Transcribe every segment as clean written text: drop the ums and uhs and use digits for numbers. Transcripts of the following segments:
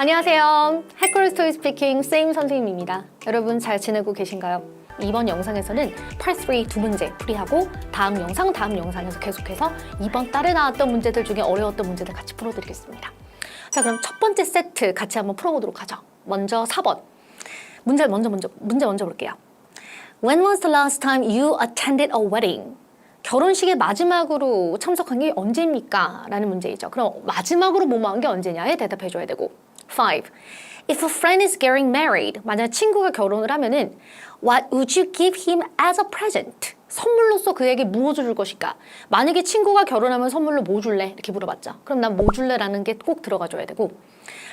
안녕하세요. 해커스토리 스피킹 쌤 선생님입니다. 여러분 잘 지내고 계신가요? 이번 영상에서는 Part 3 두 문제 풀이하고 다음 영상에서 계속해서 이번 달에 나왔던 문제들 중에 어려웠던 문제들 같이 풀어드리겠습니다. 자, 그럼 첫 번째 세트 같이 한번 풀어보도록 하죠. 먼저 4번. 문제 먼저 볼게요. When was the last time you attended a wedding? 결혼식에 마지막으로 참석한 게 언제입니까? 라는 문제이죠. 그럼 마지막으로 뭐뭐한 게 언제냐에 대답해줘야 되고 5. If a friend is getting married, 만약 친구가 결혼을 하면은 What would you give him as a present? 선물로서 그에게 무엇을 줄 것일까? 만약에 친구가 결혼하면 선물로 뭐 줄래? 이렇게 물어봤죠. 그럼 난 뭐 줄래라는 게 꼭 들어가줘야 되고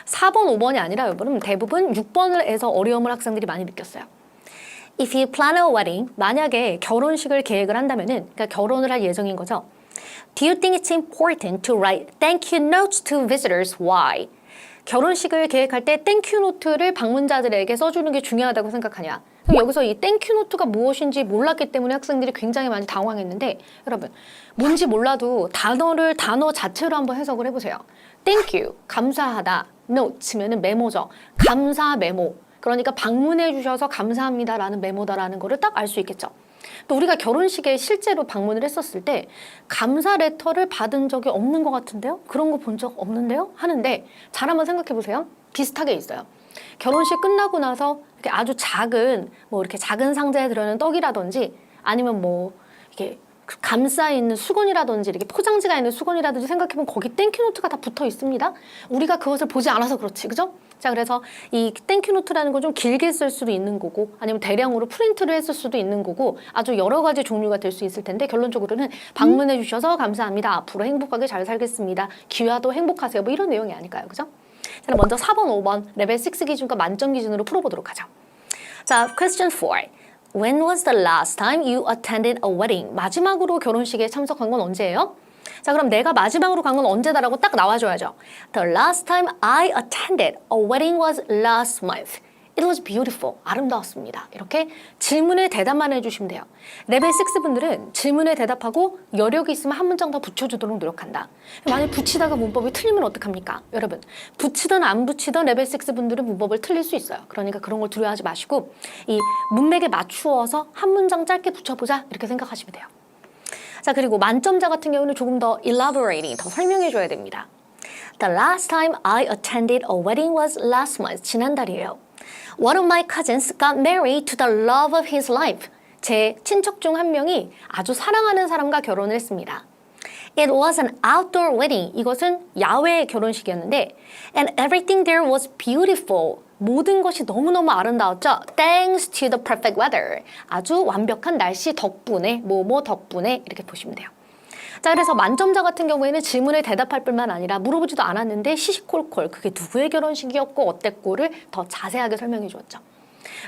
4번, 5번이 아니라 여러분 대부분 6번을 해서 어려움을 학생들이 많이 느꼈어요. If you plan a wedding, 만약에 결혼식을 계획을 한다면은, 그러니까 결혼을 할 예정인 거죠. Do you think it's important to write thank you notes to visitors? Why? 결혼식을 계획할 때 땡큐 노트를 방문자들에게 써주는 게 중요하다고 생각하냐? 그럼 여기서 이 땡큐 노트가 무엇인지 몰랐기 때문에 학생들이 굉장히 많이 당황했는데 여러분 뭔지 몰라도 단어 자체로 한번 해석을 해보세요. 땡큐, 감사하다, 노트면은 메모죠. 감사 메모. 그러니까 방문해 주셔서 감사합니다라는 메모다라는 거를 딱 알 수 있겠죠. 또 우리가 결혼식에 실제로 방문을 했었을 때 감사 레터를 받은 적이 없는 것 같은데요? 그런 거 본 적 없는데요? 하는데 잘 한번 생각해 보세요. 비슷하게 있어요. 결혼식 끝나고 나서 이렇게 아주 작은 이렇게 작은 상자에 들어있는 떡이라든지 아니면 이렇게 감싸 있는 수건이라든지 이렇게 포장지가 있는 수건이라든지 생각해보면 거기 땡큐 노트가 다 붙어 있습니다. 우리가 그것을 보지 않아서 그렇지, 그죠? 자, 그래서 이 땡큐 노트라는 건 좀 길게 쓸 수도 있는 거고 아니면 대량으로 프린트를 했을 수도 있는 거고 아주 여러 가지 종류가 될 수 있을 텐데 결론적으로는 방문해 주셔서 감사합니다. 앞으로 행복하게 잘 살겠습니다. 귀화도 행복하세요. 이런 내용이 아닐까요, 그죠? 자, 먼저 4번, 5번 레벨 6 기준과 만점 기준으로 풀어보도록 하죠. 자, question 4. When was the last time you attended a wedding? 마지막으로 결혼식에 참석한 건 언제예요? 자, 그럼 내가 마지막으로 간 건 언제다라고 딱 나와줘야죠. The last time I attended a wedding was last month. It was beautiful. 아름다웠습니다. 이렇게 질문에 대답만 해주시면 돼요. 레벨 6 분들은 질문에 대답하고 여력이 있으면 한 문장 더 붙여주도록 노력한다. 만약 붙이다가 문법이 틀리면 어떡합니까? 여러분, 붙이든 안 붙이든 레벨 6 분들은 문법을 틀릴 수 있어요. 그러니까 그런 걸 두려워하지 마시고 이 문맥에 맞추어서 한 문장 짧게 붙여보자 이렇게 생각하시면 돼요. 자, 그리고 만점자 같은 경우는 조금 더 elaborating, 더 설명해줘야 됩니다. The last time I attended a wedding was last month. 지난달이에요. One of my cousins got married to the love of his life. 제 친척 중 한 명이 아주 사랑하는 사람과 결혼을 했습니다. It was an outdoor wedding. 이것은 야외 결혼식이었는데 And everything there was beautiful. 모든 것이 너무너무 아름다웠죠. Thanks to the perfect weather. 아주 완벽한 날씨 덕분에, 덕분에 이렇게 보시면 돼요. 자, 그래서 만점자 같은 경우에는 질문에 대답할 뿐만 아니라 물어보지도 않았는데 시시콜콜 그게 누구의 결혼식이었고 어땠고를 더 자세하게 설명해 주었죠.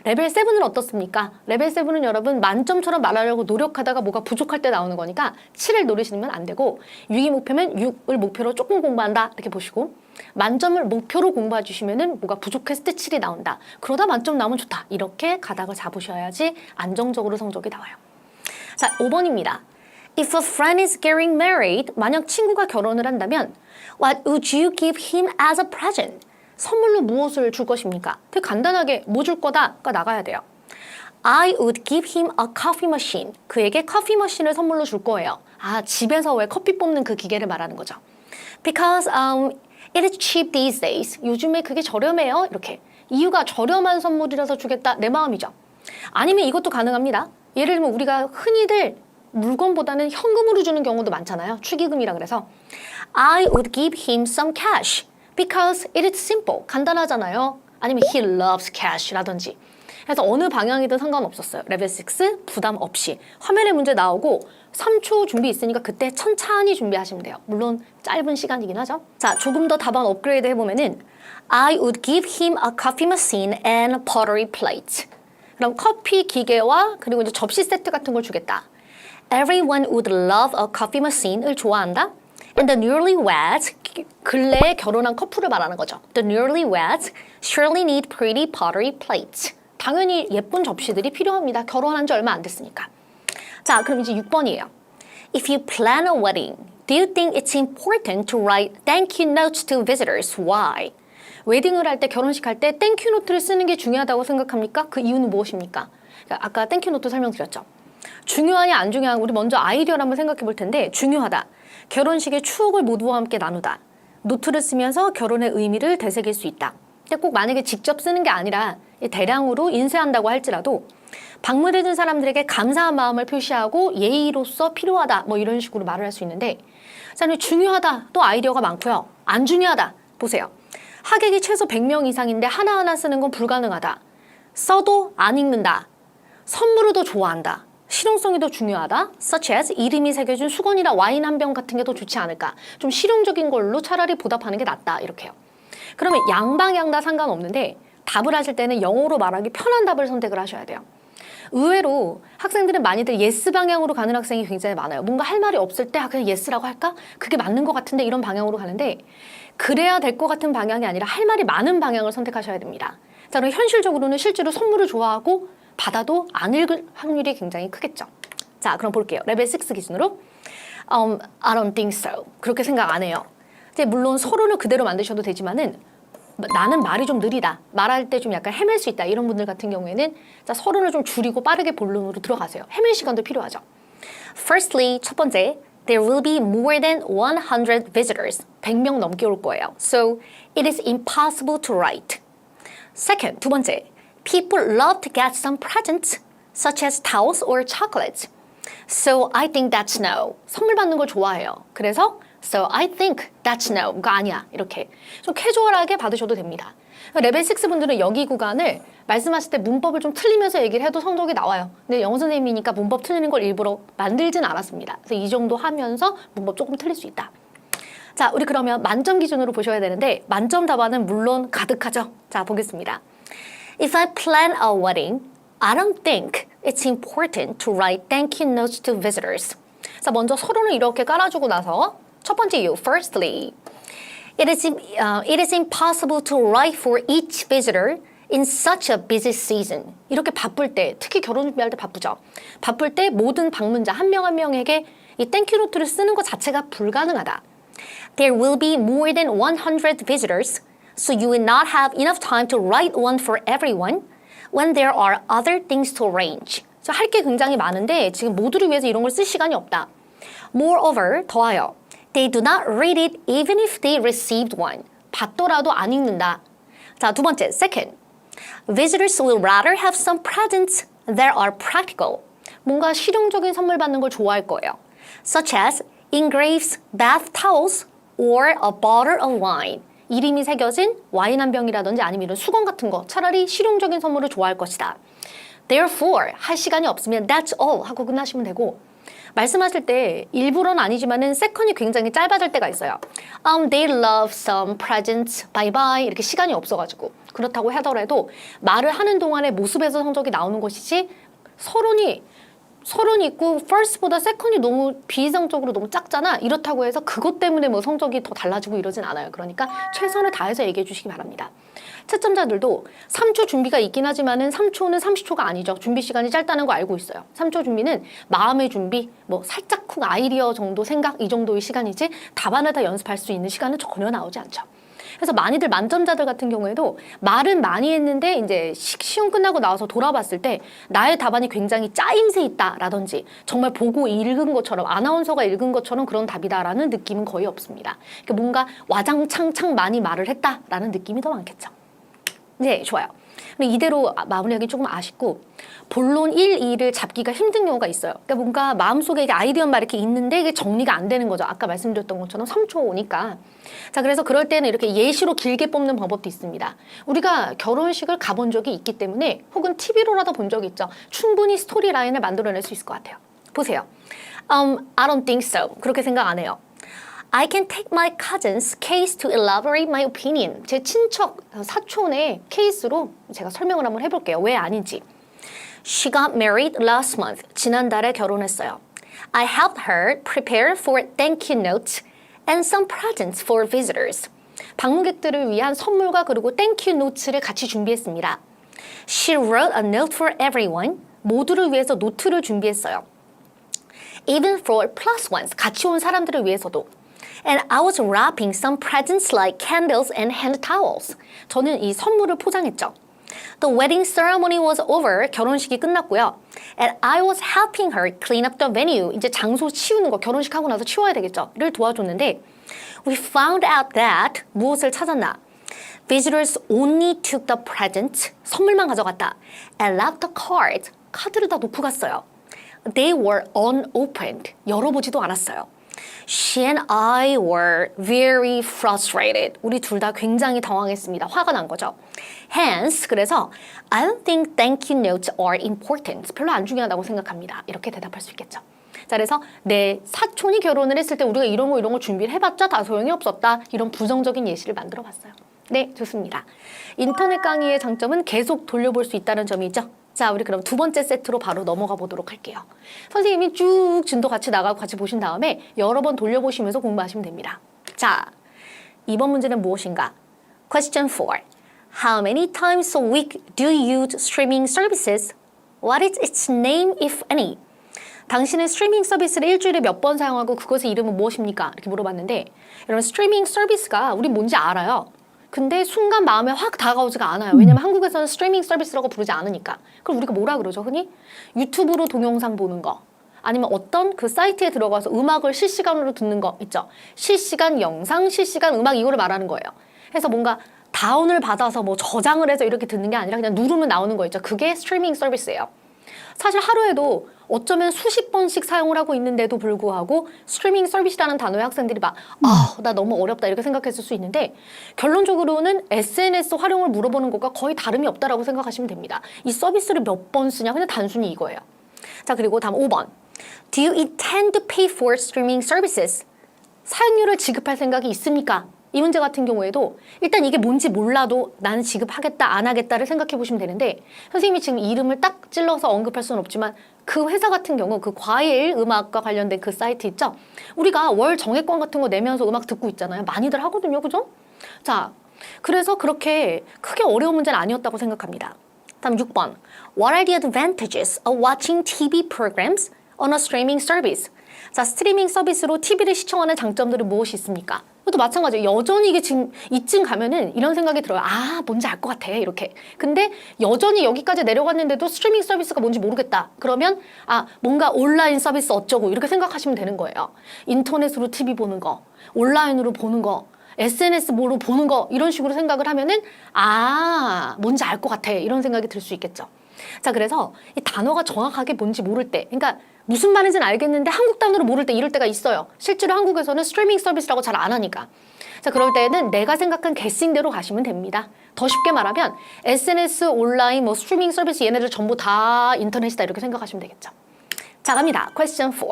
레벨 7은 어떻습니까? 레벨 7은 여러분 만점처럼 말하려고 노력하다가 뭐가 부족할 때 나오는 거니까 7을 노리시면 안 되고 6이 목표면 6을 목표로 조금 공부한다 이렇게 보시고 만점을 목표로 공부해 주시면은 뭐가 부족했을 때 7이 나온다. 그러다 만점 나오면 좋다. 이렇게 가닥을 잡으셔야지 안정적으로 성적이 나와요. 자, 5번입니다. If a friend is getting married, 만약 친구가 결혼을 한다면 What would you give him as a present? 선물로 무엇을 줄 것입니까? 되게 간단하게 뭐 줄 거다가 나가야 돼요. I would give him a coffee machine. 그에게 커피 머신을 선물로 줄 거예요. 아, 집에서 왜 커피 뽑는 그 기계를 말하는 거죠. Because it is cheap these days. 요즘에 그게 저렴해요. 이렇게. 이유가 저렴한 선물이라서 주겠다. 내 마음이죠. 아니면 이것도 가능합니다. 예를 들면 우리가 흔히들 물건보다는 현금으로 주는 경우도 많잖아요. 축의금이라 그래서 I would give him some cash because it is simple. 간단하잖아요. 아니면 he loves cash라든지. 그래서 어느 방향이든 상관없었어요. 레벨 6 부담 없이. 화면에 문제 나오고 3초 준비 있으니까 그때 천천히 준비하시면 돼요. 물론 짧은 시간이긴 하죠. 자, 조금 더 답안 업그레이드 해보면은 I would give him a coffee machine and a pottery plate. 그럼 커피 기계와 그리고 이제 접시 세트 같은 걸 주겠다. Everyone would love a coffee machine을 좋아한다. And the newlyweds, 근래에 결혼한 커플을 말하는 거죠. The newlyweds surely need pretty pottery plates. 당연히 예쁜 접시들이 필요합니다. 결혼한 지 얼마 안 됐으니까. 자, 그럼 이제 6번이에요. If you plan a wedding, do you think it's important to write thank you notes to visitors? Why? 웨딩을 할 때, 결혼식 할 때 땡큐 노트를 쓰는 게 중요하다고 생각합니까? 그 이유는 무엇입니까? 그러니까 아까 땡큐 노트 설명드렸죠. 중요하냐 안 중요하냐 우리 먼저 아이디어를 한번 생각해 볼 텐데 중요하다. 결혼식의 추억을 모두와 함께 나누다. 노트를 쓰면서 결혼의 의미를 되새길 수 있다. 근데 꼭 만약에 직접 쓰는 게 아니라 대량으로 인쇄한다고 할지라도 방문해준 사람들에게 감사한 마음을 표시하고 예의로서 필요하다 뭐 이런 식으로 말을 할 수 있는데 중요하다 또 아이디어가 많고요. 안 중요하다 보세요. 하객이 최소 100명 이상인데 하나하나 쓰는 건 불가능하다. 써도 안 읽는다. 선물을 더 좋아한다. 실용성이 더 중요하다. Such as 이름이 새겨진 수건이나 와인 한 병 같은 게 더 좋지 않을까. 좀 실용적인 걸로 차라리 보답하는 게 낫다. 이렇게요. 그러면 양방향 다 상관없는데 답을 하실 때는 영어로 말하기 편한 답을 선택을 하셔야 돼요. 의외로 학생들은 많이들 yes 방향으로 가는 학생이 굉장히 많아요. 뭔가 할 말이 없을 때 그냥 yes라고 할까? 그게 맞는 것 같은데 이런 방향으로 가는데 그래야 될 것 같은 방향이 아니라 할 말이 많은 방향을 선택하셔야 됩니다. 자, 그럼 현실적으로는 실제로 선물을 좋아하고 받아도 안 읽을 확률이 굉장히 크겠죠. 자, 그럼 볼게요. 레벨 6 기준으로 I don't think so. 그렇게 생각 안 해요. 이제 물론 서론을 그대로 만드셔도 되지만은 나는 말이 좀 느리다. 말할 때 좀 약간 헤맬 수 있다. 이런 분들 같은 경우에는 자, 서론을 좀 줄이고 빠르게 본론으로 들어가세요. 헤맬 시간도 필요하죠. Firstly, 첫 번째, there will be more than 100 visitors. 100명 넘게 올 거예요. So, it is impossible to write. Second, 두 번째, people love to get some presents, such as towels or chocolates. So, I think that's no. 선물 받는 걸 좋아해요. 그래서 So I think that's no. 그거 아니야. 이렇게 좀 캐주얼하게 받으셔도 됩니다. 레벨 6 분들은 여기 구간을 말씀하실 때 문법을 좀 틀리면서 얘기를 해도 성적이 나와요. 근데 영어 선생님이니까 문법 틀리는 걸 일부러 만들진 않았습니다. 그래서 이 정도 하면서 문법 조금 틀릴 수 있다. 자, 우리 그러면 만점 기준으로 보셔야 되는데 만점 답안은 물론 가득하죠. 자, 보겠습니다. If I plan a wedding, I don't think it's important to write thank you notes to visitors. 자, 먼저 서론을 이렇게 깔아주고 나서 첫 번째 이유, firstly, it is impossible to write for each visitor in such a busy season. 이렇게 바쁠 때, 특히 결혼 준비할 때 바쁘죠. 바쁠 때 모든 방문자 한 명 한 명에게 이 땡큐 노트를 쓰는 것 자체가 불가능하다. There will be more than 100 visitors, so you will not have enough time to write one for everyone when there are other things to arrange. 할 게 굉장히 많은데 지금 모두를 위해서 이런 걸 쓸 시간이 없다. Moreover, 더하여, they do not read it even if they received one. 받더라도 안 읽는다. 자, 두 번째, second. Visitors will rather have some presents that are practical. 뭔가 실용적인 선물 받는 걸 좋아할 거예요. Such as engraved bath towels or a bottle of wine. 이름이 새겨진 와인 한 병이라든지 아니면 이런 수건 같은 거 차라리 실용적인 선물을 좋아할 것이다. Therefore, 할 시간이 없으면 that's all 하고 끝나시면 되고 말씀하실 때 일부러는 아니지만은 세컨이 굉장히 짧아질 때가 있어요. They love some presents, bye bye 이렇게 시간이 없어가지고 그렇다고 하더라도 말을 하는 동안의 모습에서 성적이 나오는 것이지 서론이 있고 first보다 second이 너무 비이성적으로 너무 작잖아. 이렇다고 해서 그것 때문에 뭐 성적이 더 달라지고 이러진 않아요. 그러니까 최선을 다해서 얘기해 주시기 바랍니다. 채점자들도 3초 준비가 있긴 하지만은 3초는 30초가 아니죠. 준비 시간이 짧다는 거 알고 있어요. 3초 준비는 마음의 준비, 뭐 살짝쿵 아이디어 정도 생각 이 정도의 시간이지 답안을 다 연습할 수 있는 시간은 전혀 나오지 않죠. 그래서 많이들 만점자들 같은 경우에도 말은 많이 했는데 이제 시험 끝나고 나와서 돌아봤을 때 나의 답안이 굉장히 짜임새 있다라든지 정말 보고 읽은 것처럼 아나운서가 읽은 것처럼 그런 답이다라는 느낌은 거의 없습니다. 그러니까 뭔가 와장창창 많이 말을 했다라는 느낌이 더 많겠죠. 네, 좋아요. 이대로 마무리하기 조금 아쉽고 본론 1, 2를 잡기가 힘든 경우가 있어요. 그러니까 뭔가 마음속에 아이디어만 이렇게 있는데 이게 정리가 안 되는 거죠. 아까 말씀드렸던 것처럼 3초 오니까. 자, 그래서 그럴 때는 이렇게 예시로 길게 뽑는 방법도 있습니다. 우리가 결혼식을 가본 적이 있기 때문에 혹은 TV로라도 본 적이 있죠. 충분히 스토리 라인을 만들어낼 수 있을 것 같아요. 보세요. I don't think so. 그렇게 생각 안 해요. I can take my cousin's case to elaborate my opinion. 제 친척 사촌의 케이스로 제가 설명을 한번 해볼게요. 왜 아닌지. She got married last month. 지난달에 결혼했어요. I helped her prepare for thank you notes and some presents for visitors. 방문객들을 위한 선물과 그리고 thank you notes를 같이 준비했습니다. She wrote a note for everyone. 모두를 위해서 노트를 준비했어요. Even for plus ones. 같이 온 사람들을 위해서도. And I was wrapping some presents like candles and hand towels. 저는 이 선물을 포장했죠. The wedding ceremony was over. 결혼식이 끝났고요. And I was helping her clean up the venue. 이제 장소 치우는 거, 결혼식 하고 나서 치워야 되겠죠. 를 도와줬는데 We found out that 무엇을 찾았나? Visitors only took the presents. 선물만 가져갔다. And left the cards. 카드를 다 놓고 갔어요. They were unopened. 열어보지도 않았어요. She and I were very frustrated. 우리 둘 다 굉장히 당황했습니다. 화가 난 거죠. Hence, 그래서 I don't think thank you notes are important. 별로 안 중요하다고 생각합니다. 이렇게 대답할 수 있겠죠. 자, 그래서 내 사촌이 결혼을 했을 때 우리가 이런 거 준비를 해봤자 다 소용이 없었다. 이런 부정적인 예시를 만들어 봤어요. 네, 좋습니다. 인터넷 강의의 장점은 계속 돌려볼 수 있다는 점이죠. 자, 우리 그럼 두 번째 세트로 바로 넘어가 보도록 할게요. 선생님이 쭉 진도 같이 나가고 같이 보신 다음에 여러 번 돌려보시면서 공부하시면 됩니다. 자, 이번 문제는 무엇인가? Question 4. How many times a week do you use streaming services? What is its name, if any? 당신은 스트리밍 서비스를 일주일에 몇 번 사용하고 그것의 이름은 무엇입니까? 이렇게 물어봤는데 여러분 스트리밍 서비스가 우리 뭔지 알아요. 근데 순간 마음에 확 다가오지가 않아요. 왜냐면 한국에서는 스트리밍 서비스라고 부르지 않으니까. 그럼 우리가 뭐라 그러죠, 흔히? 유튜브로 동영상 보는 거. 아니면 어떤 그 사이트에 들어가서 음악을 실시간으로 듣는 거 있죠. 실시간 영상, 실시간 음악 이거를 말하는 거예요. 그래서 뭔가 다운을 받아서 뭐 저장을 해서 이렇게 듣는 게 아니라 그냥 누르면 나오는 거 있죠. 그게 스트리밍 서비스예요. 사실 하루에도 어쩌면 수십 번씩 사용을 하고 있는데도 불구하고 스트리밍 서비스라는 단어에 학생들이 막 나 너무 어렵다 이렇게 생각했을 수 있는데 결론적으로는 SNS 활용을 물어보는 것과 거의 다름이 없다라고 생각하시면 됩니다. 이 서비스를 몇 번 쓰냐 그냥 단순히 이거예요. 자, 그리고 다음 5번. Do you intend to pay for streaming services? 사용료를 지급할 생각이 있습니까? 이 문제 같은 경우에도 일단 이게 뭔지 몰라도 나는 지급하겠다 안 하겠다를 생각해 보시면 되는데 선생님이 지금 이름을 딱 찔러서 언급할 수는 없지만 그 회사 같은 경우 그 과일 음악과 관련된 그 사이트 있죠? 우리가 월 정액권 같은 거 내면서 음악 듣고 있잖아요. 많이들 하거든요. 그죠? 자, 그래서 그렇게 크게 어려운 문제는 아니었다고 생각합니다. 다음 6번. What are the advantages of watching TV programs on a streaming service? 자, 스트리밍 서비스로 TV를 시청하는 장점들은 무엇이 있습니까? 이것도 마찬가지예요. 여전히 이게 지금 이쯤 가면은 이런 생각이 들어요. 아, 뭔지 알 것 같아. 이렇게. 근데 여전히 여기까지 내려갔는데도 스트리밍 서비스가 뭔지 모르겠다. 그러면 아, 뭔가 온라인 서비스 어쩌고 이렇게 생각하시면 되는 거예요. 인터넷으로 TV 보는 거, 온라인으로 보는 거, SNS로 보는 거 이런 식으로 생각을 하면은 아, 뭔지 알 것 같아. 이런 생각이 들 수 있겠죠. 자, 그래서 이 단어가 정확하게 뭔지 모를 때, 그러니까 무슨 말인지는 알겠는데 한국 단어로 모를 때 이럴 때가 있어요. 실제로 한국에서는 스트리밍 서비스라고 잘 안 하니까. 자, 그럴 때는 내가 생각한 게싱대로 가시면 됩니다. 더 쉽게 말하면 SNS, 온라인, 뭐 스트리밍 서비스 얘네들 전부 다 인터넷이다 이렇게 생각하시면 되겠죠. 자, 갑니다. Question 4.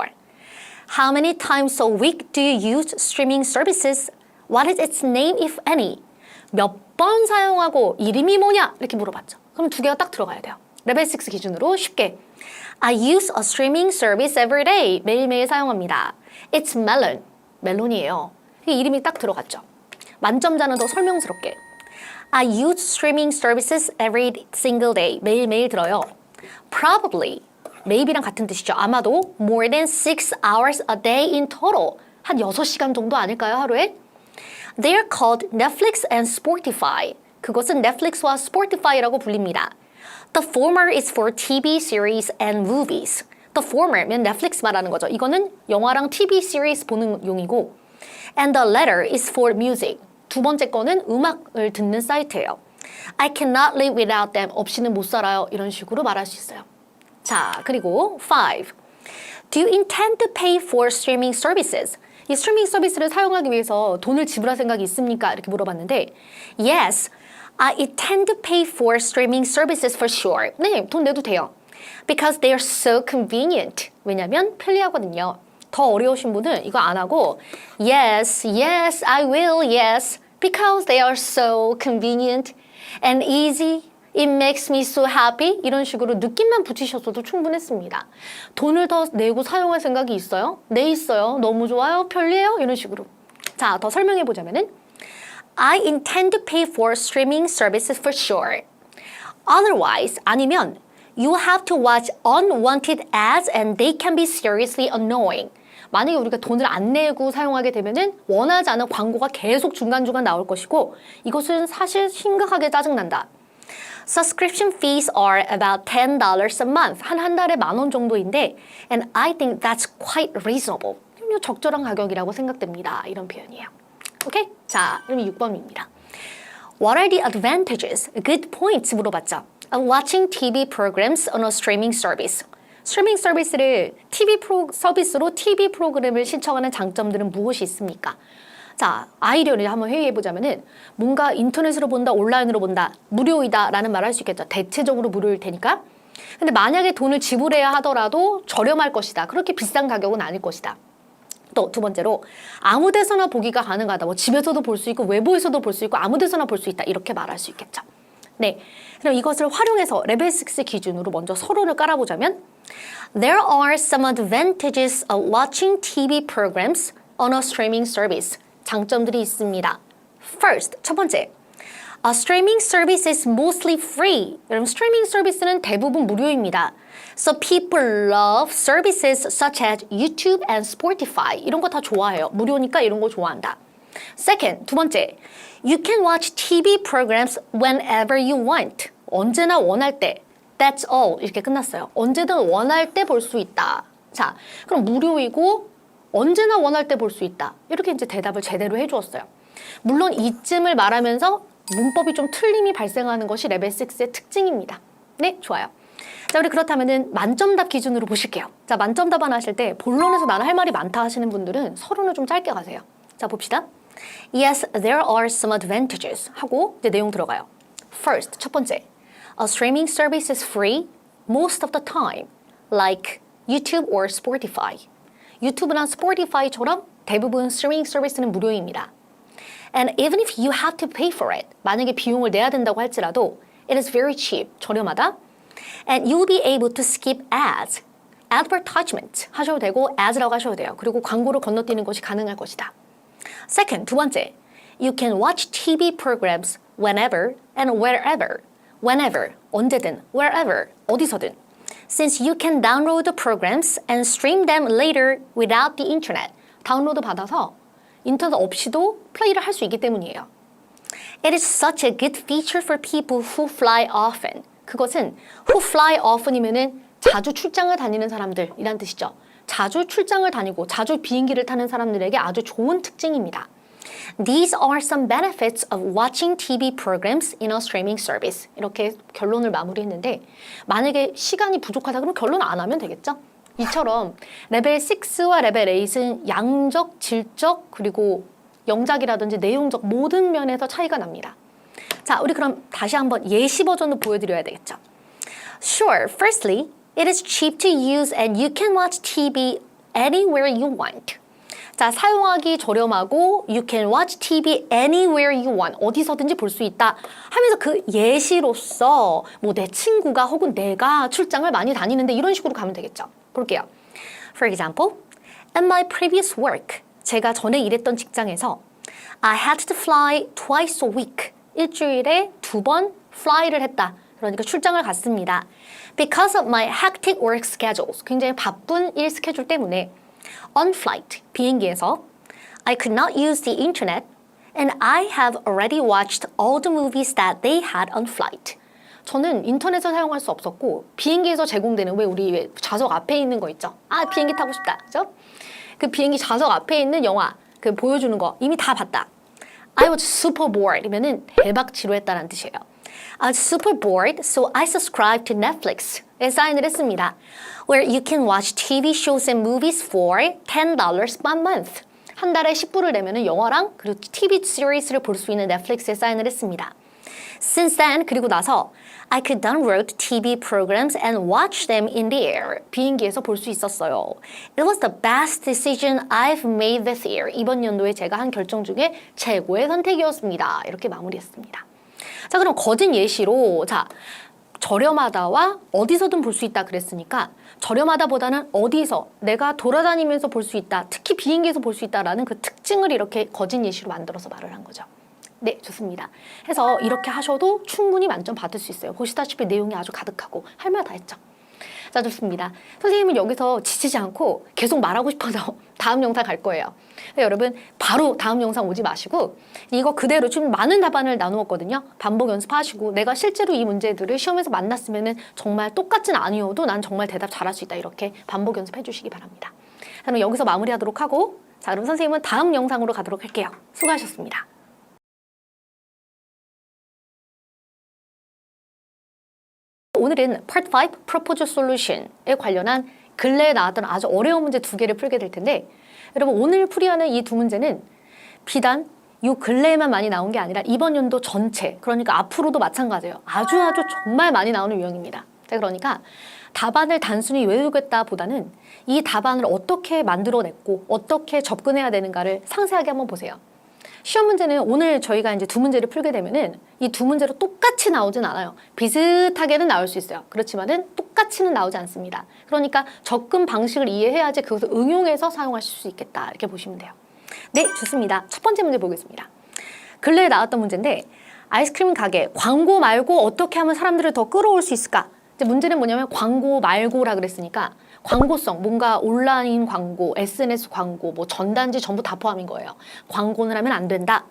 How many times a week do you use streaming services? What is its name, if any? 몇 번 사용하고 이름이 뭐냐? 이렇게 물어봤죠. 그럼 두 개가 딱 들어가야 돼요. 레벨 6 기준으로 쉽게. I use a streaming service every day. 매일매일 사용합니다. It's melon. 멜론이에요. 이 이름이 딱 들어갔죠. 만점자는 더 설명스럽게. I use streaming services every single day. 매일매일 들어요. Probably. maybe랑 같은 뜻이죠. 아마도 more than 6 hours a day in total. 한 6시간 정도 아닐까요, 하루에? They are called Netflix and Spotify. 그것은 넷플릭스와 Spotify라고 불립니다. The former is for TV series and movies. The former면 넷플릭스 말하는 거죠. 이거는 영화랑 TV series 보는 용이고 And the latter is for music. 두 번째 거는 음악을 듣는 사이트예요. I cannot live without them. 없이는 못 살아요. 이런 식으로 말할 수 있어요. 자, 그리고 5. Do you intend to pay for streaming services? 이 스트리밍 서비스를 사용하기 위해서 돈을 지불할 생각이 있습니까? 이렇게 물어봤는데 Yes, I intend to pay for streaming services for sure. 네, 돈 내도 돼요. Because they are so convenient. 왜냐면 편리하거든요. 더 어려우신 분은 이거 안 하고 Yes, yes, I will, yes. Because they are so convenient and easy. It makes me so happy. 이런 식으로 느낌만 붙이셨어도 충분했습니다. 돈을 더 내고 사용할 생각이 있어요? 네, 있어요. 너무 좋아요. 편리해요. 이런 식으로. 자, 더 설명해 보자면은 I intend to pay for streaming services for sure. Otherwise, 아니면 you have to watch unwanted ads and they can be seriously annoying. 만약에 우리가 돈을 안 내고 사용하게 되면은 원하지 않은 광고가 계속 중간중간 나올 것이고 이것은 사실 심각하게 짜증난다. Subscription fees are about $10 a month. 한 달에 10,000원 정도인데 and I think that's quite reasonable. 적절한 가격이라고 생각됩니다. 이런 표현이에요. 오케이? 자, 그럼 6번입니다. What are the advantages? Good points 물어봤죠. Of watching TV programs on a streaming service. 스트리밍 서비스를 서비스로 TV 프로그램을 신청하는 장점들은 무엇이 있습니까? 자, 아이디어를 한번 회의해보자면은 뭔가 인터넷으로 본다, 온라인으로 본다, 무료이다 라는 말을 할 수 있겠죠. 대체적으로 무료일 테니까. 근데 만약에 돈을 지불해야 하더라도 저렴할 것이다. 그렇게 비싼 가격은 아닐 것이다. 또 두 번째로 아무 데서나 보기가 가능하다. 뭐 집에서도 볼 수 있고 외부에서도 볼 수 있고 아무 데서나 볼 수 있다. 이렇게 말할 수 있겠죠. 네, 그럼 이것을 활용해서 레벨 6 기준으로 먼저 서론을 깔아보자면 There are some advantages of watching TV programs on a streaming service. 장점들이 있습니다. First, 첫 번째. A streaming service is mostly free. 여러분, 스트리밍 서비스는 대부분 무료입니다. So people love services such as YouTube and Spotify. 이런 거 다 좋아해요. 무료니까 이런 거 좋아한다. Second, 두 번째. You can watch TV programs whenever you want. 언제나 원할 때. That's all. 이렇게 끝났어요. 언제든 원할 때 볼 수 있다. 자, 그럼 무료이고 언제나 원할 때 볼 수 있다. 이렇게 이제 대답을 제대로 해주었어요. 물론 이쯤을 말하면서 문법이 좀 틀림이 발생하는 것이 레벨 6의 특징입니다. 네, 좋아요. 자, 우리 그렇다면은 만점답 기준으로 보실게요. 자, 만점 답안 하실 때 본론에서 나는 할 말이 많다 하시는 분들은 서론을 좀 짧게 가세요. 자, 봅시다. Yes, there are some advantages 하고 이제 내용 들어가요. First, 첫 번째. A streaming service is free most of the time, like YouTube or Spotify. 유튜브나 스포티파이처럼 대부분 스트리밍 서비스는 무료입니다. And even if you have to pay for it, 만약에 비용을 내야 된다고 할지라도 it is very cheap, 저렴하다. And you'll be able to skip ads, advertisement 하셔도 되고 ads라고 하셔도 돼요. 그리고 광고를 건너뛰는 것이 가능할 것이다. Second, 두 번째, you can watch TV programs whenever and wherever. Whenever, 언제든, wherever, 어디서든. Since you can download the programs and stream them later without the internet. 다운로드 받아서 인터넷 없이도 플레이를 할 수 있기 때문이에요. It is such a good feature for people who fly often. 그것은 who fly often이면은 자주 출장을 다니는 사람들이란 뜻이죠. 자주 출장을 다니고 자주 비행기를 타는 사람들에게 아주 좋은 특징입니다. These are some benefits of watching TV programs in a streaming service. 이렇게 결론을 마무리했는데 만약에 시간이 부족하다 그러면 결론 안 하면 되겠죠? 이처럼 레벨 6와 레벨 8은 양적, 질적, 그리고 영작이라든지 내용적 모든 면에서 차이가 납니다. 자, 우리 그럼 다시 한번 예시 버전으로 보여드려야 되겠죠? Sure, firstly, it is cheap to use and you can watch TV anywhere you want. 자, 사용하기 저렴하고 you can watch TV anywhere you want. 어디서든지 볼 수 있다 하면서 그 예시로서 뭐 내 친구가 혹은 내가 출장을 많이 다니는데 이런 식으로 가면 되겠죠. 볼게요. For example, at my previous work, 제가 전에 일했던 직장에서 I had to fly twice a week. 일주일에 2번 fly를 했다. 그러니까 출장을 갔습니다. Because of my hectic work schedules. 굉장히 바쁜 일 스케줄 때문에 On flight, 비행기에서 I could not use the internet and I have already watched all the movies that they had on flight. 저는 인터넷을 사용할 수 없었고 비행기에서 제공되는 왜 우리 좌석 앞에 있는 거 있죠? 아, 비행기 타고 싶다. 그죠? 그 비행기 좌석 앞에 있는 영화 그 보여주는 거 이미 다 봤다. I was super bored 이면은 대박 지루했다는 뜻이에요. I was super bored, so I subscribed to Netflix에 사인을 했습니다. Where you can watch TV shows and movies for $10 a month. 한 달에 10불을 내면은 영화랑 그리고 TV 시리즈를 볼 수 있는 넷플릭스에 사인을 했습니다. Since then, 그리고 나서 I could download TV programs and watch them in the air. 비행기에서 볼 수 있었어요. It was the best decision I've made this year. 이번 연도에 제가 한 결정 중에 최고의 선택이었습니다. 이렇게 마무리했습니다. 자, 그럼 거진 예시로 자 저렴하다와 어디서든 볼 수 있다 그랬으니까 저렴하다보다는 어디서 내가 돌아다니면서 볼 수 있다. 특히 비행기에서 볼 수 있다라는 그 특징을 이렇게 거진 예시로 만들어서 말을 한 거죠. 네, 좋습니다. 해서 이렇게 하셔도 충분히 만점 받을 수 있어요. 보시다시피 내용이 아주 가득하고 할 말 다 했죠. 자, 좋습니다. 선생님은 여기서 지치지 않고 계속 말하고 싶어서 다음 영상 갈 거예요. 여러분 바로 다음 영상 오지 마시고 이거 그대로 좀 많은 답안을 나누었거든요. 반복 연습하시고 내가 실제로 이 문제들을 시험에서 만났으면 정말 똑같진 아니어도 난 정말 대답 잘할 수 있다. 이렇게 반복 연습해 주시기 바랍니다. 그럼 여기서 마무리하도록 하고 자, 그럼 선생님은 다음 영상으로 가도록 할게요. 수고하셨습니다. 오늘은 Part 5 Proposal Solution에 관련한 근래에 나왔던 아주 어려운 문제 2개를 풀게 될 텐데 여러분 오늘 풀이하는 이 2 문제는 비단 이 근래에만 많이 나온 게 아니라 이번 연도 전체 그러니까 앞으로도 마찬가지예요. 아주 정말 많이 나오는 유형입니다. 자, 그러니까 답안을 단순히 외우겠다 보다는 이 답안을 어떻게 만들어냈고 어떻게 접근해야 되는가를 상세하게 한번 보세요. 시험 문제는 오늘 저희가 이제 2 문제를 풀게 되면은 이 2 문제로 똑같이 나오진 않아요. 비슷하게는 나올 수 있어요. 그렇지만은 똑같이는 나오지 않습니다. 그러니까 접근 방식을 이해해야지 그것을 응용해서 사용하실 수 있겠다. 이렇게 보시면 돼요. 네, 좋습니다. 첫 번째 문제 보겠습니다. 근래에 나왔던 문제인데 아이스크림 가게 광고 말고 어떻게 하면 사람들을 더 끌어올 수 있을까? 이제 문제는 뭐냐면 광고 말고라 그랬으니까 광고성, 뭔가 온라인 광고, SNS 광고, 뭐 전단지 전부 다 포함인 거예요. 광고는 하면 안 된다.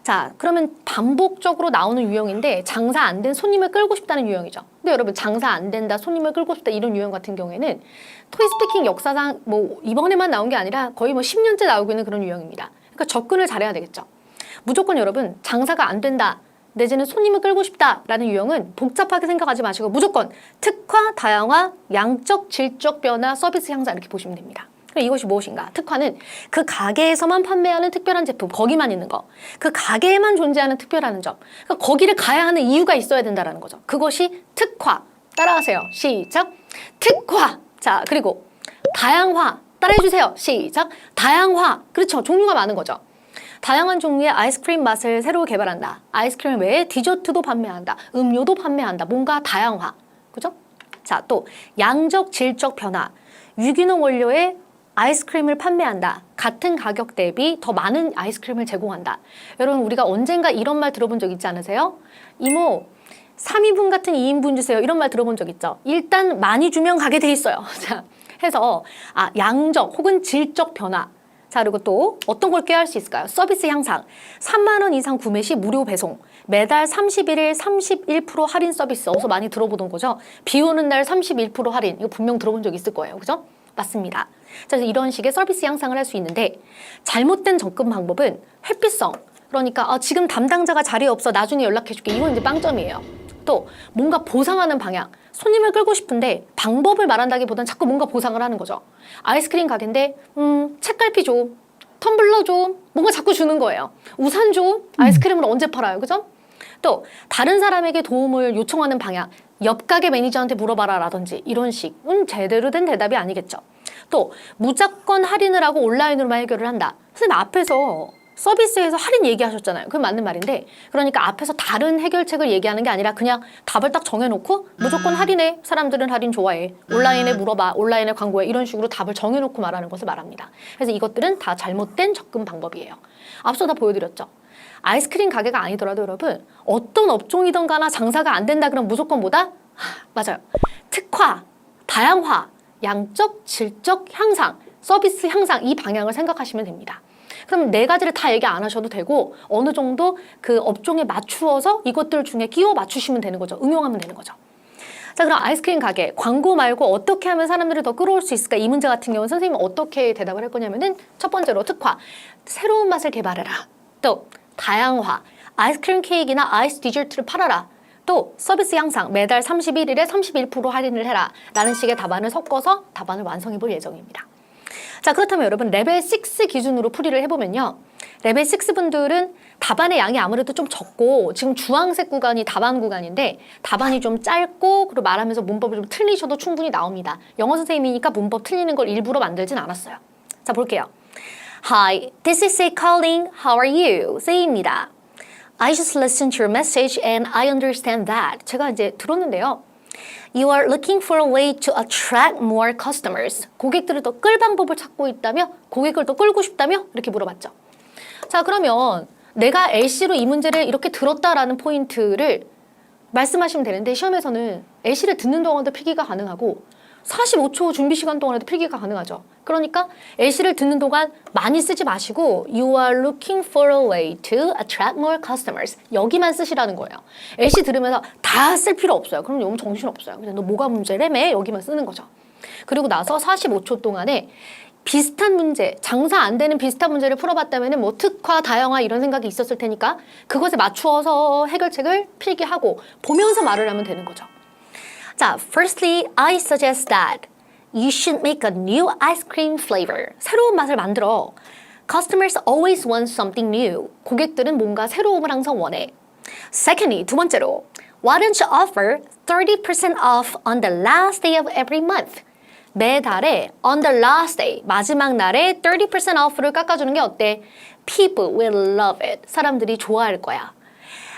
자, 그러면 반복적으로 나오는 유형인데 장사 안 된 손님을 끌고 싶다는 유형이죠. 근데 여러분 장사 안 된다, 손님을 끌고 싶다 이런 유형 같은 경우에는 토익스피킹 역사상 뭐 이번에만 나온 게 아니라 거의 뭐 10년째 나오고 있는 그런 유형입니다. 그러니까 접근을 잘해야 되겠죠. 무조건 여러분 장사가 안 된다. 내지는 손님을 끌고 싶다라는 유형은 복잡하게 생각하지 마시고 무조건 특화, 다양화, 양적, 질적 변화, 서비스 향상 이렇게 보시면 됩니다. 그럼 이것이 무엇인가? 특화는 그 가게에서만 판매하는 특별한 제품, 거기만 있는 거. 그 가게에만 존재하는 특별한 점. 그러니까 거기를 가야 하는 이유가 있어야 된다는 거죠. 그것이 특화. 따라하세요. 시작. 특화. 자, 그리고 다양화. 따라해주세요. 시작. 다양화. 그렇죠. 종류가 많은 거죠. 다양한 종류의 아이스크림 맛을 새로 개발한다. 아이스크림 외에 디저트도 판매한다. 음료도 판매한다. 뭔가 다양화. 그죠? 자, 또 양적, 질적 변화. 유기농 원료의 아이스크림을 판매한다. 같은 가격 대비 더 많은 아이스크림을 제공한다. 여러분 우리가 언젠가 이런 말 들어본 적 있지 않으세요? 이모 3인분 같은 2인분 주세요. 이런 말 들어본 적 있죠? 일단 많이 주면 가게 돼 있어요. 자, 해서 양적 혹은 질적 변화. 자, 그리고 또 어떤 걸 꾀할 수 있을까요? 서비스 향상. 3만 원 이상 구매 시 무료 배송. 매달 31일 31% 할인 서비스. 어디서 많이 들어보던 거죠? 비 오는 날 31% 할인. 이거 분명 들어본 적 있을 거예요. 그죠? 맞습니다. 자, 그래서 이런 식의 서비스 향상을 할 수 있는데 잘못된 접근 방법은 회피성. 그러니까 지금 담당자가 자리에 없어. 나중에 연락해 줄게. 이건 이제 빵점이에요. 또 뭔가 보상하는 방향. 손님을 끌고 싶은데 방법을 말한다기보다는 자꾸 뭔가 보상을 하는 거죠. 아이스크림 가게인데 책갈피 줘, 텀블러 줘, 뭔가 자꾸 주는 거예요. 우산 줘, 아이스크림을 언제 팔아요, 그죠? 또 다른 사람에게 도움을 요청하는 방향, 옆 가게 매니저한테 물어봐라 라든지 이런 식은 제대로 된 대답이 아니겠죠. 또 무조건 할인을 하고 온라인으로만 해결을 한다. 선생님 앞에서 서비스에서 할인 얘기하셨잖아요. 그게 맞는 말인데 그러니까 앞에서 다른 해결책을 얘기하는 게 아니라 그냥 답을 딱 정해놓고 무조건 할인해. 사람들은 할인 좋아해. 온라인에 물어봐. 온라인에 광고해. 이런 식으로 답을 정해놓고 말하는 것을 말합니다. 그래서 이것들은 다 잘못된 접근 방법이에요. 앞서 다 보여드렸죠. 아이스크림 가게가 아니더라도 여러분 어떤 업종이든 가나 장사가 안 된다 그러면 무조건 뭐다? 맞아요. 특화, 다양화, 양적, 질적 향상, 서비스 향상 이 방향을 생각하시면 됩니다. 그럼 4가지를 다 얘기 안 하셔도 되고 어느 정도 그 업종에 맞추어서 이것들 중에 끼워 맞추시면 되는 거죠. 응용하면 되는 거죠. 자, 그럼 아이스크림 가게 광고 말고 어떻게 하면 사람들을 더 끌어올 수 있을까? 이 문제 같은 경우는 선생님은 어떻게 대답을 할 거냐면은 첫 번째로 특화, 새로운 맛을 개발해라. 또 다양화, 아이스크림 케이크나 아이스 디저트를 팔아라. 또 서비스 향상, 매달 31일에 31% 할인을 해라. 라는 식의 답안을 섞어서 답안을 완성해 볼 예정입니다. 자, 그렇다면 여러분 레벨 6 기준으로 풀이를 해보면요. 레벨 6 분들은 답안의 양이 아무래도 좀 적고 지금 주황색 구간이 답안 구간인데 답안이 좀 짧고 그리고 말하면서 문법을 좀 틀리셔도 충분히 나옵니다. 영어 선생님이니까 문법 틀리는 걸 일부러 만들진 않았어요. 자, 볼게요. Hi, this is Say calling. How are you? Say입니다. I just listened to your message and I understand that. 제가 이제 들었는데요. You are looking for a way to attract more customers. 고객들을 더 끌 방법을 찾고 있다며? 고객을 더 끌고 싶다며? 이렇게 물어봤죠. 자, 그러면 내가 LC로 이 문제를 이렇게 들었다라는 포인트를 말씀하시면 되는데 시험에서는 예시를 듣는 동안도 필기가 가능하고 45초 준비 시간 동안에도 필기가 가능하죠. 그러니까 예시를 듣는 동안 많이 쓰지 마시고 You are looking for a way to attract more customers. 여기만 쓰시라는 거예요. 예시 들으면서 다 쓸 필요 없어요. 그럼 너무 정신없어요. 그냥 너 뭐가 문제래매? 여기만 쓰는 거죠. 그리고 나서 45초 동안에 비슷한 문제, 장사 안 되는 비슷한 문제를 풀어봤다면 뭐 특화, 다양화 이런 생각이 있었을 테니까 그것에 맞추어서 해결책을 필기하고 보면서 말을 하면 되는 거죠. 자, firstly, I suggest that you should make a new ice cream flavor. 새로운 맛을 만들어. Customers always want something new. 고객들은 뭔가 새로움을 항상 원해. Secondly, 두 번째로, why don't you offer 30% off on the last day of every month? 매달에 on the last day, 마지막 날에 30% off를 깎아주는 게 어때? People will love it. 사람들이 좋아할 거야.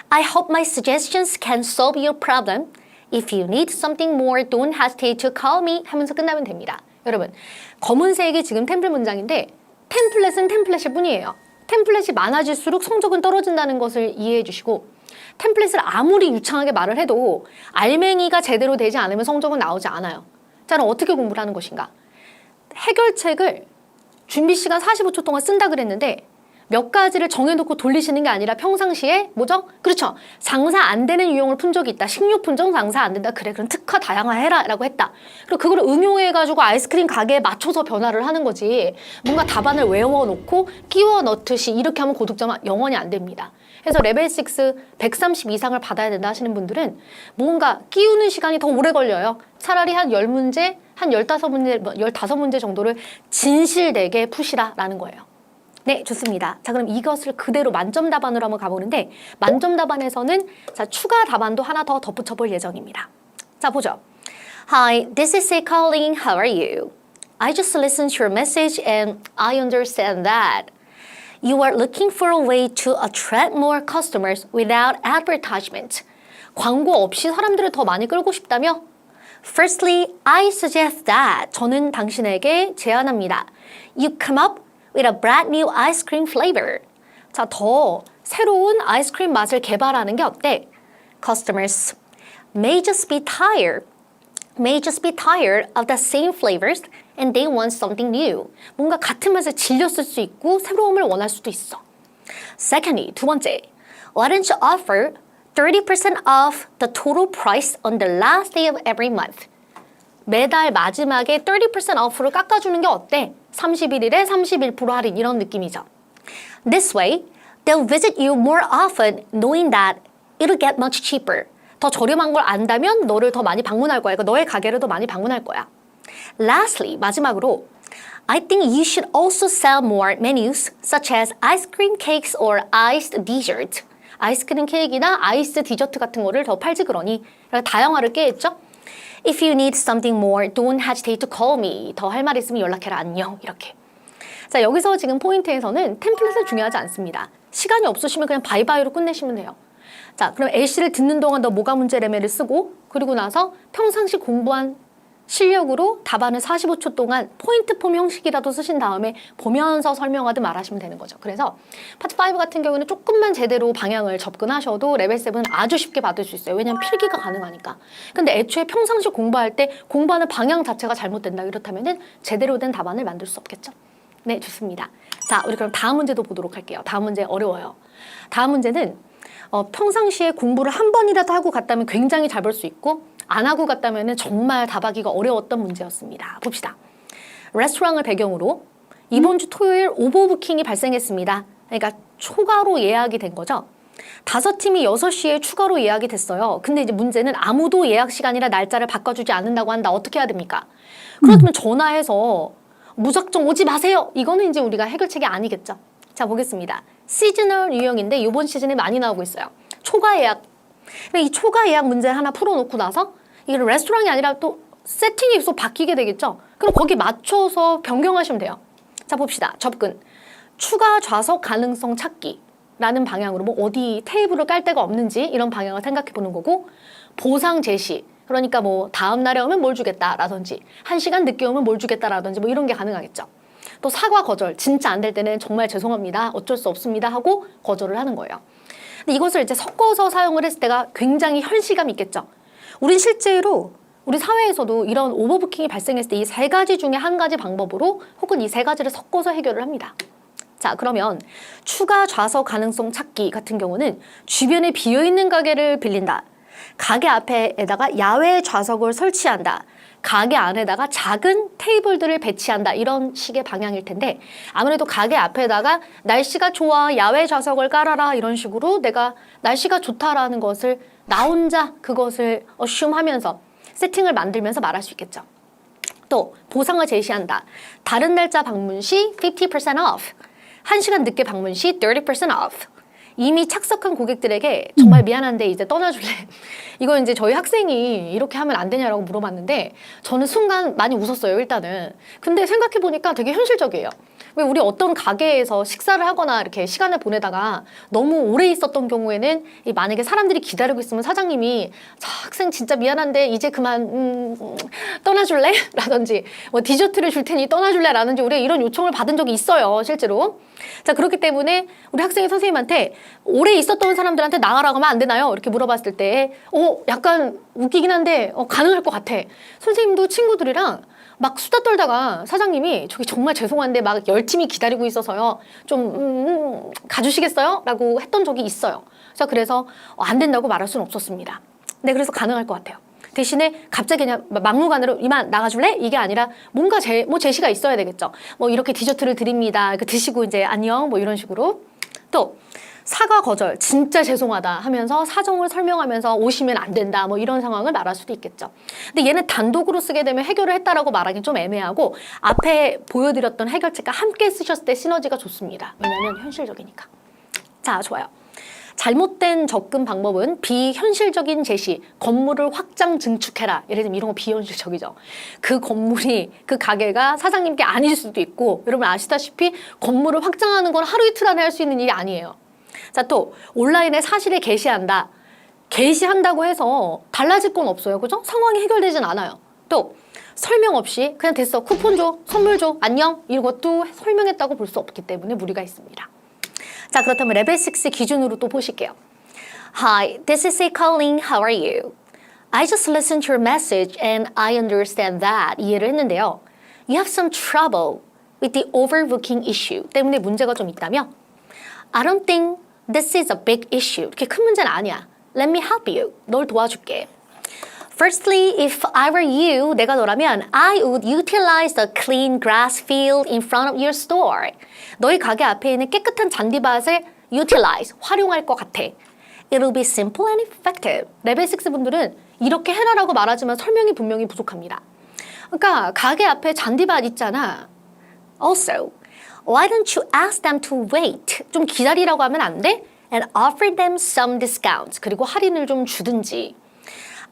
I hope my suggestions can solve your problem. If you need something more, don't hesitate to call me 하면서 끝나면 됩니다. 여러분, 검은색이 지금 템플 문장인데 템플릿은 템플릿일 뿐이에요. 템플릿이 많아질수록 성적은 떨어진다는 것을 이해해 주시고 템플릿을 아무리 유창하게 말을 해도 알맹이가 제대로 되지 않으면 성적은 나오지 않아요. 자, 그럼 어떻게 공부를 하는 것인가? 해결책을 준비 시간 45초 동안 쓴다 그랬는데 몇 가지를 정해놓고 돌리시는 게 아니라 평상시에 뭐죠? 그렇죠. 장사 안 되는 유형을 푼 적이 있다. 식료품종 장사 안 된다. 그래, 그럼 특화 다양화해라 라고 했다. 그리고 그걸 응용해가지고 아이스크림 가게에 맞춰서 변화를 하는 거지. 뭔가 답안을 외워놓고 끼워 넣듯이 이렇게 하면 고득점은 영원히 안 됩니다. 그래서 레벨 6 130 이상을 받아야 된다 하시는 분들은 뭔가 끼우는 시간이 더 오래 걸려요. 차라리 한 10문제, 한 15문제, 15문제 정도를 진실되게 푸시라라는 거예요. 네, 좋습니다. 자, 그럼 이것을 그대로 만점 답안으로 한번 가보는데 만점 답안에서는 자, 추가 답안도 하나 더 덧붙여 볼 예정입니다. 자, 보죠. Hi, this is A calling. How are you? I just listened to your message and I understand that you are looking for a way to attract more customers without advertisement. 광고 없이 사람들을 더 많이 끌고 싶다며? Firstly, I suggest that 저는 당신에게 제안합니다. You come up with a brand new ice cream flavor. 자, 더 새로운 아이스크림 맛을 개발하는 게 어때? Customers may just be tired of the same flavors and they want something new. 뭔가 같은 맛을 질렸을 수 있고 새로움을 원할 수도 있어. Secondly, 두 번째. Why don't you offer 30% off the total price on the last day of every month? 매달 마지막에 30% off를 깎아주는 게 어때? 31일에 31% 할인 이런 느낌이죠. This way, they'll visit you more often knowing that it'll get much cheaper. 더 저렴한 걸 안다면 너를 더 많이 방문할 거야. 그러니까 너의 가게를 더 많이 방문할 거야. Lastly, 마지막으로 I think you should also sell more menus such as ice cream cakes or iced dessert. 아이스크림 케이크나 아이스 디저트 같은 거를 더 팔지 그러니 다양화를 깨했죠. If you need something more, don't hesitate to call me. 더 할 말 있으면 연락해라. 안녕. 이렇게. 자, 여기서 지금 포인트에서는 템플릿은 중요하지 않습니다. 시간이 없으시면 그냥 바이바이로 끝내시면 돼요. 자, 그럼 A씨를 듣는 동안 너 뭐가 문제래매를 쓰고 그리고 나서 평상시 공부한 실력으로 답안을 45초 동안 포인트 폼 형식이라도 쓰신 다음에 보면서 설명하듯 말하시면 되는 거죠. 그래서 파트 5 같은 경우는 조금만 제대로 방향을 접근하셔도 레벨 7은 아주 쉽게 받을 수 있어요. 왜냐하면 필기가 가능하니까. 근데 애초에 평상시 공부할 때 공부하는 방향 자체가 잘못된다. 이렇다면 제대로 된 답안을 만들 수 없겠죠. 네, 좋습니다. 자, 우리 그럼 다음 문제도 보도록 할게요. 다음 문제 어려워요. 다음 문제는 평상시에 공부를 한 번이라도 하고 갔다면 굉장히 잘 볼 수 있고 안 하고 갔다면 정말 답하기가 어려웠던 문제였습니다. 봅시다. 레스토랑을 배경으로 이번 주 토요일 오버부킹이 발생했습니다. 그러니까 초과로 예약이 된 거죠. 5팀이 6시에 추가로 예약이 됐어요. 근데 이제 문제는 아무도 예약 시간이나 날짜를 바꿔주지 않는다고 한다. 어떻게 해야 됩니까? 그렇다면 전화해서 무작정 오지 마세요. 이거는 이제 우리가 해결책이 아니겠죠. 자, 보겠습니다. 시즈널 유형인데 이번 시즌에 많이 나오고 있어요. 초과 예약. 이 초과 예약 문제 하나 풀어놓고 나서 이게 레스토랑이 아니라 또 세팅이 계속 바뀌게 되겠죠. 그럼 거기 맞춰서 변경하시면 돼요. 자, 봅시다. 접근. 추가 좌석 가능성 찾기라는 방향으로 뭐 어디 테이블을 깔 데가 없는지 이런 방향을 생각해 보는 거고 보상 제시. 그러니까 뭐 다음 날에 오면 뭘 주겠다라든지 1시간 늦게 오면 뭘 주겠다라든지 뭐 이런 게 가능하겠죠. 또 사과 거절. 진짜 안 될 때는 정말 죄송합니다. 어쩔 수 없습니다 하고 거절을 하는 거예요. 근데 이것을 이제 섞어서 사용을 했을 때가 굉장히 현실감이 있겠죠. 우린 실제로 우리 사회에서도 이런 오버부킹이 발생했을 때 이 세 가지 중에 한 가지 방법으로 혹은 이 세 가지를 섞어서 해결을 합니다. 자, 그러면 추가 좌석 가능성 찾기 같은 경우는 주변에 비어있는 가게를 빌린다. 가게 앞에다가 야외 좌석을 설치한다. 가게 안에다가 작은 테이블들을 배치한다. 이런 식의 방향일 텐데 아무래도 가게 앞에다가 날씨가 좋아 야외 좌석을 깔아라 이런 식으로 내가 날씨가 좋다라는 것을 나 혼자 그것을 assume하면서 세팅을 만들면서 말할 수 있겠죠. 또 보상을 제시한다. 다른 날짜 방문 시 50% off. 1시간 늦게 방문 시 30% off. 이미 착석한 고객들에게 정말 미안한데 이제 떠나줄래? 이거 이제 저희 학생이 이렇게 하면 안 되냐라고 물어봤는데 저는 순간 많이 웃었어요, 일단은. 근데 생각해보니까 되게 현실적이에요. 왜 우리 어떤 가게에서 식사를 하거나 이렇게 시간을 보내다가 너무 오래 있었던 경우에는 만약에 사람들이 기다리고 있으면 사장님이 자, 학생 진짜 미안한데 이제 그만 떠나줄래? 라든지 뭐 디저트를 줄 테니 떠나줄래? 라든지 우리가 이런 요청을 받은 적이 있어요, 실제로. 자, 그렇기 때문에 우리 학생이 선생님한테 오래 있었던 사람들한테 나가라고 하면 안 되나요? 이렇게 물어봤을 때 약간 웃기긴 한데 가능할 것 같아. 선생님도 친구들이랑 막 수다 떨다가 사장님이 저기 정말 죄송한데 막 열심히 기다리고 있어서요. 좀 가주시겠어요? 라고 했던 적이 있어요. 그래서 안 된다고 말할 수는 없었습니다. 네, 그래서 가능할 것 같아요. 대신에 갑자기 그냥 막무가내로 이만 나가줄래? 이게 아니라 뭔가 제시가 있어야 되겠죠. 뭐 이렇게 디저트를 드립니다. 드시고 이제 안녕 뭐 이런 식으로. 또 사과 거절 진짜 죄송하다 하면서 사정을 설명하면서 오시면 안 된다 뭐 이런 상황을 말할 수도 있겠죠. 근데 얘는 단독으로 쓰게 되면 해결을 했다라고 말하기는 좀 애매하고 앞에 보여드렸던 해결책과 함께 쓰셨을 때 시너지가 좋습니다. 왜냐하면 현실적이니까. 자, 좋아요. 잘못된 접근 방법은 비현실적인 제시, 건물을 확장 증축해라. 예를 들면 이런 거 비현실적이죠. 그 건물이, 그 가게가 사장님께 아닐 수도 있고 여러분 아시다시피 건물을 확장하는 건 하루 이틀 안에 할 수 있는 일이 아니에요. 자, 또 온라인에 사실을 게시한다. 게시한다고 해서 달라질 건 없어요. 그죠? 상황이 해결되진 않아요. 또 설명 없이 그냥 됐어. 쿠폰 줘, 선물 줘, 안녕. 이것도 설명했다고 볼 수 없기 때문에 무리가 있습니다. 자, 그렇다면 레벨 6 기준으로 또 보실게요. Hi, this is A calling. How are you? I just listened to your message and I understand that. 이해를 했는데요. You have some trouble with the overbooking issue. 때문에 문제가 좀 있다며? I don't think this is a big issue. 이렇게 큰 문제는 아니야. Let me help you. 널 도와줄게. Firstly, if I were you, 내가 너라면 I would utilize the clean grass field in front of your store. 너희 가게 앞에 있는 깨끗한 잔디밭을 utilize, 활용할 것 같아. It'll be simple and effective. 레벨 6 분들은 이렇게 해라라고 말하지만 설명이 분명히 부족합니다. 그러니까 가게 앞에 잔디밭 있잖아. Also, why don't you ask them to wait? 좀 기다리라고 하면 안 돼? And offer them some discounts. 그리고 할인을 좀 주든지.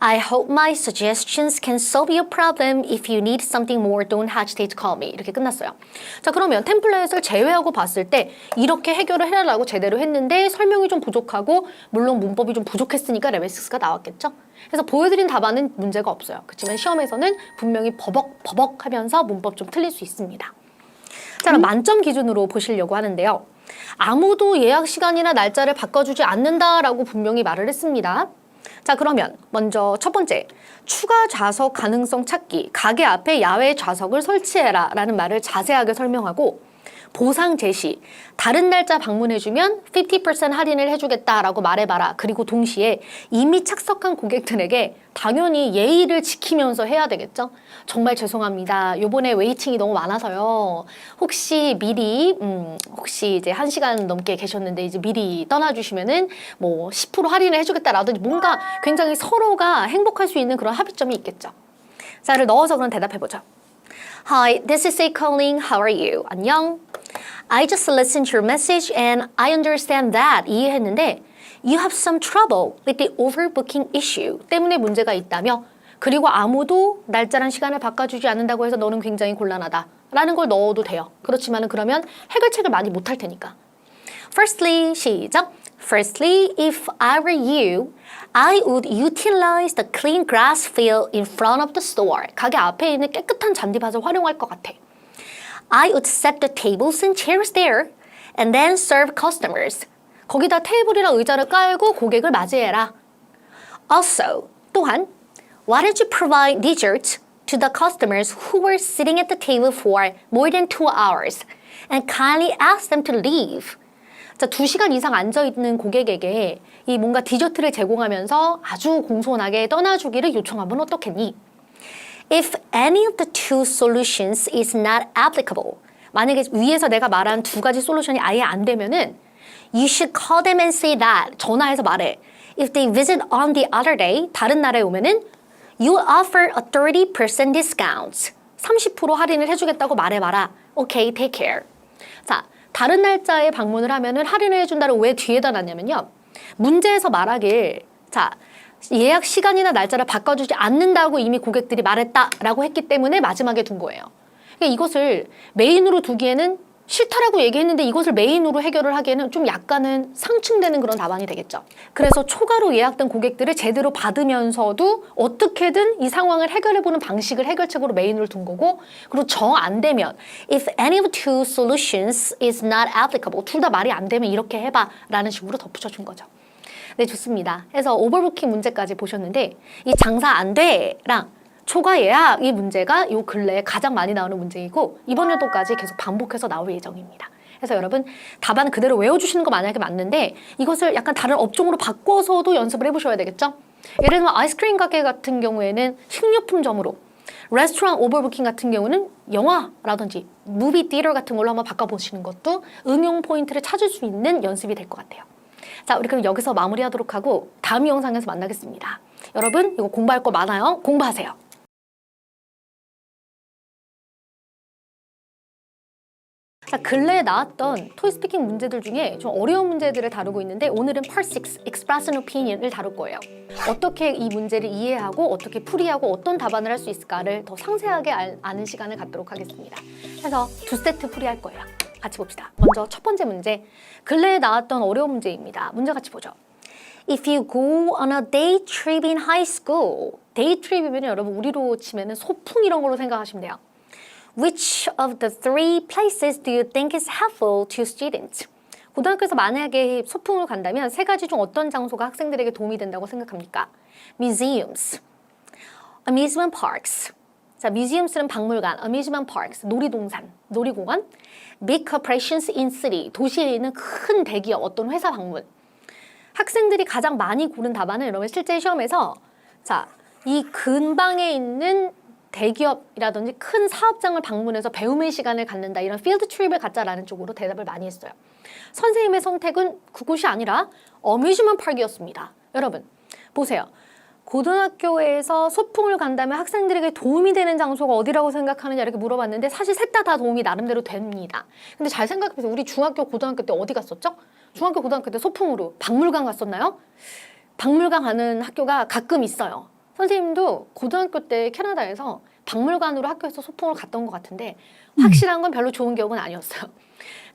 I hope my suggestions can solve your problem. If you need something more, don't hesitate to call me. 이렇게 끝났어요. 자, 그러면 템플릿을 제외하고 봤을 때 이렇게 해결을 해라라고 제대로 했는데 설명이 좀 부족하고 물론 문법이 좀 부족했으니까 레벨 6가 나왔겠죠. 그래서 보여드린 답안은 문제가 없어요. 그렇지만 시험에서는 분명히 버벅버벅 하면서 문법 좀 틀릴 수 있습니다. 자, 그럼 만점 기준으로 보시려고 하는데요. 아무도 예약 시간이나 날짜를 바꿔주지 않는다라고 분명히 말을 했습니다. 자, 그러면 먼저 첫 번째, 추가 좌석 가능성 찾기, 가게 앞에 야외 좌석을 설치해라 라는 말을 자세하게 설명하고 보상 제시, 다른 날짜 방문해주면 50% 할인을 해주겠다라고 말해봐라. 그리고 동시에 이미 착석한 고객들에게 당연히 예의를 지키면서 해야 되겠죠. 정말 죄송합니다. 요번에 웨이팅이 너무 많아서요. 혹시 미리 혹시 이제 1시간 넘게 계셨는데 이제 미리 떠나주시면은 뭐 10% 할인을 해주겠다라든지 뭔가 굉장히 서로가 행복할 수 있는 그런 합의점이 있겠죠. 자를 넣어서 그럼 대답해보죠. Hi, this is A calling. How are you? 안녕. I just listened to your message and I understand that. 이해했는데 You have some trouble with the overbooking issue. 때문에 문제가 있다며 그리고 아무도 날짜랑 시간을 바꿔주지 않는다고 해서 너는 굉장히 곤란하다. 라는 걸 넣어도 돼요. 그렇지만은 그러면 해결책을 많이 못할 테니까. Firstly, 시작. Firstly, if I were you, I would utilize the clean grass field in front of the store. 가게 앞에 있는 깨끗한 잔디밭을 활용할 것 같아. I would set the tables and chairs there and then serve customers. 거기다 테이블이랑 의자를 깔고 고객을 맞이해라. Also, 또한 why don't you provide dessert to the customers who were sitting at the table for more than 2 hours and kindly ask them to leave. 자, 2시간 이상 앉아있는 고객에게 이 뭔가 디저트를 제공하면서 아주 공손하게 떠나주기를 요청하면 어떻겠니? If any of the two solutions is not applicable, 만약에 위에서 내가 말한 2가지 솔루션이 아예 안 되면은 you should call them and say that. 전화해서 말해. If they visit on the other day, 다른 날에 오면은 you offer a 30% discount. 30% 할인을 해주겠다고 말해봐라. Okay, take care. 자, 다른 날짜에 방문을 하면은 할인을 해준다를 왜 뒤에다 놨냐면요. 문제에서 말하길, 자, 예약 시간이나 날짜를 바꿔주지 않는다고 이미 고객들이 말했다라고 했기 때문에 마지막에 둔 거예요. 그러니까 이것을 메인으로 두기에는 싫다라고 얘기했는데 이것을 메인으로 해결을 하기에는 좀 약간은 상충되는 그런 답안이 되겠죠. 그래서 초과로 예약된 고객들을 제대로 받으면서도 어떻게든 이 상황을 해결해보는 방식을 해결책으로 메인으로 둔 거고, 그리고 정 안 되면 if any of two solutions is not applicable, 둘 다 말이 안 되면 이렇게 해봐 라는 식으로 덧붙여준 거죠. 네, 좋습니다. 그래서 오버부킹 문제까지 보셨는데 이 장사 안 돼랑 초과 예약 이 문제가 요 근래에 가장 많이 나오는 문제이고 이번 연도까지 계속 반복해서 나올 예정입니다. 그래서 여러분 답안 그대로 외워주시는 거 만약에 맞는데 이것을 약간 다른 업종으로 바꿔서도 연습을 해보셔야 되겠죠? 예를 들면 아이스크림 가게 같은 경우에는 식료품점으로, 레스토랑 오버부킹 같은 경우는 영화라든지 무비 디어터 같은 걸로 한번 바꿔보시는 것도 응용 포인트를 찾을 수 있는 연습이 될 것 같아요. 자, 우리 그럼 여기서 마무리하도록 하고 다음 영상에서 만나겠습니다. 여러분 이거 공부할 거 많아요. 공부하세요. 자, 근래에 나왔던 토익스피킹 문제들 중에 좀 어려운 문제들을 다루고 있는데 오늘은 Part 6, Express an Opinion을 다룰 거예요. 어떻게 이 문제를 이해하고 어떻게 풀이하고 어떤 답안을 할 수 있을까를 더 상세하게 아는 시간을 갖도록 하겠습니다. 그래서 2세트 풀이할 거예요. 같이 봅시다. 먼저 첫 번째 문제, 근래에 나왔던 어려운 문제입니다. 문제 같이 보죠. If you go on a day trip in high school, day trip이면 여러분 우리로 치면은 소풍 이런 걸로 생각하시면 돼요. Which of the 3 places do you think is helpful to students? 고등학교에서 만약에 소풍을 간다면 3가지 중 어떤 장소가 학생들에게 도움이 된다고 생각합니까? Museums, amusement parks. 자, museums는 박물관, amusement parks, 놀이동산, 놀이공원. Big corporations in city, 도시에 있는 큰 대기업, 어떤 회사 방문. 학생들이 가장 많이 고른 답안은 여러분 실제 시험에서 자, 이 근방에 있는 대기업이라든지 큰 사업장을 방문해서 배움의 시간을 갖는다, 이런 필드 트립을 갖자라는 쪽으로 대답을 많이 했어요. 선생님의 선택은 그곳이 아니라 어뮤즈먼트 파크였습니다. 여러분 보세요. 고등학교에서 소풍을 간다면 학생들에게 도움이 되는 장소가 어디라고 생각하느냐 이렇게 물어봤는데 사실 셋 다 도움이 나름대로 됩니다. 근데 잘 생각해보세요. 우리 중학교, 고등학교 때 어디 갔었죠? 중학교, 고등학교 때 소풍으로 박물관 갔었나요? 박물관 가는 학교가 가끔 있어요. 선생님도 고등학교 때 캐나다에서 박물관으로 학교에서 소풍을 갔던 것 같은데 확실한 건 별로 좋은 기억은 아니었어요.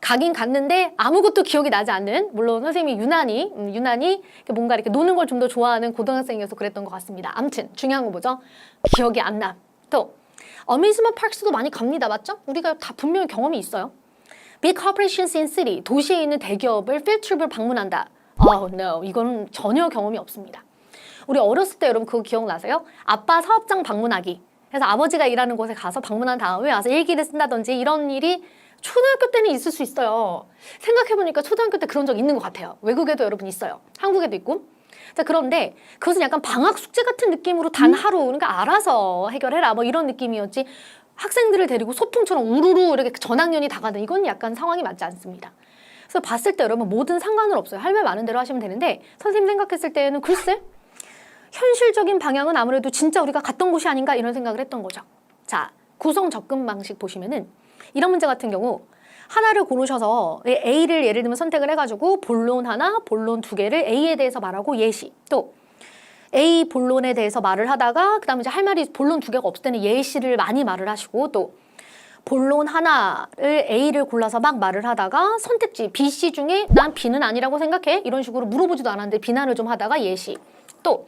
가긴 갔는데 아무것도 기억이 나지 않는, 물론 선생님이 유난히 뭔가 이렇게 노는 걸 좀 더 좋아하는 고등학생이어서 그랬던 것 같습니다. 아무튼 중요한 건 뭐죠? 기억이 안 나. 또 어뮤즈먼트 파크도 많이 갑니다. 맞죠? 우리가 다 분명히 경험이 있어요. Big corporations in city, 도시에 있는 대기업을 필드트립을 방문한다. Oh no, 이건 전혀 경험이 없습니다. 우리 어렸을 때 여러분 그거 기억나세요? 아빠 사업장 방문하기. 그래서 아버지가 일하는 곳에 가서 방문한 다음에 와서 일기를 쓴다든지 이런 일이 초등학교 때는 있을 수 있어요. 생각해보니까 초등학교 때 그런 적 있는 것 같아요. 외국에도 여러분 있어요. 한국에도 있고. 자, 그런데 그것은 약간 방학 숙제 같은 느낌으로 단 하루, 그러니까 알아서 해결해라 뭐 이런 느낌이었지, 학생들을 데리고 소풍처럼 우르르 이렇게 전학년이 다가는, 이건 약간 상황이 맞지 않습니다. 그래서 봤을 때 여러분 뭐든 상관은 없어요. 할 말 많은 대로 하시면 되는데 선생님 생각했을 때는 글쎄 현실적인 방향은 아무래도 진짜 우리가 갔던 곳이 아닌가 이런 생각을 했던 거죠. 자, 구성 접근 방식 보시면은 이런 문제 같은 경우 하나를 고르셔서 A를 예를 들면 선택을 해가지고 본론 하나, 본론 2개를 A에 대해서 말하고 예시, 또 A 본론에 대해서 말을 하다가 그 다음에 이제 할 말이 본론 2개가 없을 때는 예시를 많이 말을 하시고, 또 본론 하나를 A를 골라서 막 말을 하다가 선택지 B, C 중에 난 B는 아니라고 생각해 이런 식으로 물어보지도 않았는데 비난을 좀 하다가 예시, 또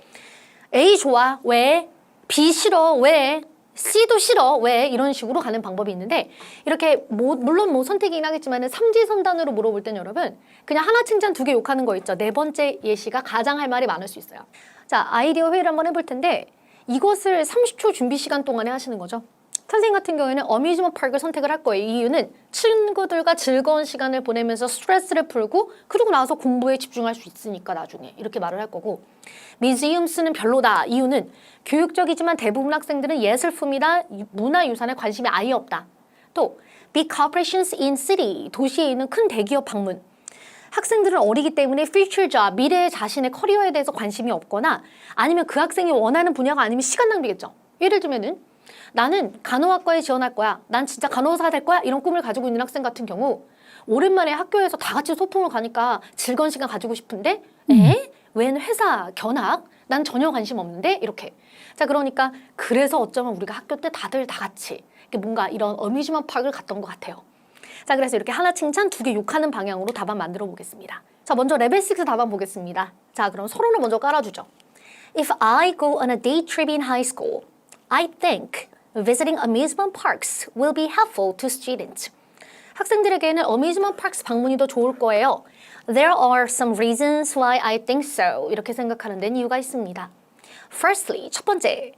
A 좋아 왜? B 싫어 왜? C도 싫어. 왜? 이런 식으로 가는 방법이 있는데 이렇게 물론 뭐 선택이긴 하겠지만 삼지선단으로 물어볼 땐 여러분 그냥 하나 칭찬 두 개 욕하는 거 있죠. 네 번째 예시가 가장 할 말이 많을 수 있어요. 자, 아이디어 회의를 한번 해볼 텐데 이것을 30초 준비 시간 동안에 하시는 거죠. 선생님 같은 경우에는 어뮤즈먼트 파크를 선택을 할 거예요. 이유는 친구들과 즐거운 시간을 보내면서 스트레스를 풀고 그러고 나서 공부에 집중할 수 있으니까 나중에 이렇게 말을 할 거고 뮤지엄스는 별로다. 이유는 교육적이지만 대부분 학생들은 예술품이나 문화유산에 관심이 아예 없다. 또 big corporations in city, 도시에 있는 큰 대기업 방문. 학생들은 어리기 때문에 future job, 미래의 자신의 커리어에 대해서 관심이 없거나 아니면 그 학생이 원하는 분야가 아니면 시간 낭비겠죠. 예를 들면은 나는 간호학과에 지원할 거야. 난 진짜 간호사가 될 거야. 이런 꿈을 가지고 있는 학생 같은 경우 오랜만에 학교에서 다 같이 소풍을 가니까 즐거운 시간 가지고 싶은데 웬 회사, 견학? 난 전혀 관심 없는데? 이렇게. 자, 그러니까 그래서 어쩌면 우리가 학교 때 다들 다 같이 뭔가 이런 어뮤즈먼트 파크를 갔던 것 같아요. 자, 그래서 이렇게 하나 칭찬, 두 개 욕하는 방향으로 답안 만들어 보겠습니다. 자, 먼저 레벨 6 답안 보겠습니다. 자, 그럼 서론을 먼저 깔아주죠. If I go on a day trip in high school, I think visiting amusement parks will be helpful to students. 학생들에게는 amusement parks 방문이 더 좋을 거예요. There are some reasons why I think so. 이렇게 생각하는 데는 이유가 있습니다. Firstly, 첫 번째,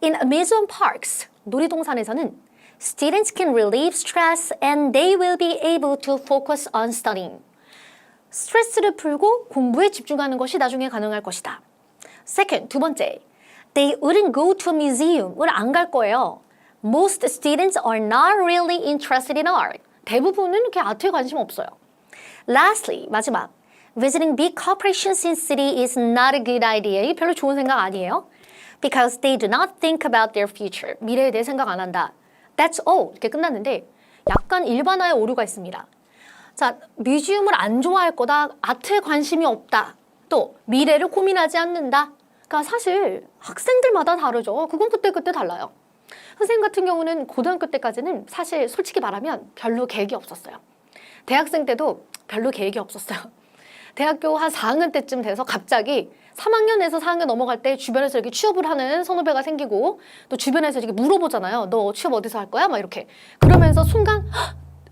in amusement parks, 놀이동산에서는 students can relieve stress and they will be able to focus on studying. 스트레스를 풀고 공부에 집중하는 것이 나중에 가능할 것이다. Second, 두 번째, they wouldn't go to a museum을 안 갈 거예요. Most students are not really interested in art. 대부분은 이렇게 아트에 관심 없어요. Lastly, 마지막, visiting big corporations in city is not a good idea. 이 별로 좋은 생각 아니에요. Because they do not think about their future. 미래에 대해 생각 안 한다. That's all. 이렇게 끝났는데 약간 일반화의 오류가 있습니다. 자, 뮤지엄을 안 좋아할 거다. 아트에 관심이 없다. 또 미래를 고민하지 않는다. 그러니까 사실 학생들마다 다르죠. 그건 그때 달라요. 선생님 같은 경우는 고등학교 때까지는 사실 솔직히 말하면 별로 계획이 없었어요. 대학생 때도 별로 계획이 없었어요. 대학교 한 4학년 때쯤 돼서 갑자기 3학년에서 4학년 넘어갈 때 주변에서 이렇게 취업을 하는 선후배가 생기고 또 주변에서 이렇게 물어보잖아요. 너 취업 어디서 할 거야? 막 이렇게. 그러면서 순간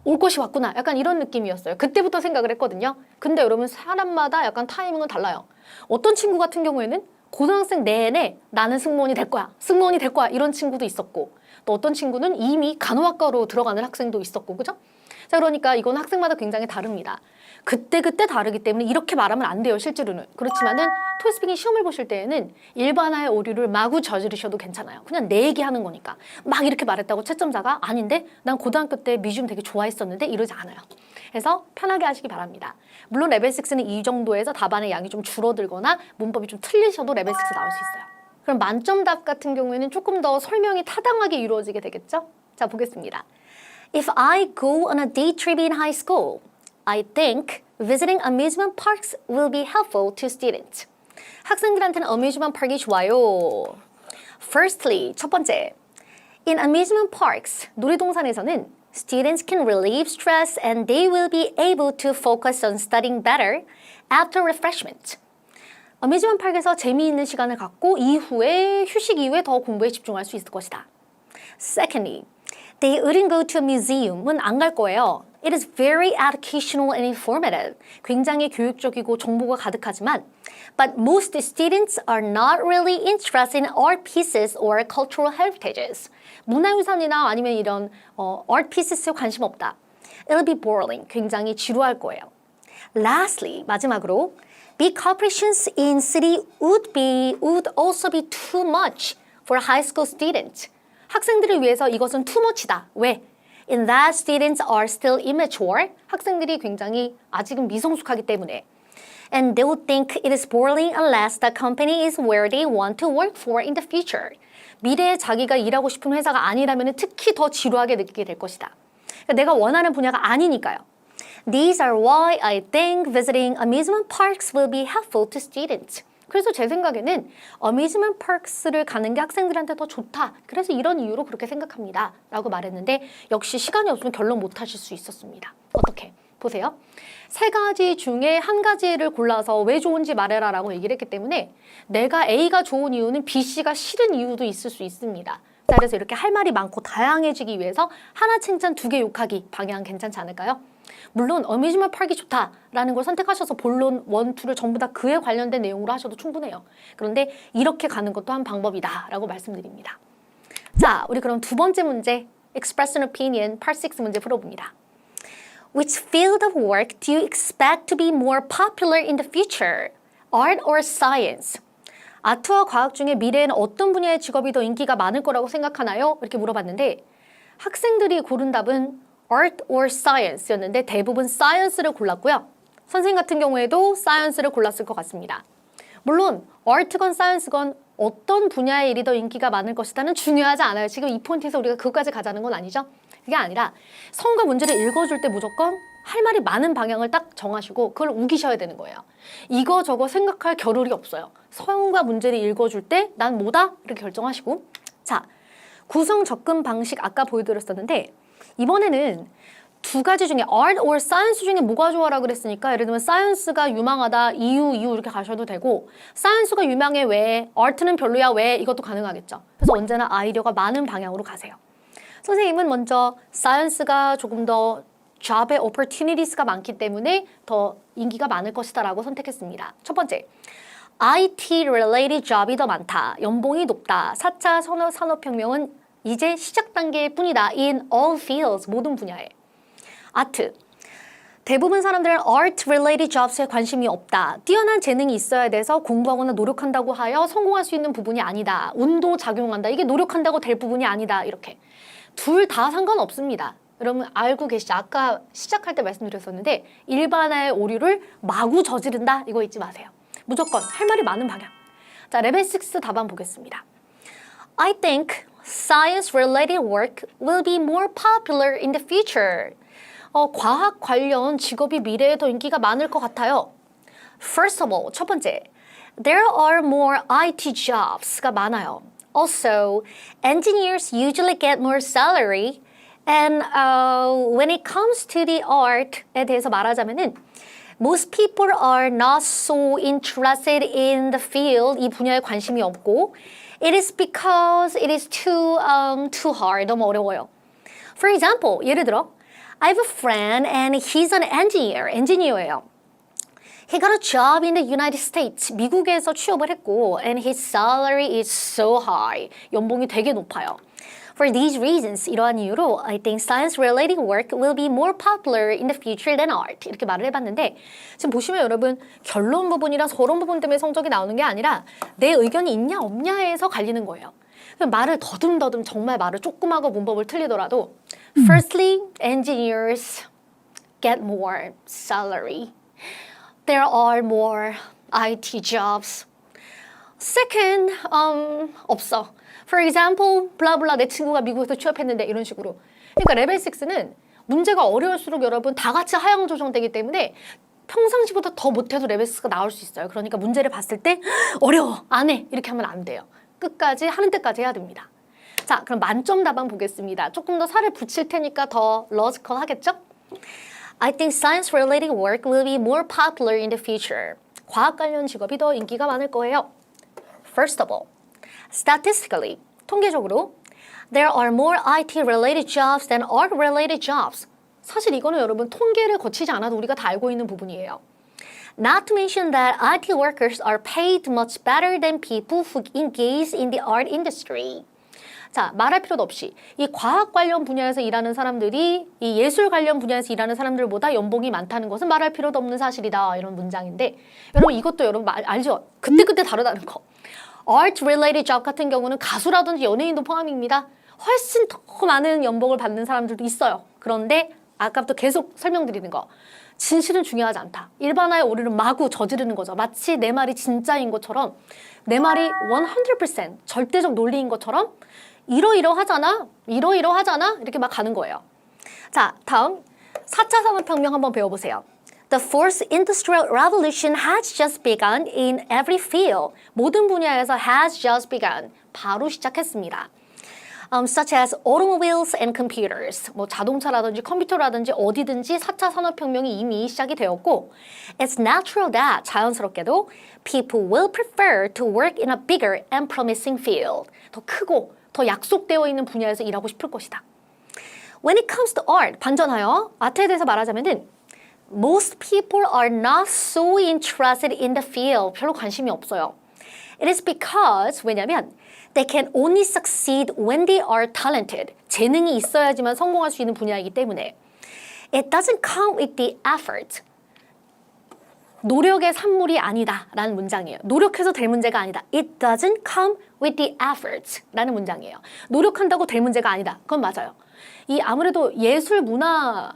올 것이 왔구나. 약간 이런 느낌이었어요. 그때부터 생각을 했거든요. 근데 여러분 사람마다 약간 타이밍은 달라요. 어떤 친구 같은 경우에는 고등학생 내내 나는 승무원이 될 거야. 승무원이 될 거야. 이런 친구도 있었고 또 어떤 친구는 이미 간호학과로 들어가는 학생도 있었고 그죠? 자, 그러니까 이건 학생마다 굉장히 다릅니다. 그때 다르기 때문에 이렇게 말하면 안 돼요, 실제로는. 그렇지만은 토익스피킹 시험을 보실 때에는 일반화의 오류를 마구 저지르셔도 괜찮아요. 그냥 내 얘기하는 거니까. 막 이렇게 말했다고 채점자가 아닌데 난 고등학교 때 뮤지엄 되게 좋아했었는데 이러지 않아요. 그래서 편하게 하시기 바랍니다. 물론 레벨 6는 이 정도에서 답안의 양이 좀 줄어들거나 문법이 좀 틀리셔도 레벨 6 나올 수 있어요. 그럼 만점 답 같은 경우에는 조금 더 설명이 타당하게 이루어지게 되겠죠? 자, 보겠습니다. If I go on a day trip in high school, I think visiting amusement parks will be helpful to students. 학생들한테는 amusement park이 좋아요. Firstly, 첫 번째, in amusement parks, 놀이동산에서는 students can relieve stress and they will be able to focus on studying better after refreshment. amusement park에서 재미있는 시간을 갖고 이후에 휴식 이후에 더 공부에 집중할 수 있을 것이다. Secondly, they wouldn't go to a museum은 안 갈 거예요. It is very educational and informative. 굉장히 교육적이고 정보가 가득하지만 but most students are not really interested in art pieces or cultural heritages. 문화유산이나 아니면 이런 art pieces에 관심 없다. It'll be boring. 굉장히 지루할 거예요. Lastly, 마지막으로 big corporations in city would also be too much for high school students. 학생들을 위해서 이것은 too much이다. 왜? In that students are still immature. 학생들이 굉장히 아직은 미성숙하기 때문에. And they would think it is boring unless the company is where they want to work for in the future. 미래에 자기가 일하고 싶은 회사가 아니라면 특히 더 지루하게 느끼게 될 것이다. 그러니까 내가 원하는 분야가 아니니까요. These are why I think visiting amusement parks will be helpful to students. 그래서 제 생각에는 amusement parks를 가는 게 학생들한테 더 좋다. 그래서 이런 이유로 그렇게 생각합니다. 라고 말했는데 역시 시간이 없으면 결론 못 하실 수 있었습니다. 어떻게? 보세요. 세 가지 중에 한 가지를 골라서 왜 좋은지 말해라 라고 얘기를 했기 때문에 내가 A가 좋은 이유는 B, C가 싫은 이유도 있을 수 있습니다. 자, 그래서 이렇게 할 말이 많고 다양해지기 위해서 하나 칭찬 두 개 욕하기 방향 괜찮지 않을까요? 물론 어뮤즈먼트 파크이 좋다라는 걸 선택하셔서 본론 1, 2를 전부 다 그에 관련된 내용으로 하셔도 충분해요. 그런데 이렇게 가는 것도 한 방법이다라고 말씀드립니다. 자, 우리 그럼 두 번째 문제 Express an opinion Part 6 문제 풀어봅니다. Which field of work do you expect to be more popular in the future? Art or science? 아트와 과학 중에 미래에는 어떤 분야의 직업이 더 인기가 많을 거라고 생각하나요? 이렇게 물어봤는데 학생들이 고른 답은 Art or Science였는데 대부분 Science를 골랐고요. 선생님 같은 경우에도 Science를 골랐을 것 같습니다. 물론 Art건 Science건 어떤 분야의 일이 더 인기가 많을 것이다는 중요하지 않아요. 지금 이 포인트에서 우리가 그것까지 가자는 건 아니죠. 그게 아니라 성과 문제를 읽어줄 때 무조건 할 말이 많은 방향을 딱 정하시고 그걸 우기셔야 되는 거예요. 이거 저거 생각할 겨를이 없어요. 성과 문제를 읽어줄 때 난 뭐다? 이렇게 결정하시고 자, 구성 접근 방식 아까 보여드렸었는데 이번에는 두 가지 중에 art or science 중에 뭐가 좋아라 그랬으니까 예를 들면 science가 유망하다 이유 이렇게 가셔도 되고 science가 유명해 왜 art는 별로야 왜 이것도 가능하겠죠. 그래서 언제나 아이디어가 많은 방향으로 가세요. 선생님은 먼저 science가 조금 더 job의 opportunities가 많기 때문에 더 인기가 많을 것이다 라고 선택했습니다. 첫 번째, IT-related job이 더 많다. 연봉이 높다. 4차 산업혁명은 이제 시작 단계일 뿐이다. In all fields, 모든 분야에. 아트. 대부분 사람들은 art-related jobs에 관심이 없다. 뛰어난 재능이 있어야 돼서 공부하거나 노력한다고 하여 성공할 수 있는 부분이 아니다. 운도 작용한다. 이게 노력한다고 될 부분이 아니다. 이렇게. 둘 다 상관없습니다. 여러분 알고 계시죠? 아까 시작할 때 말씀드렸었는데 일반화의 오류를 마구 저지른다? 이거 잊지 마세요. 무조건 할 말이 많은 방향. 자, 레벨 6 답안 보겠습니다. I think science-related work will be more popular in the future. 과학 관련 직업이 미래에 더 인기가 많을 것 같아요. First of all, 첫 번째, there are more IT jobs가 많아요. Also, engineers usually get more salary. And when it comes to the art에 대해서 말하자면은 most people are not so interested in the field. 이 분야에 관심이 없고 it is because it is too hard. 너무 어려워요. For example, 예를 들어 I have a friend and he's an engineer. 엔지니어예요. He got a job in the United States. 미국에서 취업을 했고 and his salary is so high. 연봉이 되게 높아요. For these reasons, 이러한 이유로 I think science-related work will be more popular in the future than art. 이렇게 말을 해봤는데 지금 보시면 여러분 결론 부분이랑 서론 부분 때문에 성적이 나오는 게 아니라 내 의견이 있냐 없냐에서 갈리는 거예요. 말을 더듬더듬 정말 말을 조그마하고 문법을 틀리더라도 Firstly, engineers get more salary. There are more IT jobs. Second, 없어. For example, 블라블라 내 친구가 미국에서 취업했는데 이런 식으로. 그러니까 레벨 6는 문제가 어려울수록 여러분 다 같이 하향 조정되기 때문에 평상시보다 더 못해도 레벨 6가 나올 수 있어요. 그러니까 문제를 봤을 때 어려워, 안 해 이렇게 하면 안 돼요. 끝까지 하는 데까지 해야 됩니다. 자, 그럼 만점 답안 보겠습니다. 조금 더 살을 붙일 테니까 더 logical 하겠죠? I think science-related work will be more popular in the future. 과학 관련 직업이 더 인기가 많을 거예요. First of all, statistically, 통계적으로 there are more IT-related jobs than art-related jobs. 사실 이거는 여러분 통계를 거치지 않아도 우리가 다 알고 있는 부분이에요. Not to mention that IT workers are paid much better than people who engage in the art industry. 자, 말할 필요도 없이 이 과학 관련 분야에서 일하는 사람들이 이 예술 관련 분야에서 일하는 사람들보다 연봉이 많다는 것은 말할 필요도 없는 사실이다. 이런 문장인데 여러분 이것도 여러분 알죠? 그때그때 다르다는 거. Art related job 같은 경우는 가수라든지 연예인도 포함입니다. 훨씬 더 많은 연봉을 받는 사람들도 있어요. 그런데 아까부터 계속 설명드리는 거. 진실은 중요하지 않다. 일반화의 오류를 마구 저지르는 거죠. 마치 내 말이 진짜인 것처럼 내 말이 100% 절대적 논리인 것처럼 이러이러하잖아 이렇게 막 가는 거예요. 자, 다음 4차 산업혁명 한번 배워보세요. The fourth industrial revolution has just begun in every field. 모든 분야에서 has just begun. 바로 시작했습니다. Such as automobiles and computers. 뭐 자동차라든지 컴퓨터라든지 어디든지 4차 산업혁명이 이미 시작이 되었고 It's natural that, 자연스럽게도 people will prefer to work in a bigger and promising field. 더 크고 더 약속되어 있는 분야에서 일하고 싶을 것이다. When it comes to art, 반전하여 아트에 대해서 말하자면은 most people are not so interested in the field. 별로 관심이 없어요. It is because, 왜냐면 they can only succeed when they are talented. 재능이 있어야지만 성공할 수 있는 분야이기 때문에 It doesn't come with the effort. 노력의 산물이 아니다 라는 문장이에요. 노력해서 될 문제가 아니다. It doesn't come with the effort 라는 문장이에요. 노력한다고 될 문제가 아니다. 그건 맞아요. 이 아무래도 예술 문화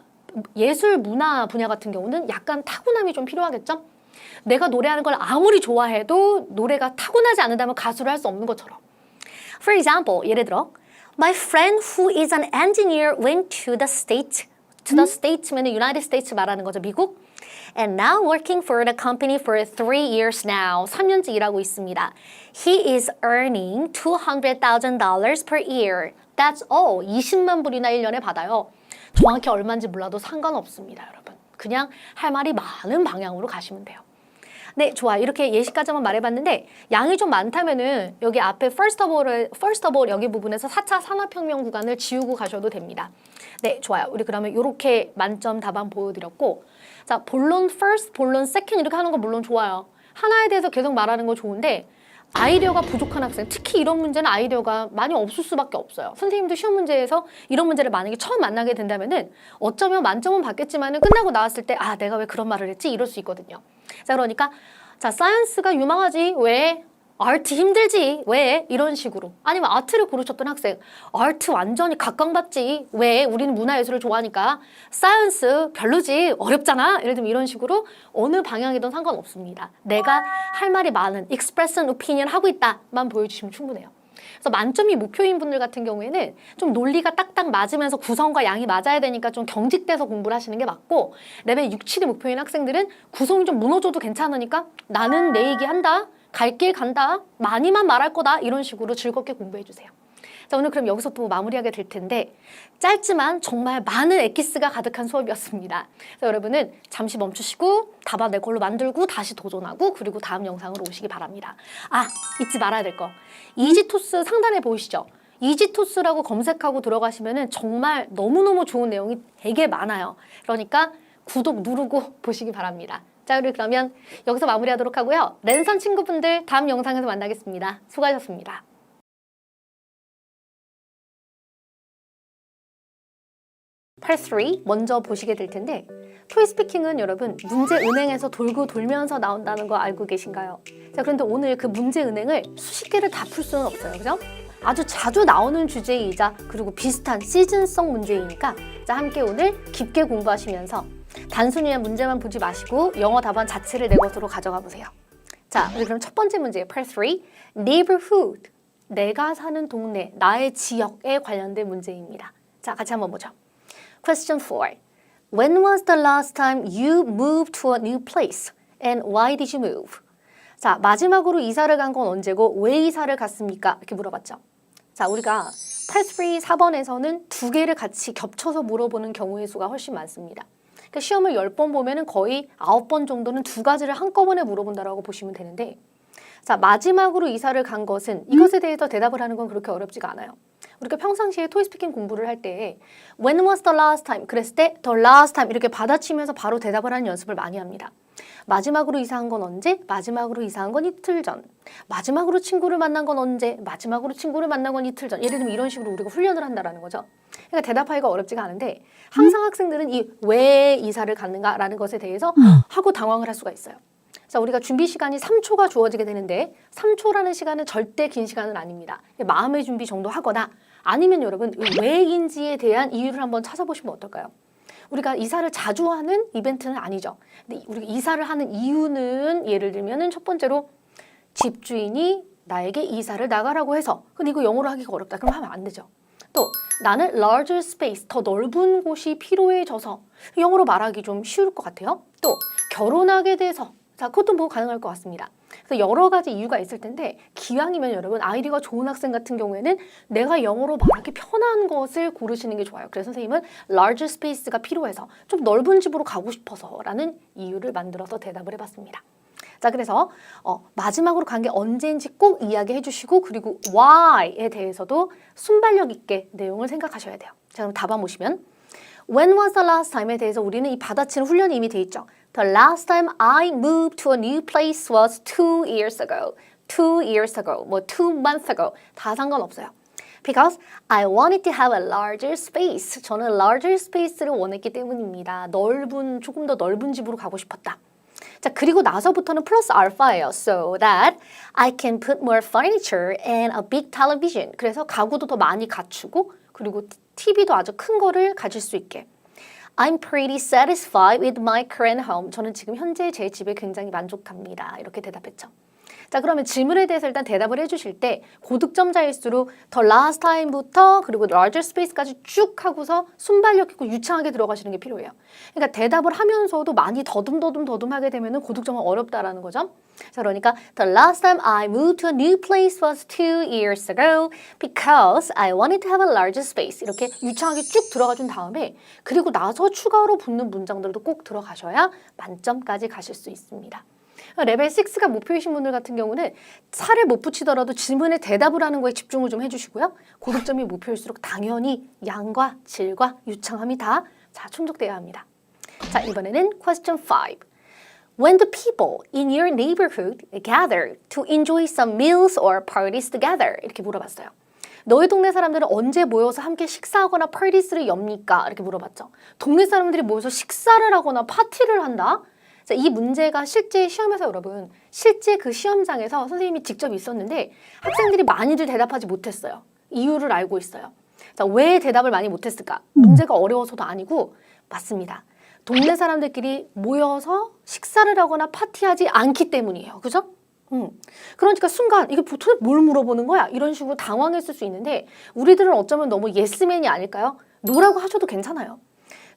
분야 같은 경우는 약간 타고남이 좀 필요하겠죠? 내가 노래하는 걸 아무리 좋아해도 노래가 타고나지 않는다면 가수를 할 수 없는 것처럼. For example, 예를 들어 My friend who is an engineer went to the States. To the States면 United States 말하는 거죠. 미국. And now working for the company for 3 years now. 3년째 일하고 있습니다. He is earning $200,000 per year. That's all. 20만 불이나 1년에 받아요. 정확히 얼마인지 몰라도 상관없습니다, 여러분. 그냥 할 말이 많은 방향으로 가시면 돼요. 네, 좋아. 이렇게 예시까지만 말해봤는데 양이 좀 많다면은 여기 앞에 first of all 여기 부분에서 4차 산업혁명 구간을 지우고 가셔도 됩니다. 네, 좋아요. 우리 그러면 이렇게 만점 답안 보여드렸고 자, 본론 first, 본론 second 이렇게 하는 거 물론 좋아요. 하나에 대해서 계속 말하는 거 좋은데 아이디어가 부족한 학생, 특히 이런 문제는 아이디어가 많이 없을 수밖에 없어요. 선생님도 시험 문제에서 이런 문제를 만약에 처음 만나게 된다면은 어쩌면 만점은 받겠지만은 끝나고 나왔을 때 아, 내가 왜 그런 말을 했지? 이럴 수 있거든요. 자, 그러니까 자, 사이언스가 유망하지. 왜? 아트 힘들지. 왜? 이런 식으로. 아니면 아트를 고르셨던 학생. 아트 완전히 각광받지. 왜? 우리는 문화예술을 좋아하니까. 사이언스 별로지. 어렵잖아. 예를 들면 이런 식으로 어느 방향이든 상관없습니다. 내가 할 말이 많은 express an opinion 하고 있다만 보여주시면 충분해요. 그래서 만점이 목표인 분들 같은 경우에는 좀 논리가 딱딱 맞으면서 구성과 양이 맞아야 되니까 좀 경직돼서 공부를 하시는 게 맞고 레벨 6, 7이 목표인 학생들은 구성이 좀 무너져도 괜찮으니까 나는 내 얘기 한다. 갈 길 간다. 많이만 말할 거다. 이런 식으로 즐겁게 공부해 주세요. 자, 오늘 그럼 여기서 또 마무리하게 될 텐데 짧지만 정말 많은 엑기스가 가득한 수업이었습니다. 그래서 여러분은 잠시 멈추시고 답안 내 걸로 만들고 다시 도전하고 그리고 다음 영상으로 오시기 바랍니다. 아, 잊지 말아야 될 거. 이지토스 상단에 보이시죠? 이지토스라고 검색하고 들어가시면은 정말 너무너무 좋은 내용이 되게 많아요. 그러니까 구독 누르고 보시기 바랍니다. 자, 우리 그러면 여기서 마무리하도록 하고요. 랜선 친구분들 다음 영상에서 만나겠습니다. 수고하셨습니다. Part 3 먼저 보시게 될 텐데 토익 스피킹은 여러분 문제 은행에서 돌고 돌면서 나온다는 거 알고 계신가요? 자, 그런데 오늘 그 문제 은행을 수십 개를 다 풀 수는 없어요. 그죠? 아주 자주 나오는 주제이자 그리고 비슷한 시즌성 문제이니까 자, 함께 오늘 깊게 공부하시면서 단순히 문제만 보지 마시고 영어 답안 자체를 내 것으로 가져가 보세요. 자, 우리 그럼 첫 번째 문제 Part 3 Neighborhood 내가 사는 동네, 나의 지역에 관련된 문제입니다. 자, 같이 한번 보죠. Question 4 When was the last time you moved to a new place? And why did you move? 자, 마지막으로 이사를 간 건 언제고 왜 이사를 갔습니까? 이렇게 물어봤죠. 자, 우리가 Part 3 4번에서는 두 개를 같이 겹쳐서 물어보는 경우의 수가 훨씬 많습니다. 그러니까 시험을 10번 보면은 거의 9번 정도는 두 가지를 한꺼번에 물어본다라고 보시면 되는데 자, 마지막으로 이사를 간 것은 이것에 대해서 대답을 하는 건 그렇게 어렵지가 않아요. 우리가 평상시에 토익 스피킹 공부를 할 때 When was the last time? 그랬을 때 the last time 이렇게 받아치면서 바로 대답을 하는 연습을 많이 합니다. 마지막으로 이사한 건 언제? 마지막으로 이사한 건 이틀 전. 마지막으로 친구를 만난 건 언제? 마지막으로 친구를 만난 건 이틀 전. 예를 들면 이런 식으로 우리가 훈련을 한다라는 거죠. 그러니까 대답하기가 어렵지가 않은데 항상 학생들은 이 왜 이사를 갔는가라는 것에 대해서 하고 당황을 할 수가 있어요. 자, 우리가 준비 시간이 3초가 주어지게 되는데 3초라는 시간은 절대 긴 시간은 아닙니다. 마음의 준비 정도 하거나 아니면 여러분 왜인지에 대한 이유를 한번 찾아보시면 어떨까요? 우리가 이사를 자주 하는 이벤트는 아니죠. 근데 우리가 이사를 하는 이유는 예를 들면은 첫 번째로 집주인이 나에게 이사를 나가라고 해서 근데 이거 영어로 하기가 어렵다. 그럼 하면 안 되죠. 또 나는 larger space, 더 넓은 곳이 필요해져서 영어로 말하기 좀 쉬울 것 같아요. 또 결혼하게 돼서 자, 그것도 뭐 가능할 것 같습니다. 그래서 여러 가지 이유가 있을 텐데 기왕이면 여러분 아이디어가 좋은 학생 같은 경우에는 내가 영어로 말하기 편한 것을 고르시는 게 좋아요. 그래서 선생님은 larger space가 필요해서 좀 넓은 집으로 가고 싶어서 라는 이유를 만들어서 대답을 해봤습니다. 자, 그래서 마지막으로 간 게 언제인지 꼭 이야기해 주시고 그리고 why에 대해서도 순발력 있게 내용을 생각하셔야 돼요. 자, 그럼 답안 보시면 When was the last time에 대해서 우리는 이 받아치는 훈련이 이미 돼 있죠. The last time I moved to a new place was 2 years ago. 2 years ago, 뭐 2 months ago 다 상관없어요. Because I wanted to have a larger space. 저는 larger space를 원했기 때문입니다. 조금 더 넓은 집으로 가고 싶었다. 자, 그리고 나서부터는 플러스 알파예요. So that I can put more furniture and a big television. 그래서 가구도 더 많이 갖추고 그리고 TV도 아주 큰 거를 가질 수 있게. I'm pretty satisfied with my current home. 저는 지금 현재 제 집에 굉장히 만족합니다. 이렇게 대답했죠. 자, 그러면 질문에 대해서 일단 대답을 해주실 때 고득점자일수록 the last time부터 그리고 larger space까지 쭉 하고서 순발력 있고 유창하게 들어가시는 게 필요해요. 그러니까 대답을 하면서도 많이 더듬하게 되면 고득점은 어렵다라는 거죠. 자, 그러니까 the last time I moved to a new place was 2 years ago because I wanted to have a larger space. 이렇게 유창하게 쭉 들어가 준 다음에 그리고 나서 추가로 붙는 문장들도 꼭 들어가셔야 만점까지 가실 수 있습니다. 레벨 6가 목표이신 분들 같은 경우는 살을 못 붙이더라도 질문에 대답을 하는 거에 집중을 좀 해주시고요. 고득점이 목표일수록 당연히 양과 질과 유창함이 다 충족되어야 합니다. 자, 이번에는 question 5. When the people in your neighborhood gather to enjoy some meals or parties together 이렇게 물어봤어요. 너희 동네 사람들은 언제 모여서 함께 식사하거나 파티스를 엽니까? 이렇게 물어봤죠. 동네 사람들이 모여서 식사를 하거나 파티를 한다? 자, 이 문제가 실제 시험에서 여러분 실제 그 시험장에서 선생님이 직접 있었는데 학생들이 많이들 대답하지 못했어요. 이유를 알고 있어요. 자, 왜 대답을 많이 못했을까? 문제가 어려워서도 아니고 맞습니다. 동네 사람들끼리 모여서 식사를 하거나 파티하지 않기 때문이에요. 그죠? 그러니까 순간 이게 도대체 뭘 물어보는 거야? 이런 식으로 당황했을 수 있는데 우리들은 어쩌면 너무 예스맨이 아닐까요? 노라고 하셔도 괜찮아요.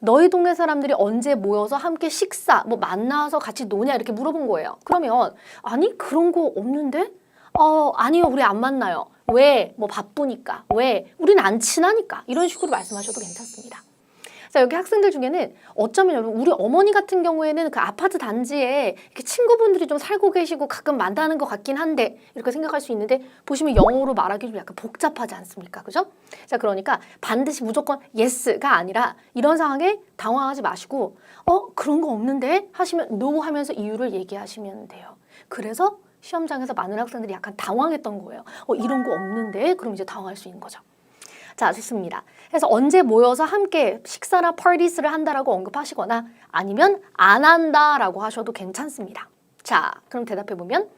너희 동네 사람들이 언제 모여서 함께 식사, 뭐 만나서 같이 노냐 이렇게 물어본 거예요. 그러면 아니 그런 거 없는데? 아니요 우리 안 만나요. 왜? 뭐 바쁘니까. 왜? 우리는 안 친하니까. 이런 식으로 말씀하셔도 괜찮습니다. 자, 여기 학생들 중에는 어쩌면 여러분 우리 어머니 같은 경우에는 그 아파트 단지에 이렇게 친구분들이 좀 살고 계시고 가끔 만나는 것 같긴 한데 이렇게 생각할 수 있는데 보시면 영어로 말하기 좀 약간 복잡하지 않습니까? 그죠? 자, 그러니까 반드시 무조건 yes가 아니라 이런 상황에 당황하지 마시고 그런 거 없는데 하시면 no 하면서 이유를 얘기하시면 돼요. 그래서 시험장에서 많은 학생들이 약간 당황했던 거예요. 이런 거 없는데 그럼 이제 당황할 수 있는 거죠. 자, 좋습니다. 그래서 언제 모여서 함께 식사나 파티스를 한다라고 언급하시거나 아니면 안 한다라고 하셔도 괜찮습니다. 자, 그럼 대답해보면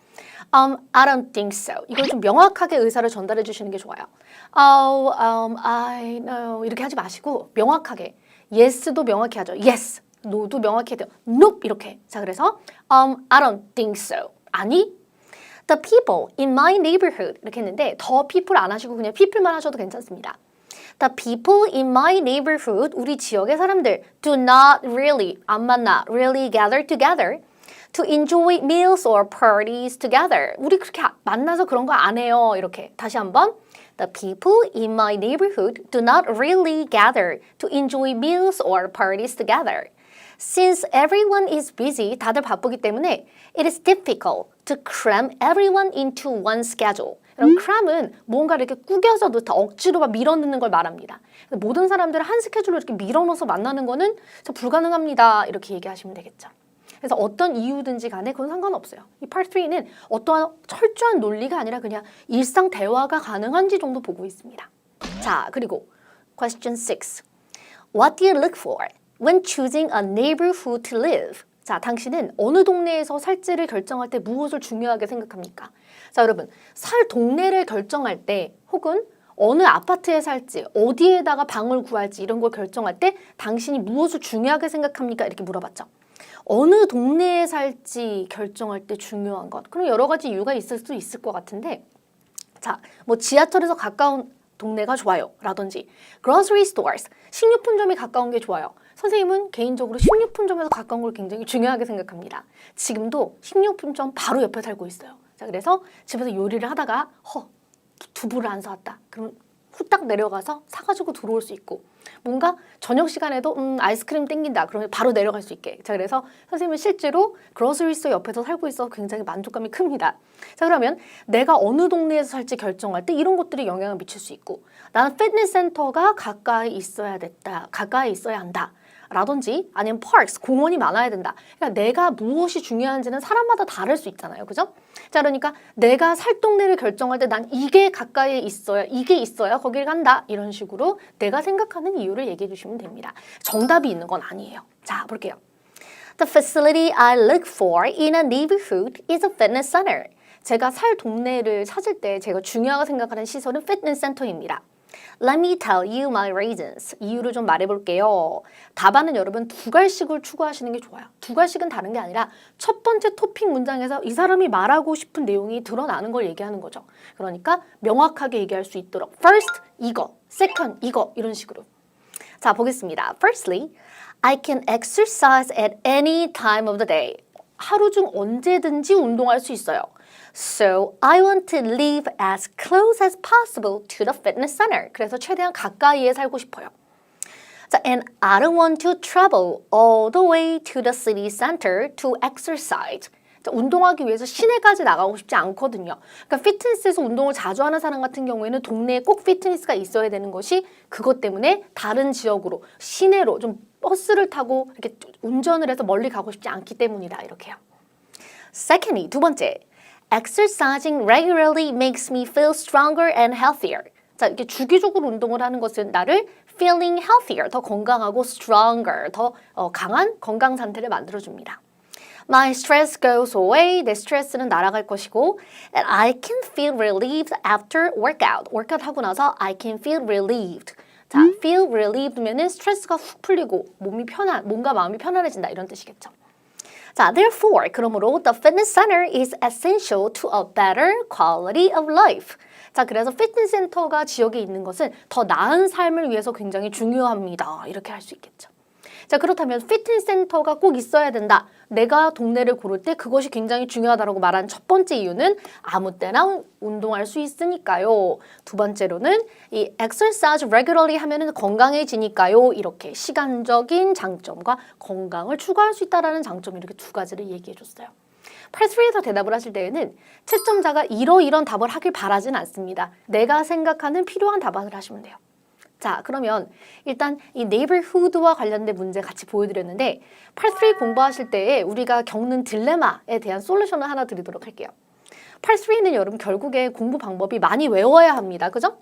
I don't think so. 이걸 좀 명확하게 의사를 전달해 주시는 게 좋아요. I know 이렇게 하지 마시고 명확하게 yes도 명확히 하죠. yes, no도 명확히 해야 돼요. nope 이렇게. 자, 그래서 I don't think so. 아니 The people in my neighborhood 이렇게 했는데 the people 안 하시고 그냥 people만 하셔도 괜찮습니다. The people in my neighborhood 우리 지역의 사람들 do not really 안 만나 really gather together to enjoy meals or parties together. 우리 그렇게 만나서 그런 거 안 해요. 이렇게 다시 한번 The people in my neighborhood do not really gather to enjoy meals or parties together. Since everyone is busy, 다들 바쁘기 때문에 it is difficult to cram everyone into one schedule. 그럼 cram은 뭔가 이렇게 꾸겨서 넣다 억지로 막 밀어넣는 걸 말합니다. 모든 사람들을 한 스케줄로 이렇게 밀어넣어서 만나는 거는 불가능합니다. 이렇게 얘기하시면 되겠죠. 그래서 어떤 이유든지 간에 그건 상관없어요. 이 Part 3는 어떠한 철저한 논리가 아니라 그냥 일상 대화가 가능한지 정도 보고 있습니다. 자, 그리고 question 6. What do you look for when choosing a neighborhood to live? 자, 당신은 어느 동네에서 살지를 결정할 때 무엇을 중요하게 생각합니까? 자, 여러분, 살 동네를 결정할 때 혹은 어느 아파트에 살지, 어디에다가 방을 구할지 이런 걸 결정할 때 당신이 무엇을 중요하게 생각합니까? 이렇게 물어봤죠. 어느 동네에 살지 결정할 때 중요한 것. 그럼 여러 가지 이유가 있을 수 있을 것 같은데 자, 뭐 지하철에서 가까운 동네가 좋아요 라든지 grocery stores, 식료품점이 가까운 게 좋아요. 선생님은 개인적으로 식료품점에서 가까운 걸 굉장히 중요하게 생각합니다. 지금도 식료품점 바로 옆에 살고 있어요. 자, 그래서 집에서 요리를 하다가 두부를 안 사왔다. 그럼 후딱 내려가서 사가지고 들어올 수 있고 뭔가 저녁 시간에도 아이스크림 땡긴다 그러면 바로 내려갈 수 있게. 자, 그래서 선생님은 실제로 그로서리 스토어 옆에서 살고 있어서 굉장히 만족감이 큽니다. 자, 그러면 내가 어느 동네에서 살지 결정할 때 이런 것들이 영향을 미칠 수 있고 나는 피트니스 센터가 가까이 있어야 됐다. 가까이 있어야 한다. 라든지 아니면 parks, 공원이 많아야 된다. 그러니까 내가 무엇이 중요한지는 사람마다 다를 수 있잖아요. 그죠? 자, 그러니까 내가 살 동네를 결정할 때 난 이게 가까이에 있어야, 이게 있어야 거길 간다. 이런 식으로 내가 생각하는 이유를 얘기해 주시면 됩니다. 정답이 있는 건 아니에요. 자, 볼게요. The facility I look for in a neighborhood is a fitness center. 제가 살 동네를 찾을 때 제가 중요하게 생각하는 시설은 피트니스 센터입니다. Let me tell you my reasons. 이유를 좀 말해볼게요. 답안은 여러분 두 갈씩을 추구하시는 게 좋아요. 두 갈씩은 다른 게 아니라 첫 번째 토픽 문장에서 이 사람이 말하고 싶은 내용이 드러나는 걸 얘기하는 거죠. 그러니까 명확하게 얘기할 수 있도록 First, 이거. Second, 이거. 이런 식으로. 자, 보겠습니다. Firstly, I can exercise at any time of the day. 하루 중 언제든지 운동할 수 있어요. So I want to live as close as possible to the fitness center. 그래서 최대한 가까이에 살고 싶어요. 자, and I don't want to travel all the way to the city center to exercise. 자, 운동하기 위해서 시내까지 나가고 싶지 않거든요. 그러니까 피트니스에서 운동을 자주 하는 사람 같은 경우에는 동네에 꼭 피트니스가 있어야 되는 것이 그것 때문에 다른 지역으로 시내로 좀 버스를 타고 이렇게 운전을 해서 멀리 가고 싶지 않기 때문이다. 이렇게요. Secondly, 두 번째. Exercising regularly makes me feel stronger and healthier. 자, 이렇게 주기적으로 운동을 하는 것은 나를 feeling healthier, 더 건강하고 stronger, 더 강한 건강 상태를 만들어줍니다. My stress goes away. 내 스트레스는 날아갈 것이고 and I can feel relieved after workout. workout 하고 나서 I can feel relieved. 자, feel relieved면은 스트레스가 훅 풀리고 몸과 마음이 편안해진다 이런 뜻이겠죠. 자, therefore, 그러므로 the fitness center is essential to a better quality of life. 자, 그래서 피트니스 센터가 지역에 있는 것은 더 나은 삶을 위해서 굉장히 중요합니다. 이렇게 할 수 있겠죠. 자, 그렇다면 피트니스 센터가 꼭 있어야 된다. 내가 동네를 고를 때 그것이 굉장히 중요하다고 말한 첫 번째 이유는 아무 때나 운동할 수 있으니까요. 두 번째로는 이 exercise regularly 하면은 건강해지니까요. 이렇게 시간적인 장점과 건강을 추구할 수 있다는 장점 이렇게 두 가지를 얘기해 줬어요. Part 3에서 대답을 하실 때에는 채점자가 이런 답을 하길 바라진 않습니다. 내가 생각하는 필요한 답안을 하시면 돼요. 자, 그러면 일단 이 neighborhood와 관련된 문제 같이 보여드렸는데 Part 3 공부하실 때 우리가 겪는 딜레마에 대한 솔루션을 하나 드리도록 할게요. Part 3는 여러분 결국에 공부 방법이 많이 외워야 합니다. 그죠?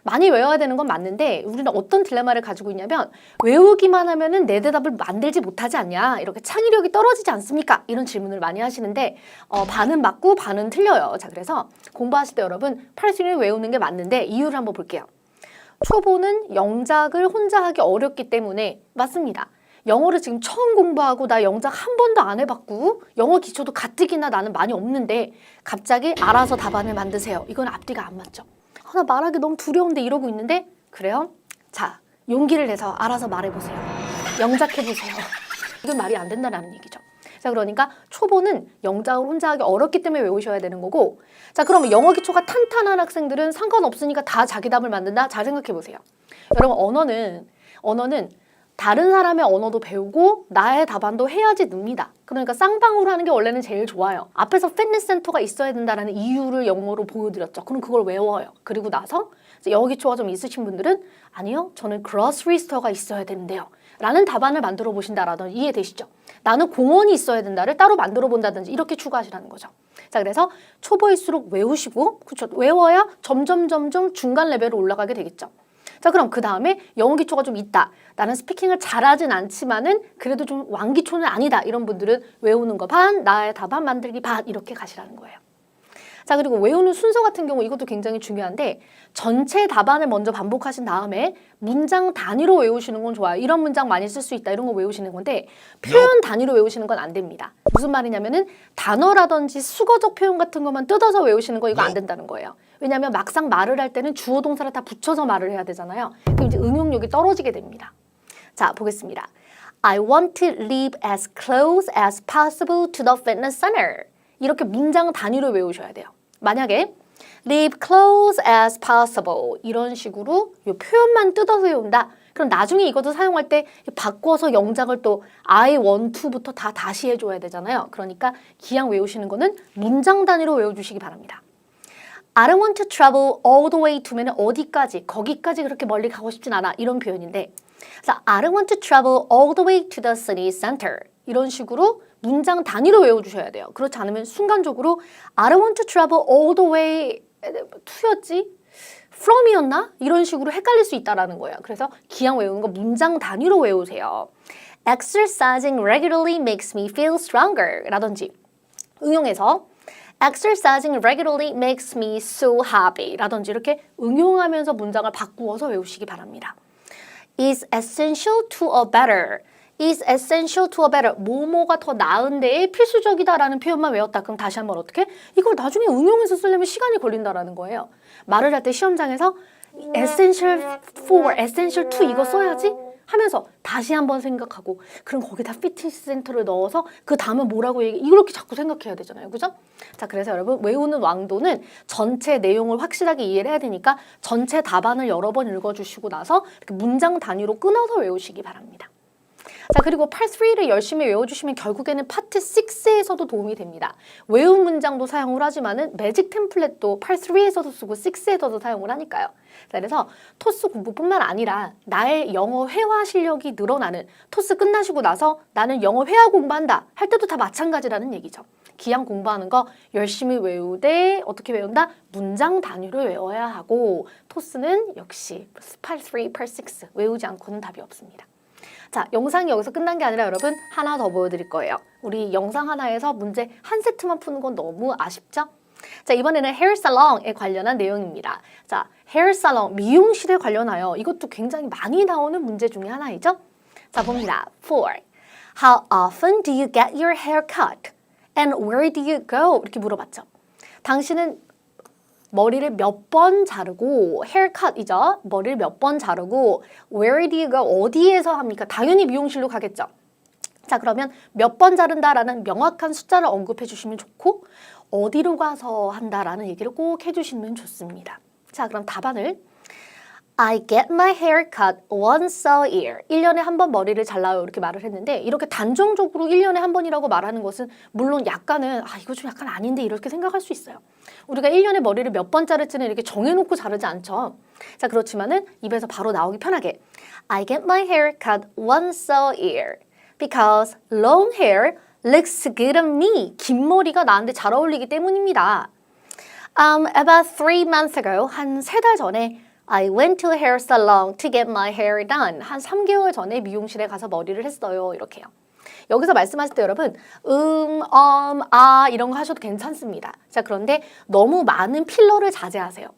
많이 외워야 되는 건 맞는데 우리는 어떤 딜레마를 가지고 있냐면 외우기만 하면은 내 대답을 만들지 못하지 않냐 이렇게 창의력이 떨어지지 않습니까? 이런 질문을 많이 하시는데 반은 맞고 반은 틀려요. 자, 그래서 공부하실 때 여러분 Part 3를 외우는 게 맞는데 이유를 한번 볼게요. 초보는 영작을 혼자 하기 어렵기 때문에 맞습니다. 영어를 지금 처음 공부하고 나 영작 한 번도 안 해봤고 영어 기초도 가뜩이나 나는 많이 없는데 갑자기 알아서 답안을 만드세요. 이건 앞뒤가 안 맞죠. 나 말하기 너무 두려운데 이러고 있는데 그래요? 자, 용기를 내서 알아서 말해보세요. 영작해보세요. 이건 말이 안 된다는 얘기죠. 자, 그러니까 초보는 영작을 혼자 하기 어렵기 때문에 외우셔야 되는 거고 자, 그러면 영어 기초가 탄탄한 학생들은 상관없으니까 다 자기 답을 만든다? 잘 생각해보세요. 여러분, 언어는 다른 사람의 언어도 배우고 나의 답안도 해야지 늡니다. 그러니까 쌍방으로 하는 게 원래는 제일 좋아요. 앞에서 피트니스 센터가 있어야 된다는 이유를 영어로 보여드렸죠. 그럼 그걸 외워요. 그리고 나서 영어 기초가 좀 있으신 분들은 아니요, 저는 grocery store가 있어야 되는데요. 라는 답안을 만들어 보신다라든지 이해되시죠? 나는 공원이 있어야 된다를 따로 만들어 본다든지 이렇게 추가하시라는 거죠. 자, 그래서 초보일수록 외우시고 그렇죠? 외워야 점점 중간 레벨로 올라가게 되겠죠. 자, 그럼 그 다음에 영어 기초가 좀 있다. 나는 스피킹을 잘하진 않지만은 그래도 좀 왕기초는 아니다. 이런 분들은 외우는 거 반, 나의 답안 만들기 반 이렇게 가시라는 거예요. 자, 그리고 외우는 순서 같은 경우 이것도 굉장히 중요한데 전체 답안을 먼저 반복하신 다음에 문장 단위로 외우시는 건 좋아요. 이런 문장 많이 쓸 수 있다. 이런 거 외우시는 건데 표현 단위로 외우시는 건 안 됩니다. 무슨 말이냐면은 단어라든지 수거적 표현 같은 것만 뜯어서 외우시는 거 이거 안 된다는 거예요. 왜냐하면 막상 말을 할 때는 주어 동사를 다 붙여서 말을 해야 되잖아요. 그럼 이제 응용력이 떨어지게 됩니다. 자, 보겠습니다. I want to live as close as possible to the fitness center. 이렇게 문장 단위로 외우셔야 돼요. 만약에 Live close as possible. 이런 식으로 이 표현만 뜯어서 외운다. 그럼 나중에 이것도 사용할 때 바꿔서 영작을 또 I want to부터 다 다시 해줘야 되잖아요. 그러니까 기왕 외우시는 거는 문장 단위로 외워주시기 바랍니다. I don't want to travel all the way to면 어디까지, 거기까지 그렇게 멀리 가고 싶진 않아. 이런 표현인데 그래서 I don't want to travel all the way to the city center. 이런 식으로 문장 단위로 외워주셔야 돼요. 그렇지 않으면 순간적으로 I don't want to travel all the way to였지? from이었나? 이런 식으로 헷갈릴 수 있다는 거예요. 그래서 기왕 외우는 거 문장 단위로 외우세요. Exercising regularly makes me feel stronger 라든지 응용해서 Exercising regularly makes me so happy 라든지 이렇게 응용하면서 문장을 바꾸어서 외우시기 바랍니다. is essential to a better is essential to a better 뭐뭐가 더 나은 데에 필수적이다라는 표현만 외웠다. 그럼 다시 한번 어떻게? 이걸 나중에 응용해서 쓰려면 시간이 걸린다라는 거예요. 말을 할 때 시험장에서 essential for, essential to 이거 써야지 하면서 다시 한번 생각하고 그럼 거기다 피트니스 센터를 넣어서 그 다음은 뭐라고 얘기 이렇게 자꾸 생각해야 되잖아요. 그죠? 자, 그래서 여러분 외우는 왕도는 전체 내용을 확실하게 이해를 해야 되니까 전체 답안을 여러 번 읽어주시고 나서 이렇게 문장 단위로 끊어서 외우시기 바랍니다. 자, 그리고 Part 3를 열심히 외워주시면 결국에는 파트 6에서도 도움이 됩니다. 외운 문장도 사용을 하지만은 매직 템플릿도 Part 3에서도 쓰고 6에서도 사용을 하니까요. 자, 그래서 토스 공부뿐만 아니라 나의 영어 회화 실력이 늘어나는 토스 끝나시고 나서 나는 영어 회화 공부한다 할 때도 다 마찬가지라는 얘기죠. 기양 공부하는 거 열심히 외우되 어떻게 외운다? 문장 단위로 외워야 하고 토스는 역시 Part 3, Part 6 외우지 않고는 답이 없습니다. 자, 영상이 여기서 끝난 게 아니라 여러분 하나 더 보여드릴 거예요. 우리 영상 하나에서 문제 한 세트만 푸는 건 너무 아쉽죠? 자, 이번에는 헤어 살롱에 관련한 내용입니다. 자, 헤어 살롱, 미용실에 관련하여 이것도 굉장히 많이 나오는 문제 중에 하나이죠? 자, 봅니다. 4. How often do you get your hair cut? And where do you go? 이렇게 물어봤죠. 당신은 머리를 몇 번 자르고 haircut이죠. 머리를 몇 번 자르고 where do you go? 어디에서 합니까? 당연히 미용실로 가겠죠. 자, 그러면 몇 번 자른다라는 명확한 숫자를 언급해 주시면 좋고 어디로 가서 한다라는 얘기를 꼭 해주시면 좋습니다. 자, 그럼 답안을 I get my hair cut once a year. 1년에 한 번 머리를 잘라요. 이렇게 말을 했는데 이렇게 단정적으로 1년에 한 번이라고 말하는 것은 물론 약간은 이거 좀 약간 아닌데 이렇게 생각할 수 있어요. 우리가 1년에 머리를 몇 번 자를지는 이렇게 정해놓고 자르지 않죠. 자, 그렇지만은 입에서 바로 나오기 편하게 I get my hair cut once a year because long hair looks good on me. 긴 머리가 나한테 잘 어울리기 때문입니다. About 3 months ago, 한 3달 전에 I went to a hair salon to get my hair done. 한 3개월 전에 미용실에 가서 머리를 했어요. 이렇게요. 여기서 말씀하실 때 여러분 이런 거 하셔도 괜찮습니다. 자, 그런데 너무 많은 필러를 자제하세요.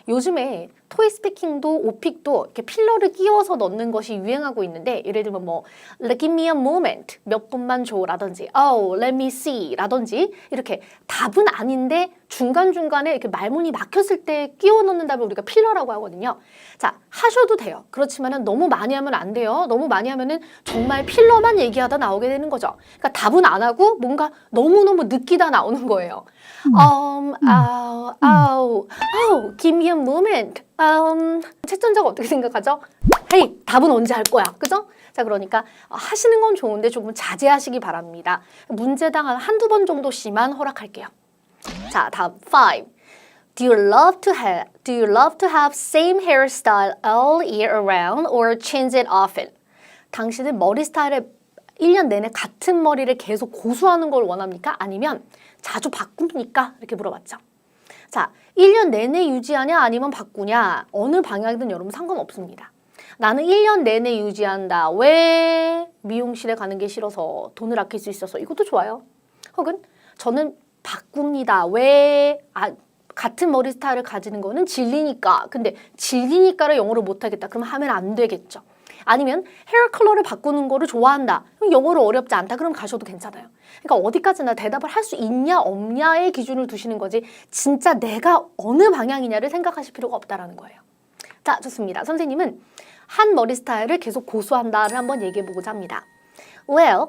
요즘에 토이 스피킹도 오픽도 이렇게 필러를 끼워서 넣는 것이 유행하고 있는데 예를 들면 뭐 Give me a moment 몇 분만 줘 라든지 Oh, let me see 라든지 이렇게 답은 아닌데 중간중간에 이렇게 말문이 막혔을 때 끼워 넣는 답을 우리가 필러라고 하거든요. 자, 하셔도 돼요. 그렇지만은 너무 많이 하면 안 돼요. 너무 많이 하면은 정말 필러만 얘기하다 나오게 되는 거죠. 그러니까 답은 안 하고 뭔가 너무너무 느끼다 나오는 거예요. Give me a moment. 채점자가 어떻게 생각하죠? 헤이, 답은 언제 할 거야? 그죠? 자, 그러니까 하시는 건 좋은데 조금 자제하시기 바랍니다. 문제당 한 한두 번 정도씩만 허락할게요. 자, 다음 5. Do you love to have same hairstyle all year around or change it often? 당신은 머리 스타일을 1년 내내 같은 머리를 계속 고수하는 걸 원합니까? 아니면 자주 바꿉니까? 이렇게 물어봤죠. 자, 1년 내내 유지하냐 아니면 바꾸냐 어느 방향이든 여러분 상관없습니다. 나는 1년 내내 유지한다. 왜? 미용실에 가는 게 싫어서 돈을 아낄 수 있어서 이것도 좋아요. 혹은 저는 바꿉니다. 왜? 같은 머리 스타일을 가지는 거는 질리니까. 근데 질리니까를 영어로 못하겠다. 그럼 하면 안 되겠죠. 아니면 헤어 컬러를 바꾸는 거를 좋아한다. 영어로 어렵지 않다. 그럼 가셔도 괜찮아요. 그러니까 어디까지나 대답을 할 수 있냐 없냐의 기준을 두시는 거지 진짜 내가 어느 방향이냐를 생각하실 필요가 없다라는 거예요. 자, 좋습니다. 선생님은 한 머리 스타일을 계속 고수한다를 한번 얘기해 보고자 합니다. Well,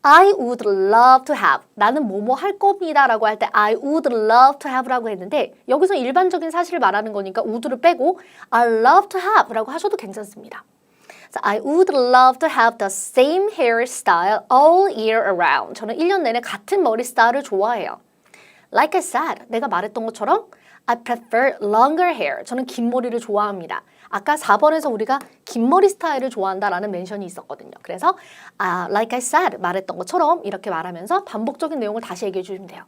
I would love to have. 나는 뭐뭐 할 겁니다 라고 할 때 I would love to have 라고 했는데 여기서 일반적인 사실을 말하는 거니까 would를 빼고 I love to have 라고 하셔도 괜찮습니다. So I would love to have the same hairstyle all year around. 저는 1년 내내 같은 머리 스타일을 좋아해요. Like I said, 내가 말했던 것처럼 I prefer longer hair. 저는 긴 머리를 좋아합니다. 아까 4번에서 우리가 긴 머리 스타일을 좋아한다라는 멘션이 있었거든요. 그래서 like I said, 말했던 것처럼 이렇게 말하면서 반복적인 내용을 다시 얘기해 주시면 돼요.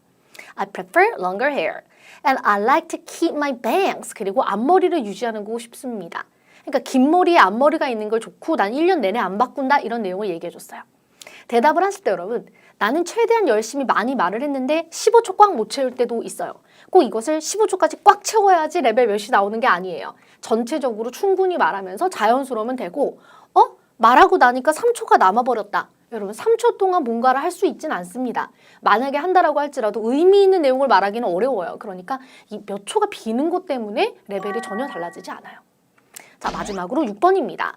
I prefer longer hair. And I like to keep my bangs. 그리고 앞머리를 유지하고 싶습니다. 그러니까 긴 머리에 앞머리가 있는 걸 좋고 난 1년 내내 안 바꾼다 이런 내용을 얘기해 줬어요. 대답을 하실 때 여러분 나는 최대한 열심히 많이 말을 했는데 15초 꽉 못 채울 때도 있어요. 꼭 이것을 15초까지 꽉 채워야지 레벨 몇이 나오는 게 아니에요. 전체적으로 충분히 말하면서 자연스러우면 되고 말하고 나니까 3초가 남아버렸다. 여러분 3초 동안 뭔가를 할 수 있진 않습니다. 만약에 한다라고 할지라도 의미 있는 내용을 말하기는 어려워요. 그러니까 이 몇 초가 비는 것 때문에 레벨이 전혀 달라지지 않아요. 자 마지막으로 6번입니다.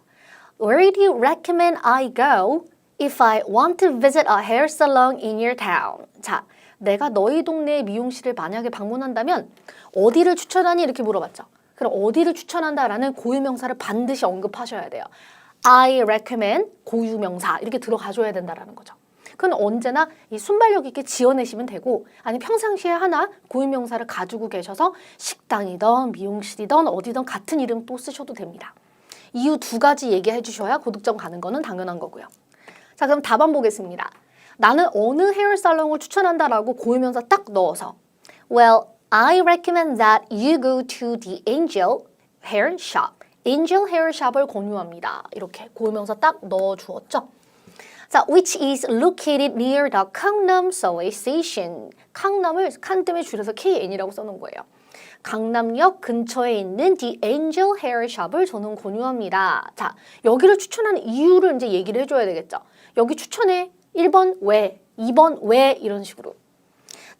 Where do you recommend I go if I want to visit a hair salon in your town? 자, 내가 너희 동네 미용실을 만약에 방문한다면 어디를 추천하니? 이렇게 물어봤죠. 그럼 어디를 추천한다라는 고유명사를 반드시 언급하셔야 돼요. I recommend 고유명사 이렇게 들어가줘야 된다라는 거죠. 그건 언제나 이 순발력 있게 지어내시면 되고 아니 평상시에 하나 고유명사를 가지고 계셔서 식당이든 미용실이든 어디든 같은 이름 또 쓰셔도 됩니다. 이유 2가지 얘기해 주셔야 고득점 가는 거는 당연한 거고요. 자 그럼 답안 보겠습니다. 나는 어느 헤어살롱을 추천한다라고 고유명사 딱 넣어서 Well, I recommend that you go to the Angel Hair Shop. Angel Hair Shop을 권유합니다. 이렇게 고유명사 딱 넣어주었죠. 자, which is located near the 강남 subway station. 강남을 칸뜸에 줄여서 KN이라고 써놓은 거예요. 강남역 근처에 있는 The Angel Hair Shop을 저는 권유합니다. 자, 여기를 추천하는 이유를 이제 얘기를 해줘야 되겠죠. 여기 추천해. 1번 왜, 2번 왜 이런 식으로.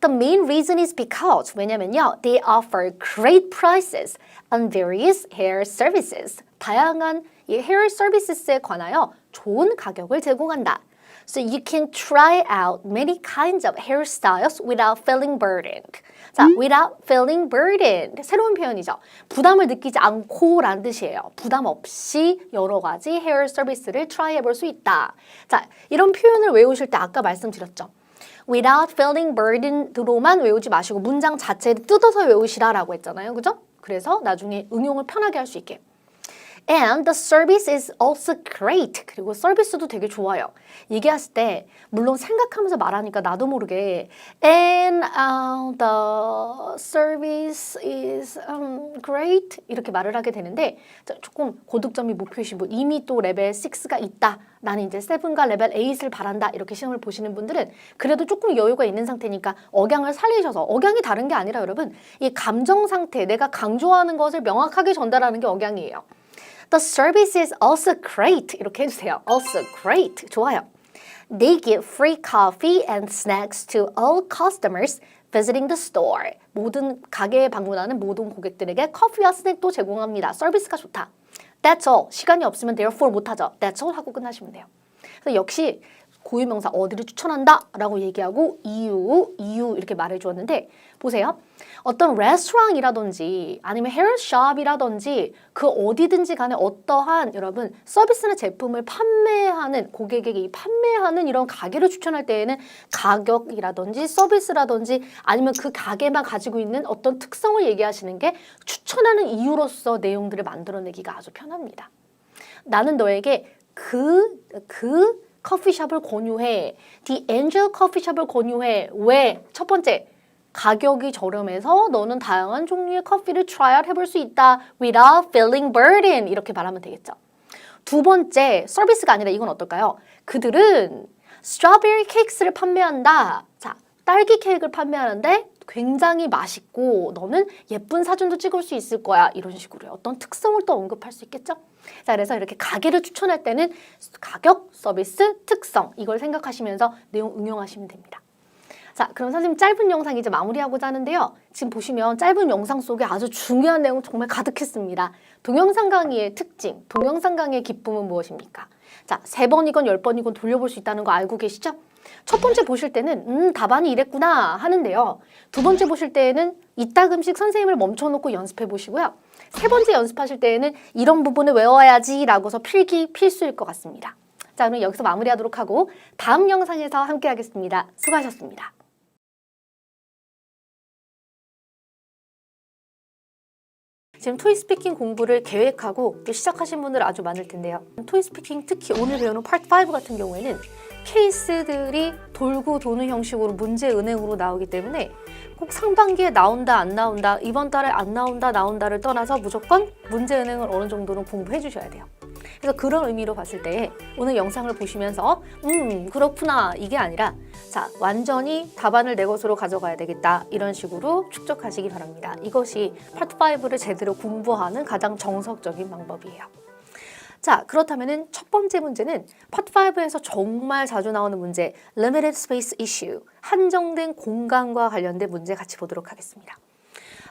The main reason is because 왜냐면요, they offer great prices on various hair services. 다양한 이 hair services에 관하여 좋은 가격을 제공한다. So you can try out many kinds of hairstyles without feeling burdened. 자, without feeling burdened. 새로운 표현이죠. 부담을 느끼지 않고라는 뜻이에요. 부담 없이 여러 가지 헤어 서비스를 트라이 해볼 수 있다. 자, 이런 표현을 외우실 때 아까 말씀드렸죠. without feeling burdened로만 외우지 마시고 문장 자체를 뜯어서 외우시라라고 했잖아요. 그죠? 그래서 나중에 응용을 편하게 할 수 있게. And the service is also great. 그리고 서비스도 되게 좋아요. 얘기했을 때 물론 생각하면서 말하니까 나도 모르게 And the service is great 이렇게 말을 하게 되는데 조금 고득점이 목표이신 분 이미 또 레벨 6가 있다. 나는 이제 7과 레벨 8을 바란다. 이렇게 시험을 보시는 분들은 그래도 조금 여유가 있는 상태니까 억양을 살리셔서 억양이 다른 게 아니라 여러분 이 감정 상태 내가 강조하는 것을 명확하게 전달하는 게 억양이에요. The service is also great. 이렇게 해주세요. Also great. 좋아요. They give free coffee and snacks to all customers visiting the store. 모든 가게에 방문하는 모든 고객들에게 커피와 스낵도 제공합니다. 서비스가 좋다. That's all. 시간이 없으면 therefore 못하죠. That's all 하고 끝나시면 돼요. 그래서 역시 고유명사 어디를 추천한다 라고 얘기하고 이유 이렇게 말해주었는데 보세요. 어떤 레스토랑이라든지 아니면 헤어숍이라든지 그 어디든지 간에 어떠한 여러분 서비스나 제품을 판매하는 고객에게 판매하는 이런 가게를 추천할 때에는 가격이라든지 서비스라든지 아니면 그 가게만 가지고 있는 어떤 특성을 얘기하시는 게 추천하는 이유로서 내용들을 만들어내기가 아주 편합니다. 나는 너에게 그 커피숍을 권유해. The Angel 커피숍을 권유해. 왜? 첫 번째, 가격이 저렴해서 너는 다양한 종류의 커피를 트라이얼 해볼 수 있다. Without feeling burdened. 이렇게 말하면 되겠죠. 두 번째, 서비스가 아니라 이건 어떨까요? 그들은 스트로베리 케이크를 판매한다. 자, 딸기 케이크를 판매하는데 굉장히 맛있고 너는 예쁜 사진도 찍을 수 있을 거야. 이런 식으로 어떤 특성을 또 언급할 수 있겠죠? 자, 그래서 이렇게 가게를 추천할 때는 가격, 서비스, 특성 이걸 생각하시면서 내용 응용하시면 됩니다. 자, 그럼 선생님 짧은 영상 이제 마무리하고자 하는데요. 지금 보시면 짧은 영상 속에 아주 중요한 내용 정말 가득했습니다. 동영상 강의의 특징, 동영상 강의의 기쁨은 무엇입니까? 자, 3번이건 10번이건 돌려볼 수 있다는 거 알고 계시죠? 첫 번째 보실 때는 답안이 이랬구나 하는데요. 두 번째 보실 때에는 이따금씩 선생님을 멈춰놓고 연습해 보시고요. 세 번째 연습하실 때에는 이런 부분을 외워야지 라고서 필기 필수일 것 같습니다. 자, 그럼 여기서 마무리하도록 하고 다음 영상에서 함께 하겠습니다. 수고하셨습니다. 지금 토익 스피킹 공부를 계획하고 또 시작하신 분들 아주 많을 텐데요. 토익 스피킹 특히 오늘 배우는 파트 5 같은 경우에는 케이스들이 돌고 도는 형식으로 문제 은행으로 나오기 때문에 꼭 상반기에 나온다 안 나온다 이번 달에 안 나온다 나온다를 떠나서 무조건 문제 은행을 어느 정도는 공부해 주셔야 돼요. 그래서 그런 의미로 봤을 때 오늘 영상을 보시면서 그렇구나 이게 아니라 자 완전히 답안을 내 것으로 가져가야 되겠다 이런 식으로 축적하시기 바랍니다. 이것이 파트 5를 제대로 공부하는 가장 정석적인 방법이에요. 자 그렇다면 첫 번째 문제는 파트 5에서 정말 자주 나오는 문제 Limited Space Issue 한정된 공간과 관련된 문제 같이 보도록 하겠습니다.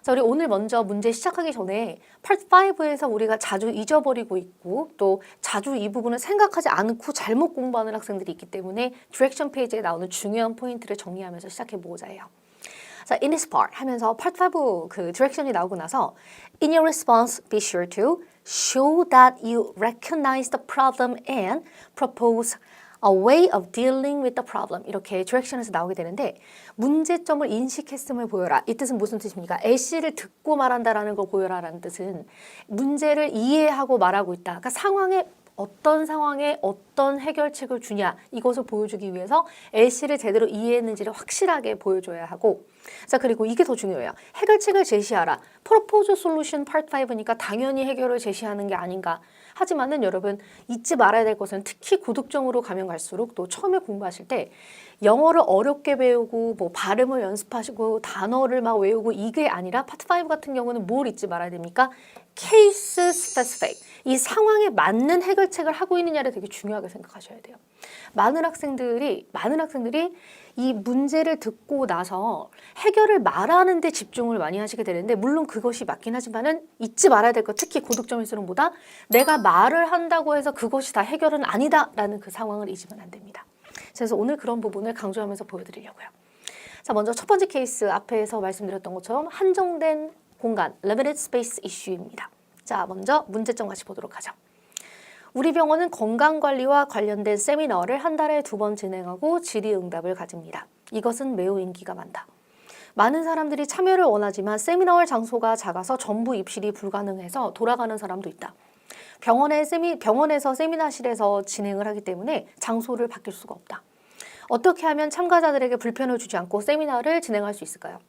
자, 우리 오늘 먼저 문제 시작하기 전에 파트 5에서 우리가 자주 잊어버리고 있고 또 자주 이 부분을 생각하지 않고 잘못 공부하는 학생들이 있기 때문에 디렉션 페이지에 나오는 중요한 포인트를 정리하면서 시작해보고자 해요. 자, in this part 하면서 파트 5 그 디렉션이 나오고 나서 In your response, be sure to show that you recognize the problem and propose a way of dealing with the problem 이렇게 디렉션에서 나오게 되는데 문제점을 인식했음을 보여라. 이 뜻은 무슨 뜻입니까? 애쉬를 듣고 말한다라는 걸 보여라라는 뜻은 문제를 이해하고 말하고 있다. 그러니까 어떤 상황에 어떤 해결책을 주냐 이것을 보여주기 위해서 애쉬를 제대로 이해했는지를 확실하게 보여줘야 하고 자 그리고 이게 더 중요해요. 해결책을 제시하라. Propose Solution Part 5니까 당연히 해결을 제시하는 게 아닌가. 하지만은 여러분 잊지 말아야 될 것은 특히 고득점으로 가면 갈수록 또 처음에 공부하실 때 영어를 어렵게 배우고 뭐 발음을 연습하시고 단어를 막 외우고 이게 아니라 파트 5 같은 경우는 뭘 잊지 말아야 됩니까? 케이스 스페시픽 이 상황에 맞는 해결책을 하고 있느냐를 되게 중요하게 생각하셔야 돼요. 많은 학생들이 이 문제를 듣고 나서 해결을 말하는 데 집중을 많이 하시게 되는데 물론 그것이 맞긴 하지만은 잊지 말아야 될 것 특히 고득점일수록보다 내가 말을 한다고 해서 그것이 다 해결은 아니다라는 그 상황을 잊으면 안 됩니다. 그래서 오늘 그런 부분을 강조하면서 보여드리려고요. 자, 먼저 첫 번째 케이스 앞에서 말씀드렸던 것처럼 한정된 공간, limited space issue입니다. 자, 먼저 문제점 같이 보도록 하죠. 우리 병원은 건강관리와 관련된 세미나를 한 달에 2번 진행하고 질의응답을 가집니다. 이것은 매우 인기가 많다. 많은 사람들이 참여를 원하지만 세미나홀 장소가 작아서 전부 입실이 불가능해서 돌아가는 사람도 있다. 병원에서 세미나실에서 진행을 하기 때문에 장소를 바뀔 수가 없다. 어떻게 하면 참가자들에게 불편을 주지 않고 세미나를 진행할 수 있을까요?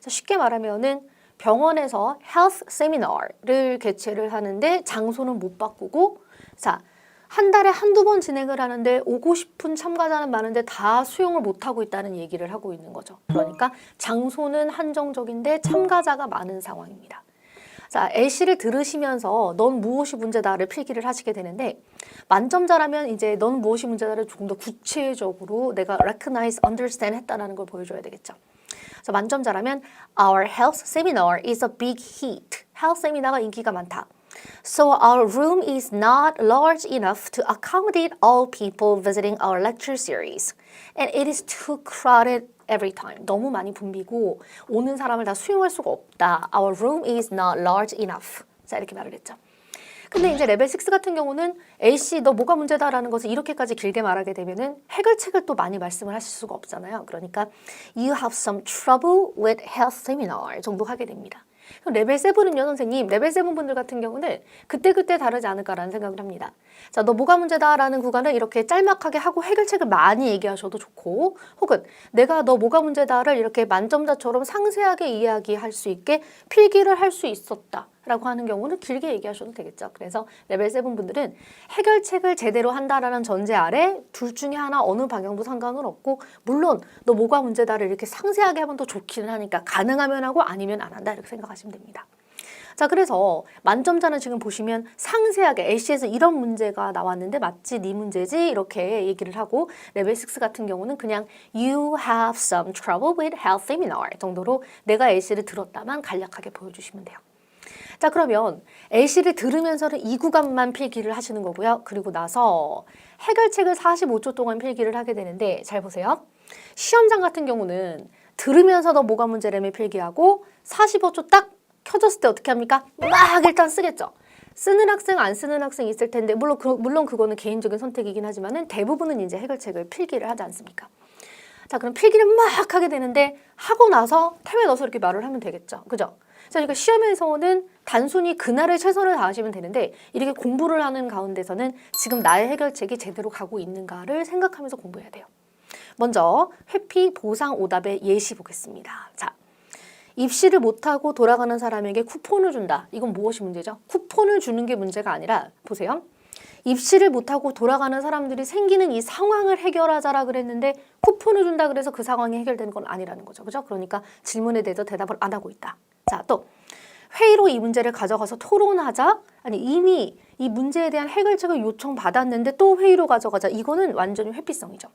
쉽게 말하면은 병원에서 헬스 세미나를 개최를 하는데 장소는 못 바꾸고 자, 한 달에 한두 번 진행을 하는데 오고 싶은 참가자는 많은데 다 수용을 못하고 있다는 얘기를 하고 있는 거죠. 그러니까 장소는 한정적인데 참가자가 많은 상황입니다. 자, 애쉬를 들으시면서 넌 무엇이 문제다를 필기를 하시게 되는데 만점자라면 이제 넌 무엇이 문제다를 조금 더 구체적으로 내가 recognize, understand 했다는 걸 보여줘야 되겠죠. 자, 만점자라면 Our health seminar is a big hit. health 세미나가 인기가 많다. So our room is not large enough to accommodate all people visiting our lecture series. And it is too crowded every time. 너무 많이 붐비고 오는 사람을 다 수용할 수가 없다. Our room is not large enough. 자, 이렇게 말을 했죠. 근데 이제 레벨 6 같은 경우는 A씨 너 뭐가 문제다라는 것을 이렇게까지 길게 말하게 되면은 해결책을 또 많이 말씀을 하실 수가 없잖아요. 그러니까 You have some trouble with health seminar 정도 하게 됩니다. 그럼 레벨 7은요 선생님 레벨 7 분들 같은 경우는 그때그때 다르지 않을까라는 생각을 합니다. 자, 너 뭐가 문제다라는 구간을 이렇게 짤막하게 하고 해결책을 많이 얘기하셔도 좋고 혹은 내가 너 뭐가 문제다를 이렇게 만점자처럼 상세하게 이야기할 수 있게 필기를 할 수 있었다 라고 하는 경우는 길게 얘기하셔도 되겠죠. 그래서 레벨 7 분들은 해결책을 제대로 한다라는 전제 아래 둘 중에 하나 어느 방향도 상관은 없고 물론 너 뭐가 문제다를 이렇게 상세하게 하면 더 좋기는 하니까 가능하면 하고 아니면 안 한다 이렇게 생각하시면 됩니다. 자, 그래서 만점자는 지금 보시면 상세하게 애쉬에서 이런 문제가 나왔는데 맞지? 네 문제지? 이렇게 얘기를 하고 레벨 6 같은 경우는 그냥 You have some trouble with health seminar 정도로 내가 애쉬를 들었다만 간략하게 보여주시면 돼요. 자, 그러면 A씨를 들으면서는 이 구간만 필기를 하시는 거고요. 그리고 나서 해결책을 45초 동안 필기를 하게 되는데 잘 보세요. 시험장 같은 경우는 들으면서도 뭐가 문제라며 필기하고 45초 딱 켜졌을 때 어떻게 합니까? 막 일단 쓰겠죠. 쓰는 학생, 안 쓰는 학생 있을 텐데 물론 그거는 개인적인 선택이긴 하지만은 대부분은 이제 해결책을 필기를 하지 않습니까? 자, 그럼 필기를 막 하게 되는데 하고 나서 템에 넣어서 이렇게 말을 하면 되겠죠. 그죠? 자, 그러니까 시험에서는 단순히 그날의 최선을 다하시면 되는데 이렇게 공부를 하는 가운데서는 지금 나의 해결책이 제대로 가고 있는가를 생각하면서 공부해야 돼요. 먼저 회피 보상 오답의 예시 보겠습니다. 자, 입시를 못하고 돌아가는 사람에게 쿠폰을 준다. 이건 무엇이 문제죠? 쿠폰을 주는 게 문제가 아니라 보세요. 입시를 못하고 돌아가는 사람들이 생기는 이 상황을 해결하자라 그랬는데 쿠폰을 준다 그래서 그 상황이 해결되는 건 아니라는 거죠. 그죠? 그러니까 질문에 대해서 대답을 안 하고 있다. 자, 또 회의로 이 문제를 가져가서 토론하자. 아니 이미 이 문제에 대한 해결책을 요청받았는데 또 회의로 가져가자. 이거는 완전히 회피성이죠.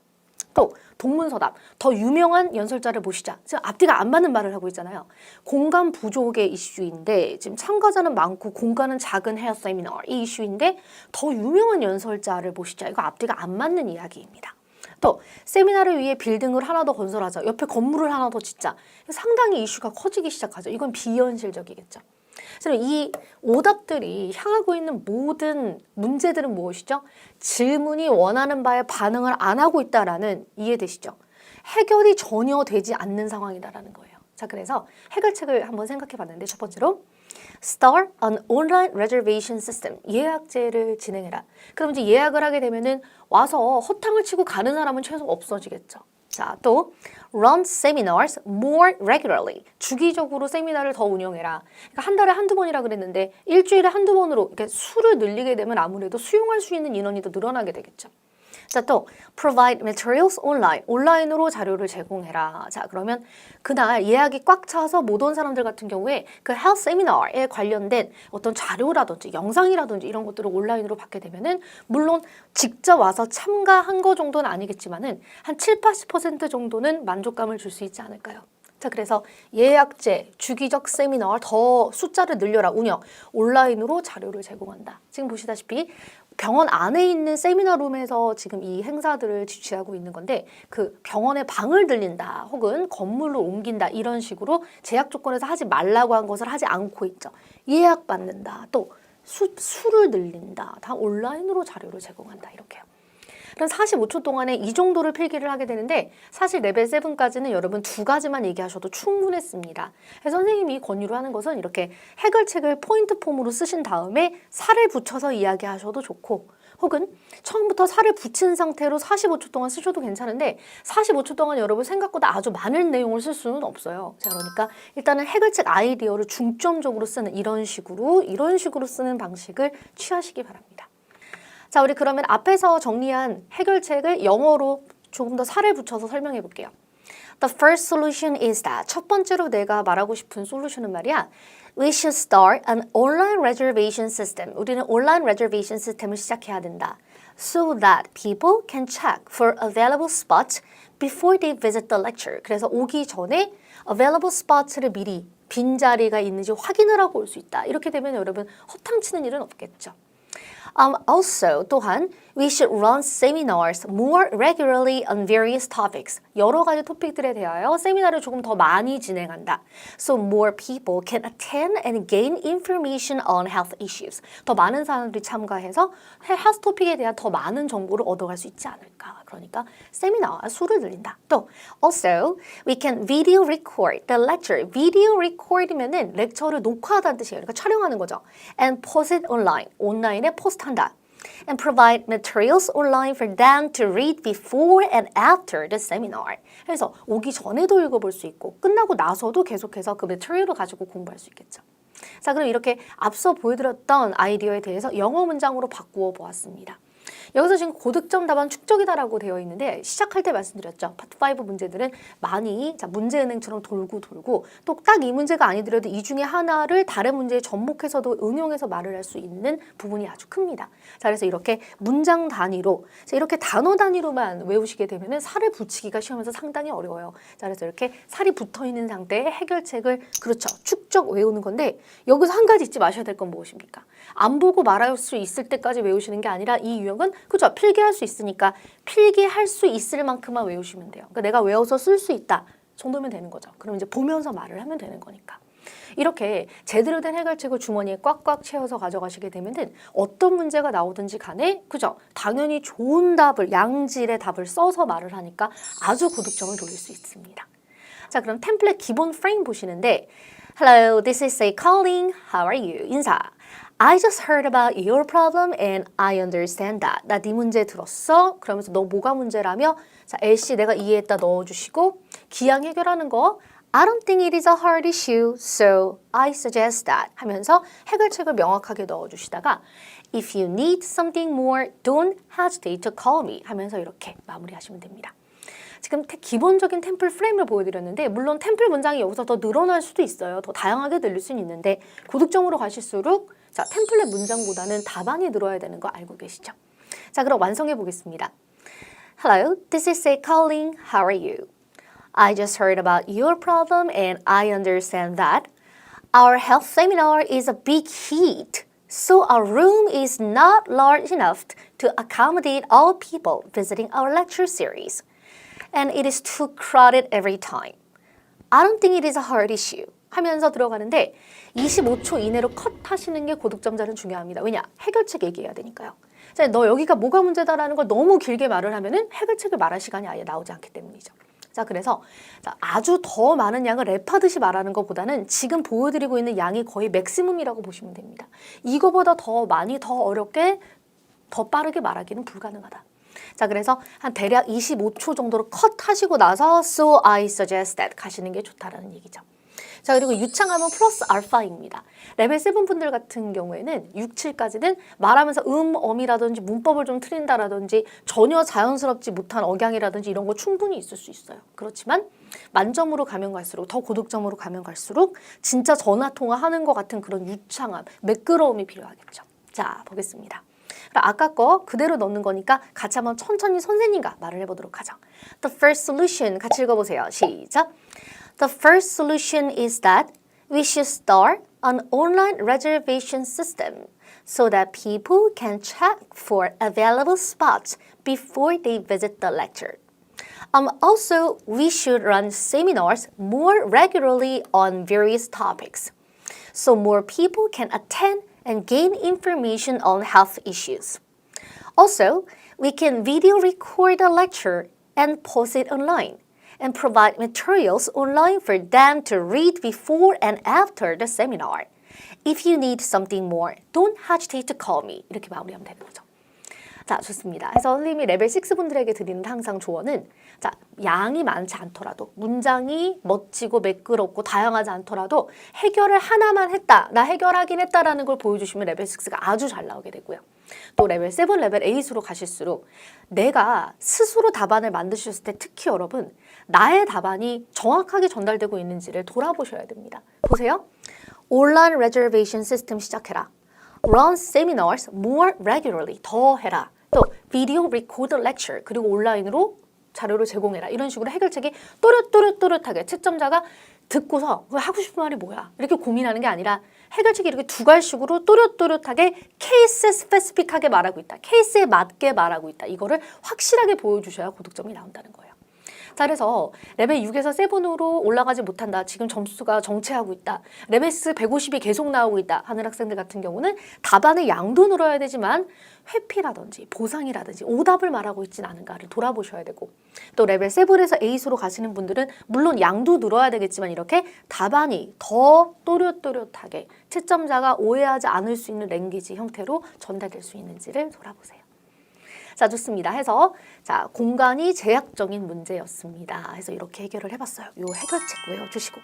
또 동문서답, 더 유명한 연설자를 모시자. 지금 앞뒤가 안 맞는 말을 하고 있잖아요. 공간 부족의 이슈인데 지금 참가자는 많고 공간은 작은 헤어 세미나 이 이슈인데 더 유명한 연설자를 모시자. 이거 앞뒤가 안 맞는 이야기입니다. 또 세미나를 위해 빌딩을 하나 더 건설하자. 옆에 건물을 하나 더 짓자. 상당히 이슈가 커지기 시작하죠. 이건 비현실적이겠죠. 그래서 이 오답들이 향하고 있는 모든 문제들은 무엇이죠? 질문이 원하는 바에 반응을 안 하고 있다라는 이해되시죠? 해결이 전혀 되지 않는 상황이다라는 거예요. 자, 그래서 해결책을 한번 생각해 봤는데 첫 번째로 Start an online reservation system. 예약제를 진행해라. 그럼 이제 예약을 하게 되면은 와서 허탕을 치고 가는 사람은 최소 없어지겠죠. 자, 또 run seminars more regularly. 주기적으로 세미나를 더 운영해라. 그러니까 한 달에 한두 번이라 그랬는데 일주일에 한두 번으로 이렇게 수를 늘리게 되면 아무래도 수용할 수 있는 인원이 더 늘어나게 되겠죠. 자, 또 provide materials online. 온라인으로 자료를 제공해라. 자, 그러면 그날 예약이 꽉 차서 못 온 사람들 같은 경우에 그 health seminar에 관련된 어떤 자료라든지 영상이라든지 이런 것들을 온라인으로 받게 되면은 물론 직접 와서 참가한 거 정도는 아니겠지만은 한 7, 80% 정도는 만족감을 줄 수 있지 않을까요? 자, 그래서 예약제, 주기적 세미나 더 숫자를 늘려라, 운영. 온라인으로 자료를 제공한다. 지금 보시다시피 병원 안에 있는 세미나룸에서 지금 이 행사들을 지취하고 있는 건데 그 병원에 방을 들린다 혹은 건물로 옮긴다 이런 식으로 제약 조건에서 하지 말라고 한 것을 하지 않고 있죠. 예약 받는다, 또 수를 늘린다, 다 온라인으로 자료를 제공한다 이렇게요. 그럼 45초 동안에 이 정도를 필기를 하게 되는데 사실 레벨 7까지는 여러분 두 가지만 얘기하셔도 충분했습니다. 그래서 선생님이 권유를 하는 것은 이렇게 해결책을 포인트 폼으로 쓰신 다음에 살을 붙여서 이야기하셔도 좋고 혹은 처음부터 살을 붙인 상태로 45초 동안 쓰셔도 괜찮은데 45초 동안 여러분 생각보다 아주 많은 내용을 쓸 수는 없어요. 자, 그러니까 일단은 해결책 아이디어를 중점적으로 쓰는 이런 식으로 쓰는 방식을 취하시기 바랍니다. 자, 우리 그러면 앞에서 정리한 해결책을 영어로 조금 더 살을 붙여서 설명해 볼게요. The first solution is that 첫 번째로 내가 말하고 싶은 솔루션은 말이야. We should start an online reservation system. 우리는 온라인 reservation 시스템을 시작해야 된다. So that people can check for available spots before they visit the lecture. 그래서 오기 전에 available spots를 미리 빈자리가 있는지 확인을 하고 올 수 있다. 이렇게 되면 여러분 허탕치는 일은 없겠죠. Also, 또한 we should run seminars more regularly on various topics. 여러 가지 토픽들에 대하여 세미나를 조금 더 많이 진행한다. So more people can attend and gain information on health issues. 더 많은 사람들이 참가해서 헬스 토픽에 대한 더 많은 정보를 얻어갈 수 있지 않을까. 그러니까 세미나 수를 늘린다. 또 also we can video record the lecture. video record이면은 렉처를 녹화하다는 뜻이에요. 그러니까 촬영하는 거죠. And post it online. 온라인에 포스트한다. And provide materials online for them to read before and after the seminar. 그래서 오기 전에도 읽어볼 수 있고 끝나고 나서도 계속해서 그 material을 가지고 공부할 수 있겠죠. 자, 그럼 이렇게 앞서 보여드렸던 아이디어에 대해서 영어 문장으로 바꾸어 보았습니다. 여기서 지금 고득점 답안 축적이다라고 되어 있는데 시작할 때 말씀드렸죠. 파트 5 문제들은 많이 문제은행처럼 돌고 또 딱 이 문제가 아니더라도 이 중에 하나를 다른 문제에 접목해서도 응용해서 말을 할 수 있는 부분이 아주 큽니다. 자, 그래서 이렇게 문장 단위로 이렇게 단어 단위로만 외우시게 되면은 살을 붙이기가 시험에서 상당히 어려워요. 자, 그래서 이렇게 살이 붙어 있는 상태의 해결책을 그렇죠. 축적 외우는 건데 여기서 한 가지 잊지 마셔야 될 건 무엇입니까? 안 보고 말할 수 있을 때까지 외우시는 게 아니라 이 유형은 그죠? 필기할 수 있으니까 필기할 수 있을 만큼만 외우시면 돼요. 그러니까 내가 외워서 쓸 수 있다 정도면 되는 거죠. 그럼 이제 보면서 말을 하면 되는 거니까. 이렇게 제대로 된 해결책을 주머니에 꽉꽉 채워서 가져가시게 되면은 어떤 문제가 나오든지 간에 그죠? 당연히 좋은 답을 양질의 답을 써서 말을 하니까 아주 고득점을 돌릴 수 있습니다. 자, 그럼 템플릿 기본 프레임 보시는데 Hello, this is Say calling. How are you? 인사. I just heard about your problem and I understand that. 나 네 문제 들었어? 그러면서 너 뭐가 문제라며? 자, L씨 내가 이해했다 넣어주시고 기양 해결하는 거 I don't think it is a hard issue, so I suggest that 하면서 해결책을 명확하게 넣어주시다가 If you need something more, don't hesitate to call me 하면서 이렇게 마무리하시면 됩니다. 지금 기본적인 템플 프레임을 보여드렸는데 물론 템플 문장이 여기서 더 늘어날 수도 있어요. 더 다양하게 들릴 수는 있는데 고득점으로 가실수록 자, 템플릿 문장보다는 답안이 늘어야 되는 거 알고 계시죠? 자, 그럼 완성해 보겠습니다. Hello, this is Say calling. How are you? I just heard about your problem and I understand that. Our health seminar is a big hit, so our room is not large enough to accommodate all people visiting our lecture series. And it is too crowded every time. I don't think it is a hard issue. 하면서 들어가는데 25초 이내로 컷하시는 게 고득점자는 중요합니다. 왜냐? 해결책 얘기해야 되니까요. 자, 너 여기가 뭐가 문제다라는 걸 너무 길게 말을 하면은 해결책을 말할 시간이 아예 나오지 않기 때문이죠. 자, 그래서 아주 더 많은 양을 랩하듯이 말하는 것보다는 지금 보여드리고 있는 양이 거의 맥시멈이라고 보시면 됩니다. 이거보다 더 많이 더 어렵게 더 빠르게 말하기는 불가능하다. 자, 그래서 한 대략 25초 정도로 컷하시고 나서 So I suggest that 가시는 게 좋다라는 얘기죠. 자, 그리고 유창하면 플러스 알파입니다. 레벨 7 분들 같은 경우에는 6, 7까지는 말하면서 엄이라든지 문법을 좀 틀린다라든지 전혀 자연스럽지 못한 억양이라든지 이런 거 충분히 있을 수 있어요. 그렇지만 만점으로 가면 갈수록 더 고득점으로 가면 갈수록 진짜 전화통화하는 것 같은 그런 유창함, 매끄러움이 필요하겠죠. 자, 보겠습니다. 아까 거 그대로 넣는 거니까 같이 한번 천천히 선생님과 말을 해보도록 하죠. The first solution 같이 읽어보세요. 시작. The first solution is that we should start an online reservation system so that people can check for available spots before they visit the lecture. Also, we should run seminars more regularly on various topics so more people can attend and gain information on health issues. Also, we can video record the lecture and post it online and provide materials online for them to read before and after the seminar. If you need something more, don't hesitate to call me. 이렇게 마무리하면 되는 거죠. 자, 좋습니다. 그래서 선생님이 레벨 6 분들에게 드리는 항상 조언은 자, 양이 많지 않더라도 문장이 멋지고 매끄럽고 다양하지 않더라도 해결을 하나만 했다. 나 해결하긴 했다라는 걸 보여주시면 레벨 6가 아주 잘 나오게 되고요. 또 레벨 7, 레벨 8으로 가실수록 내가 스스로 답안을 만드셨을 때 특히 여러분 나의 답안이 정확하게 전달되고 있는지를 돌아보셔야 됩니다. 보세요. 온라인 레저베이션 시스템 시작해라. Run seminars more regularly. 더 해라. 또 video record lecture. 그리고 온라인으로 자료를 제공해라. 이런 식으로 해결책이 또렷하게 채점자가 듣고서 하고 싶은 말이 뭐야? 이렇게 고민하는 게 아니라 해결책이 이렇게 두 갈식으로 또렷하게 케이스 스페시픽하게 말하고 있다. 케이스에 맞게 말하고 있다. 이거를 확실하게 보여주셔야 고득점이 나온다는 거예요. 자, 그래서 레벨 6에서 7으로 올라가지 못한다. 지금 점수가 정체하고 있다. 레벨 6 150이 계속 나오고 있다 하는 학생들 같은 경우는 답안의 양도 늘어야 되지만 회피라든지 보상이라든지 오답을 말하고 있진 않은가를 돌아보셔야 되고 또 레벨 7에서 8으로 가시는 분들은 물론 양도 늘어야 되겠지만 이렇게 답안이 더 또렷하게 채점자가 오해하지 않을 수 있는 랭귀지 형태로 전달될 수 있는지를 돌아보세요. 자, 좋습니다. 해서 자, 공간이 제약적인 문제였습니다. 해서 이렇게 해결을 해봤어요. 요 해결책 외워주시고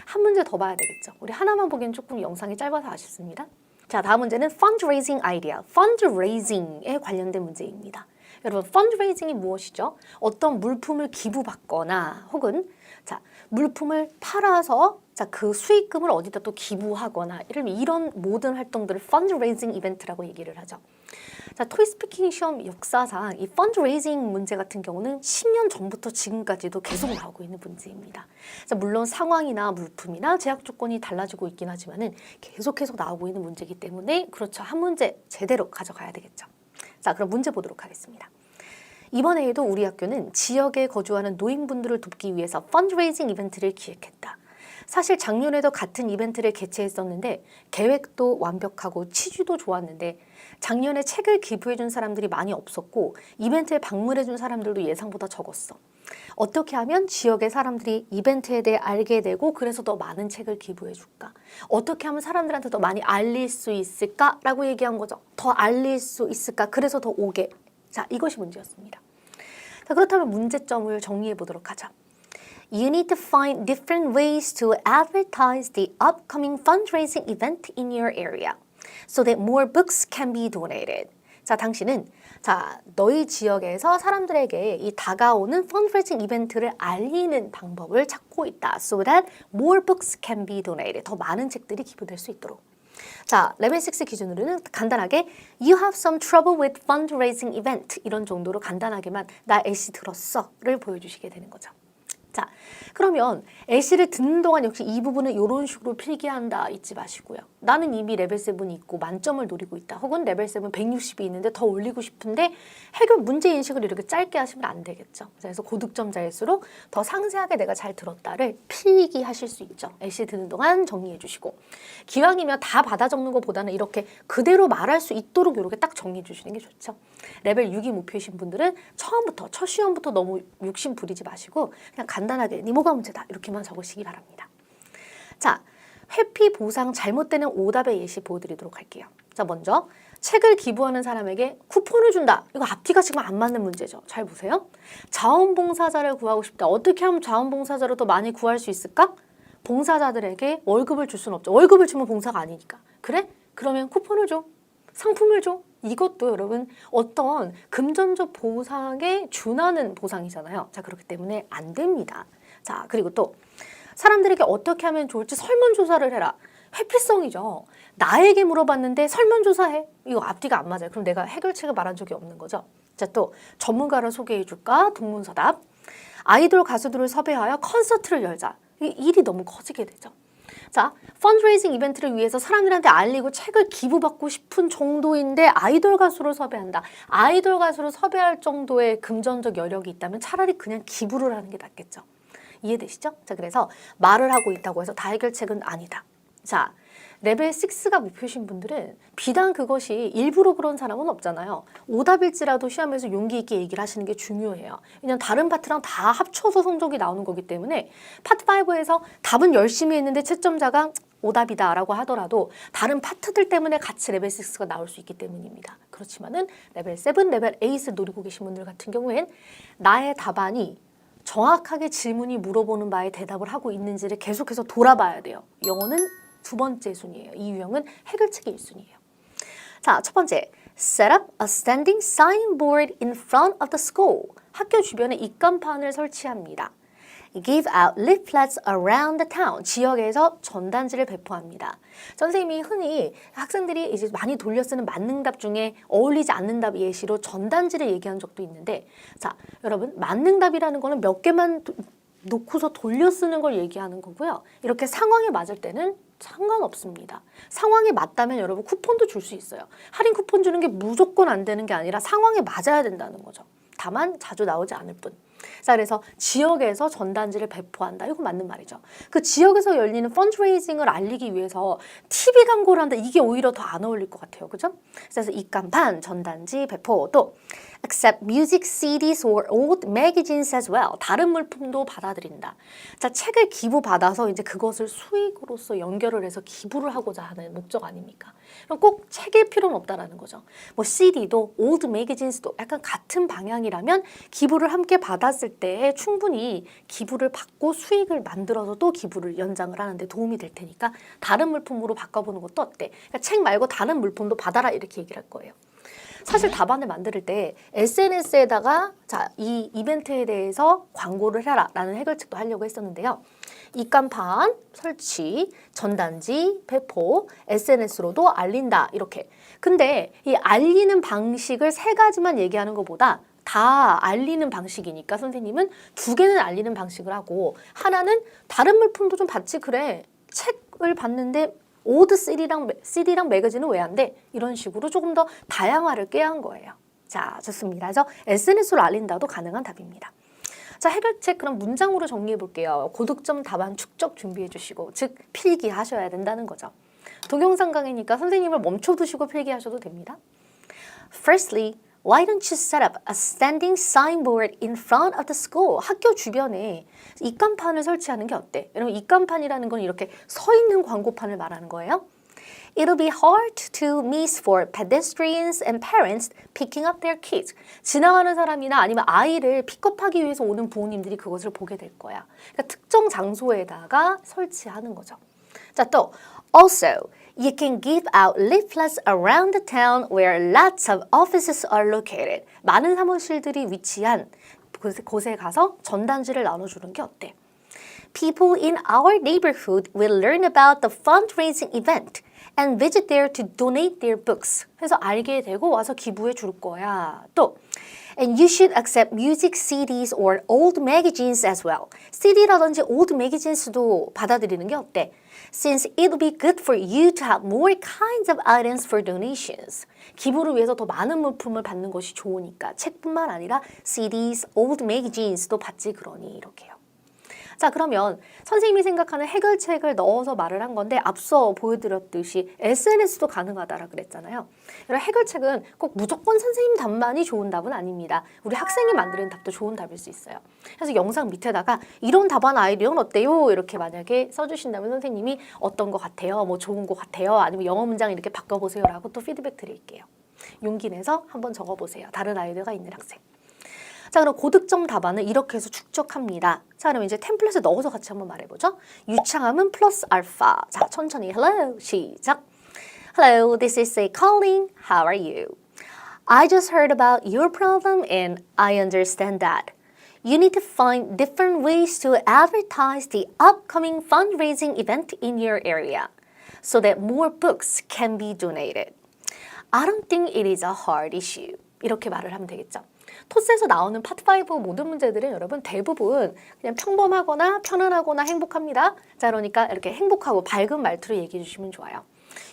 한 문제 더 봐야 되겠죠. 우리 하나만 보기엔 조금 영상이 짧아서 아쉽습니다. 자, 다음 문제는 fundraising idea. fundraising에 관련된 문제입니다. 여러분, fundraising이 무엇이죠? 어떤 물품을 기부받거나 혹은 자, 물품을 팔아서 자, 그 수익금을 어디다 또 기부하거나 이런 모든 활동들을 fundraising 이벤트라고 얘기를 하죠. 자, 토익스피킹 시험 역사상 이 fundraising 문제 같은 경우는 10년 전부터 지금까지도 계속 나오고 있는 문제입니다. 자, 물론 상황이나 물품이나 제약 조건이 달라지고 있긴 하지만은 계속해서 나오고 있는 문제이기 때문에 그렇죠. 한 문제 제대로 가져가야 되겠죠. 자, 그럼 문제 보도록 하겠습니다. 이번에도 우리 학교는 지역에 거주하는 노인분들을 돕기 위해서 펀드레이징 이벤트를 기획했다. 사실 작년에도 같은 이벤트를 개최했었는데 계획도 완벽하고 취지도 좋았는데 작년에 책을 기부해준 사람들이 많이 없었고 이벤트에 방문해준 사람들도 예상보다 적었어. 어떻게 하면 지역의 사람들이 이벤트에 대해 알게 되고 그래서 더 많은 책을 기부해줄까? 어떻게 하면 사람들한테 더 많이 알릴 수 있을까? 라고 얘기한 거죠. 더 알릴 수 있을까? 그래서 더 오게. 자, 이것이 문제였습니다. 자, 그렇다면 문제점을 정리해 보도록 하자. You need to find different ways to advertise the upcoming fundraising event in your area so that more books can be donated. 자, 당신은 너희 지역에서 사람들에게 이 다가오는 fundraising 이벤트를 알리는 방법을 찾고 있다. So that more books can be donated. 더 많은 책들이 기부될 수 있도록. 자, 레벨 6 기준으로는 간단하게 You have some trouble with fundraising event 이런 정도로 간단하게만 나 애시 들었어를 보여주시게 되는 거죠. 자, 그러면 애시를 듣는 동안 역시 이 부분은 이런 식으로 필기한다 잊지 마시고요. 나는 이미 레벨 7이 있고 만점을 노리고 있다. 혹은 레벨 7 160이 있는데 더 올리고 싶은데 해결 문제 인식을 이렇게 짧게 하시면 안 되겠죠. 그래서 고득점자일수록 더 상세하게 내가 잘 들었다를 필기하실 수 있죠. 애시 듣는 동안 정리해 주시고 기왕이면 다 받아 적는 것보다는 이렇게 그대로 말할 수 있도록 이렇게 딱 정리해 주시는 게 좋죠. 레벨 6이 목표이신 분들은 처음부터 첫 시험부터 너무 욕심 부리지 마시고 그냥 간단하게 니 뭐가 문제다 이렇게만 적으시기 바랍니다. 자, 회피 보상 잘못되는 오답의 예시 보여드리도록 할게요. 자, 먼저 책을 기부하는 사람에게 쿠폰을 준다. 이거 앞뒤가 지금 안 맞는 문제죠. 잘 보세요. 자원봉사자를 구하고 싶다. 어떻게 하면 자원봉사자를 더 많이 구할 수 있을까? 봉사자들에게 월급을 줄 수는 없죠. 월급을 주면 봉사가 아니니까. 그래? 그러면 쿠폰을 줘. 상품을 줘. 이것도 여러분 어떤 금전적 보상에 준하는 보상이잖아요. 자, 그렇기 때문에 안 됩니다. 자, 그리고 또 사람들에게 어떻게 하면 좋을지 설문조사를 해라. 회피성이죠. 나에게 물어봤는데 설문조사해. 이거 앞뒤가 안 맞아요. 그럼 내가 해결책을 말한 적이 없는 거죠. 자, 또 전문가를 소개해줄까? 동문서답. 아이돌 가수들을 섭외하여 콘서트를 열자. 일이 너무 커지게 되죠. 자, 펀드레이징 이벤트를 위해서 사람들한테 알리고 책을 기부받고 싶은 정도인데 아이돌 가수를 섭외한다. 아이돌 가수를 섭외할 정도의 금전적 여력이 있다면 차라리 그냥 기부를 하는 게 낫겠죠. 이해되시죠? 자, 그래서 말을 하고 있다고 해서 다 해결책은 아니다. 자, 레벨 6가 목표이신 분들은 비단 그것이 일부러 그런 사람은 없잖아요. 오답일지라도 시험에서 용기 있게 얘기를 하시는 게 중요해요. 왜냐면 다른 파트랑 다 합쳐서 성적이 나오는 거기 때문에 파트 5에서 답은 열심히 했는데 채점자가 오답이다 라고 하더라도 다른 파트들 때문에 같이 레벨 6가 나올 수 있기 때문입니다. 그렇지만은 레벨 7, 레벨 8을 노리고 계신 분들 같은 경우엔 나의 답안이 정확하게 질문이 물어보는 바에 대답을 하고 있는지를 계속해서 돌아봐야 돼요. 영어는 두 번째 순위예요. 이 유형은 해결책이 1순위예요. 자, 첫 번째. Set up a standing signboard in front of the school. 학교 주변에 입간판을 설치합니다. Give out leaflets around the town. 지역에서 전단지를 배포합니다. 선생님이 흔히 학생들이 이제 많이 돌려 쓰는 만능답 중에 어울리지 않는 답 예시로 전단지를 얘기한 적도 있는데 자, 여러분 만능답이라는 거는 몇 개만 놓고서 돌려 쓰는 걸 얘기하는 거고요. 이렇게 상황에 맞을 때는 상관없습니다. 상황에 맞다면 여러분 쿠폰도 줄 수 있어요. 할인 쿠폰 주는 게 무조건 안 되는 게 아니라 상황에 맞아야 된다는 거죠. 다만 자주 나오지 않을 뿐. 자, 그래서 지역에서 전단지를 배포한다. 이거 맞는 말이죠. 그 지역에서 열리는 펀드레이징을 알리기 위해서 TV 광고를 한다. 이게 오히려 더 안 어울릴 것 같아요. 그죠? 그래서 입간판, 전단지, 배포, 또 accept music CDs or old magazines as well. 다른 물품도 받아들인다. 자, 책을 기부받아서 이제 그것을 수익으로서 연결을 해서 기부를 하고자 하는 목적 아닙니까? 그럼 꼭 책일 필요는 없다라는 거죠. 뭐 CD도 old magazines도 약간 같은 방향이라면 기부를 함께 받았을 때 충분히 기부를 받고 수익을 만들어서 또 기부를 연장을 하는데 도움이 될 테니까 다른 물품으로 바꿔보는 것도 어때? 그러니까 책 말고 다른 물품도 받아라 이렇게 얘기를 할 거예요. 사실 답안을 만들 때 SNS에다가 자, 이 이벤트에 대해서 광고를 해라 라는 해결책도 하려고 했었는데요. 입간판, 설치, 전단지, 배포, SNS로도 알린다 이렇게. 근데 이 알리는 방식을 세 가지만 얘기하는 것보다 다 알리는 방식이니까 선생님은 두 개는 알리는 방식을 하고 하나는 다른 물품도 좀 받지 그래. 책을 봤는데 오드 CD랑 매거진은 왜 안 돼? 이런 식으로 조금 더 다양화를 꾀한 거예요. 자, 좋습니다. 그래서 SNS로 알린다도 가능한 답입니다. 자, 해결책 그럼 문장으로 정리해 볼게요. 고득점 답안 축적 준비해 주시고, 즉 필기하셔야 된다는 거죠. 동영상 강의니까 선생님을 멈춰두시고 필기하셔도 됩니다. Firstly, why don't you set up a standing signboard in front of the school? 학교 주변에 입간판을 설치하는 게 어때? 여러분 입간판이라는 건 이렇게 서 있는 광고판을 말하는 거예요. It'll be hard to miss for pedestrians and parents picking up their kids. 지나가는 사람이나 아니면 아이를 픽업하기 위해서 오는 부모님들이 그것을 보게 될 거야. 그러니까 특정 장소에다가 설치하는 거죠. 자, 또 Also, you can give out leaflets around the town where lots of offices are located. 많은 사무실들이 위치한 곳에 가서 전단지를 나눠주는 게 어때? People in our neighborhood will learn about the fundraising event and visit there to donate their books. 그래서 알게 되고 와서 기부해 줄 거야. 또 And you should accept music CDs or old magazines as well. CD라든지 old magazines도 받아들이는 게 어때? Since it'll be good for you to have more kinds of items for donations. 기부를 위해서 더 많은 물품을 받는 것이 좋으니까 책뿐만 아니라 CDs, old magazines도 받지 그러니 이렇게요. 자, 그러면 선생님이 생각하는 해결책을 넣어서 말을 한 건데 앞서 보여드렸듯이 SNS도 가능하다라 그랬잖아요. 이런 해결책은 꼭 무조건 선생님 답만이 좋은 답은 아닙니다. 우리 학생이 만드는 답도 좋은 답일 수 있어요. 그래서 영상 밑에다가 이런 답안 아이디어는 어때요? 이렇게 만약에 써주신다면 선생님이 어떤 것 같아요? 뭐 좋은 것 같아요? 아니면 영어 문장 이렇게 바꿔보세요 라고 또 피드백 드릴게요. 용기 내서 한번 적어보세요. 다른 아이디어가 있는 학생. 자, 그럼 고득점 답안을 이렇게 해서 축적합니다. 자, 그럼 이제 템플릿을 넣어서 같이 한번 말해보죠. 유창함은 플러스 알파. 자, 천천히 hello 시작. Hello, this is Say calling. How are you? I just heard about your problem and I understand that. You need to find different ways to advertise the upcoming fundraising event in your area so that more books can be donated. I don't think it is a hard issue. 이렇게 말을 하면 되겠죠. 토스에서 나오는 파트 5 모든 문제들은 여러분 대부분 그냥 평범하거나 편안하거나 행복합니다. 자, 그러니까 이렇게 행복하고 밝은 말투로 얘기해 주시면 좋아요.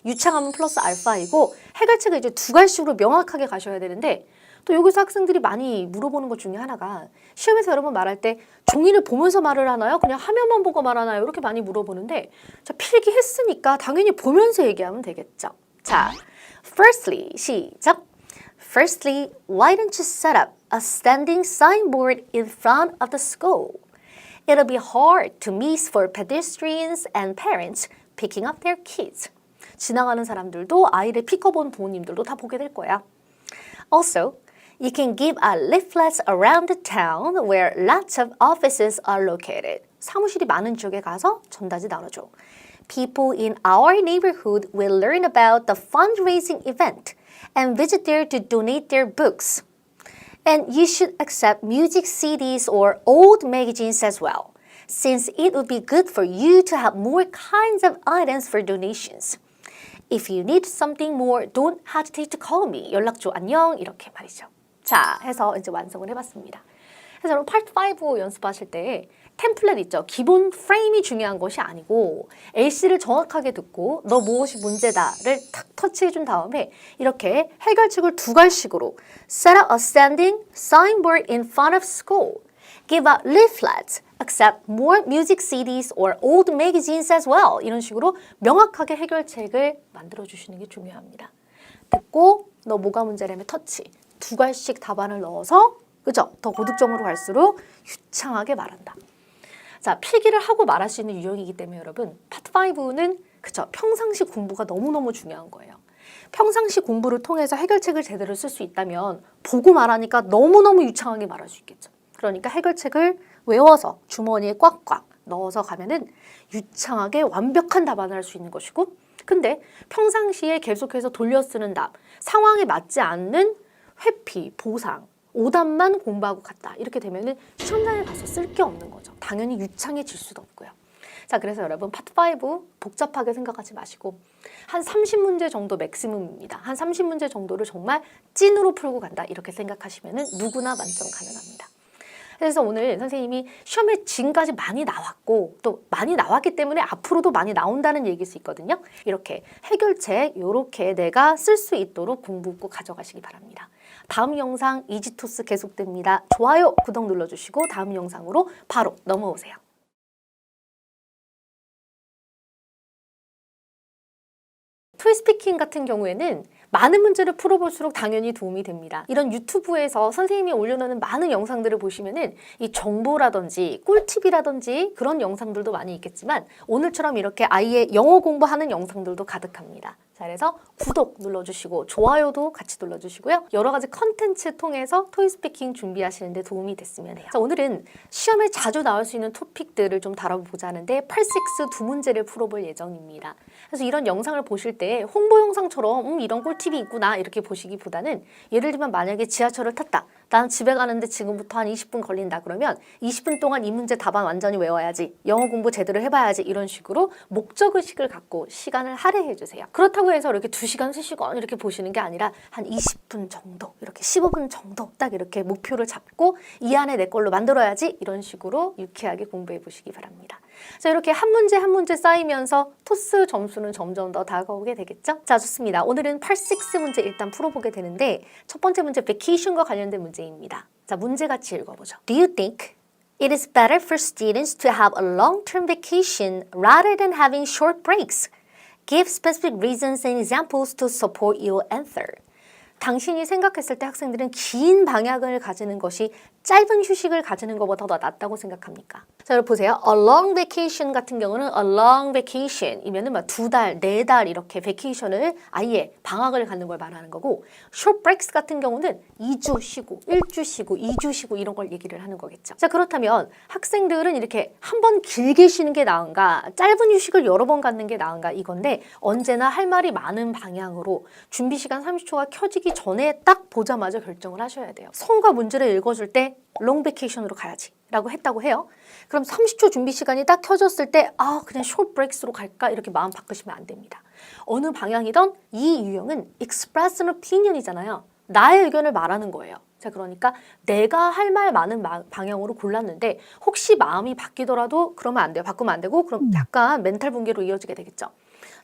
유창함은 플러스 알파이고 해결책을 이제 두 갈식으로 명확하게 가셔야 되는데 또 여기서 학생들이 많이 물어보는 것 중에 하나가 시험에서 여러분 말할 때 종이를 보면서 말을 하나요? 그냥 화면만 보고 말하나요? 이렇게 많이 물어보는데 자, 필기했으니까 당연히 보면서 얘기하면 되겠죠. 자, firstly 시작. Firstly, why don't you set up a standing signboard in front of the school? It'll be hard to miss for pedestrians and parents picking up their kids. 지나가는 사람들도 아이를 픽업 온 부모님들도 다 보게 될 거야. Also, you can give out leaflets around the town where lots of offices are located. 사무실이 많은 지역에 가서 전단지 나눠줘. People in our neighborhood will learn about the fundraising event and visit there to donate their books. And you should accept music CDs or old magazines as well, since it would be good for you to have more kinds of items for donations. If you need something more, don't hesitate to call me. 연락 줘, 안녕. 이렇게 말이죠. 자, 해서 이제 완성을 해봤습니다. 그래서 여러분 파트 5 연습하실 때 템플릿 있죠. 기본 프레임이 중요한 것이 아니고 LC를 정확하게 듣고 너 무엇이 문제다를 탁 터치해준 다음에 이렇게 해결책을 두 갈식으로 Set up a standing signboard in front of school. Give out leaflets. Accept more music CDs or old magazines as well. 이런 식으로 명확하게 해결책을 만들어주시는 게 중요합니다. 듣고 너 뭐가 문제라며 터치. 두 갈씩 답안을 넣어서 그죠? 더 고득점으로 갈수록 유창하게 말한다. 자, 필기를 하고 말할 수 있는 유형이기 때문에 여러분 파트 5는 그쵸? 평상시 공부가 너무너무 중요한 거예요. 평상시 공부를 통해서 해결책을 제대로 쓸 수 있다면 보고 말하니까 너무너무 유창하게 말할 수 있겠죠. 그러니까 해결책을 외워서 주머니에 꽉꽉 넣어서 가면은 유창하게 완벽한 답안을 할 수 있는 것이고, 근데 평상시에 계속해서 돌려 쓰는 답, 상황에 맞지 않는 회피, 보상, 오답만 공부하고 갔다. 이렇게 되면은 시험장에 가서 쓸 게 없는 거죠. 당연히 유창해질 수도 없고요. 자, 그래서 여러분 파트 5 복잡하게 생각하지 마시고 한 30문제 정도 맥시멈입니다. 한 30문제 정도를 정말 찐으로 풀고 간다. 이렇게 생각하시면은 누구나 만점 가능합니다. 그래서 오늘 선생님이 시험에 지금까지 많이 나왔고 또 많이 나왔기 때문에 앞으로도 많이 나온다는 얘기일 수 있거든요. 이렇게 해결책 이렇게 내가 쓸 수 있도록 공부 꼭 가져가시기 바랍니다. 다음 영상 이지토스 계속됩니다. 좋아요, 구독 눌러주시고 다음 영상으로 바로 넘어오세요. 토익스피킹 같은 경우에는 많은 문제를 풀어볼수록 당연히 도움이 됩니다. 이런 유튜브에서 선생님이 올려놓는 많은 영상들을 보시면은 이 정보라든지 꿀팁이라든지 그런 영상들도 많이 있겠지만 오늘처럼 이렇게 아이의 영어 공부하는 영상들도 가득합니다. 자, 그래서 구독 눌러주시고 좋아요도 같이 눌러주시고요. 여러 가지 컨텐츠 통해서 토익스피킹 준비하시는 데 도움이 됐으면 해요. 자, 오늘은 시험에 자주 나올 수 있는 토픽들을 좀 다뤄보자 하는데 8-6 두 문제를 풀어볼 예정입니다. 그래서 이런 영상을 보실 때 홍보 영상처럼 이런 꿀팁이 있구나 이렇게 보시기보다는 예를 들면 만약에 지하철을 탔다. 나는 집에 가는데 지금부터 한 20분 걸린다 그러면 20분 동안 이 문제 답안 완전히 외워야지. 영어 공부 제대로 해봐야지. 이런 식으로 목적의식을 갖고 시간을 할애해 주세요. 그렇다고 해서 이렇게 2시간, 3시간 이렇게 보시는 게 아니라 한 20분 정도, 이렇게 15분 정도 딱 이렇게 목표를 잡고 이 안에 내 걸로 만들어야지. 이런 식으로 유쾌하게 공부해 보시기 바랍니다. 자, 이렇게 한 문제 한 문제 쌓이면서 토스 점수는 점점 더 다가오게 되겠죠? 자, 좋습니다. 오늘은 8-6 문제 일단 풀어보게 되는데 첫 번째 문제 vacation과 관련된 문제입니다. 자, 문제 같이 읽어보죠. Do you think it is better for students to have a long-term vacation rather than having short breaks? Give specific reasons and examples to support your answer. 당신이 생각했을 때 학생들은 긴 방학을 가지는 것이 짧은 휴식을 가지는 것보다 더 낫다고 생각합니까? 자, 여러분 보세요. A long vacation 같은 경우는 a long vacation이면은 막 2달, 4달 이렇게 vacation을 아예 방학을 갖는 걸 말하는 거고 short breaks 같은 경우는 2주 쉬고 1주 쉬고 2주 쉬고 이런 걸 얘기를 하는 거겠죠. 자, 그렇다면 학생들은 이렇게 한 번 길게 쉬는 게 나은가 짧은 휴식을 여러 번 갖는 게 나은가 이건데 언제나 할 말이 많은 방향으로 준비 시간 30초가 켜지기 전에 딱 보자마자 결정을 하셔야 돼요. 성과 문제를 읽어줄 때 롱 베케이션으로 가야지 라고 했다고 해요. 그럼 30초 준비 시간이 딱 켜졌을 때 그냥 숏 브레이크로 갈까 이렇게 마음 바꾸시면 안 됩니다. 어느 방향이든 이 유형은 express an opinion이잖아요. 나의 의견을 말하는 거예요. 자, 그러니까 내가 할 말 많은 방향으로 골랐는데 혹시 마음이 바뀌더라도 그러면 안 돼요. 바꾸면 안 되고 그럼 약간 멘탈 붕괴로 이어지게 되겠죠.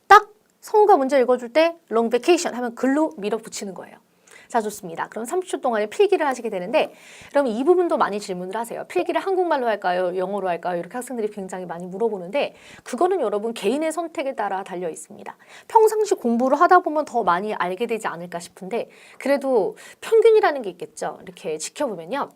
딱 성과 문제 읽어줄 때 롱 베케이션 하면 글로 밀어붙이는 거예요. 자, 좋습니다. 그럼 30초 동안에 필기를 하시게 되는데 그럼 이 부분도 많이 질문을 하세요. 필기를 한국말로 할까요? 영어로 할까요? 이렇게 학생들이 굉장히 많이 물어보는데 그거는 여러분 개인의 선택에 따라 달려 있습니다. 평상시 공부를 하다 보면 더 많이 알게 되지 않을까 싶은데 그래도 평균이라는 게 있겠죠. 이렇게 지켜보면요.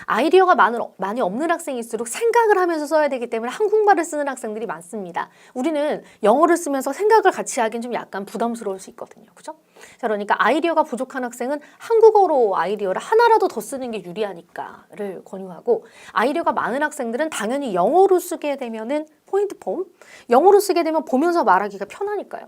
아이디어가 많이 없는 학생일수록 생각을 하면서 써야 되기 때문에 한국말을 쓰는 학생들이 많습니다. 우리는 영어를 쓰면서 생각을 같이 하긴 좀 약간 부담스러울 수 있거든요. 그죠? 자, 그러니까 아이디어가 부족한 학생은 한국어로 아이디어를 하나라도 더 쓰는 게 유리하니까를 권유하고 아이디어가 많은 학생들은 당연히 영어로 쓰게 되면은 포인트 폼, 영어로 쓰게 되면 보면서 말하기가 편하니까요.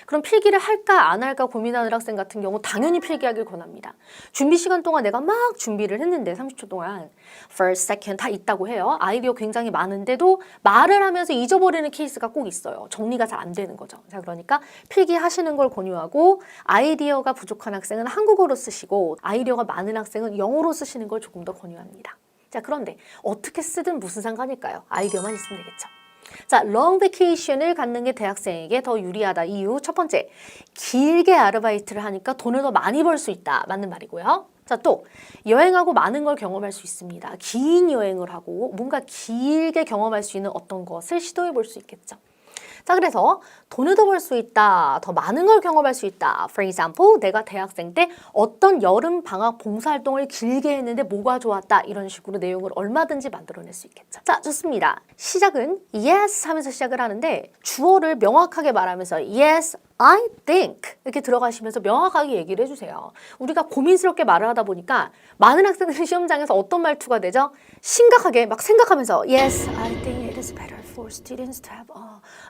그럼 필기를 할까 안 할까 고민하는 학생 같은 경우 당연히 필기하길 권합니다. 준비 시간 동안 내가 막 준비를 했는데 30초 동안 first, second 다 있다고 해요. 아이디어 굉장히 많은데도 말을 하면서 잊어버리는 케이스가 꼭 있어요. 정리가 잘 안 되는 거죠. 자, 그러니까 필기하시는 걸 권유하고 아이디어가 부족한 학생은 한국어로 쓰시고 아이디어가 많은 학생은 영어로 쓰시는 걸 조금 더 권유합니다. 자, 그런데 어떻게 쓰든 무슨 상관일까요? 아이디어만 있으면 되겠죠. 자, 롱 베케이션을 갖는 게 대학생에게 더 유리하다. 이유 첫 번째, 길게 아르바이트를 하니까 돈을 더 많이 벌 수 있다. 맞는 말이고요. 자, 또 여행하고 많은 걸 경험할 수 있습니다. 긴 여행을 하고 뭔가 길게 경험할 수 있는 어떤 것을 시도해 볼 수 있겠죠. 자, 그래서 돈을 더 벌 수 있다, 더 많은 걸 경험할 수 있다. For example, 내가 대학생 때 어떤 여름 방학 봉사활동을 길게 했는데 뭐가 좋았다. 이런 식으로 내용을 얼마든지 만들어낼 수 있겠죠. 자, 좋습니다. 시작은 yes 하면서 시작을 하는데 주어를 명확하게 말하면서 yes, I think 이렇게 들어가시면서 명확하게 얘기를 해주세요. 우리가 고민스럽게 말을 하다 보니까 많은 학생들이 시험장에서 어떤 말투가 되죠? 심각하게 막 생각하면서 yes, I think it is better for students to have a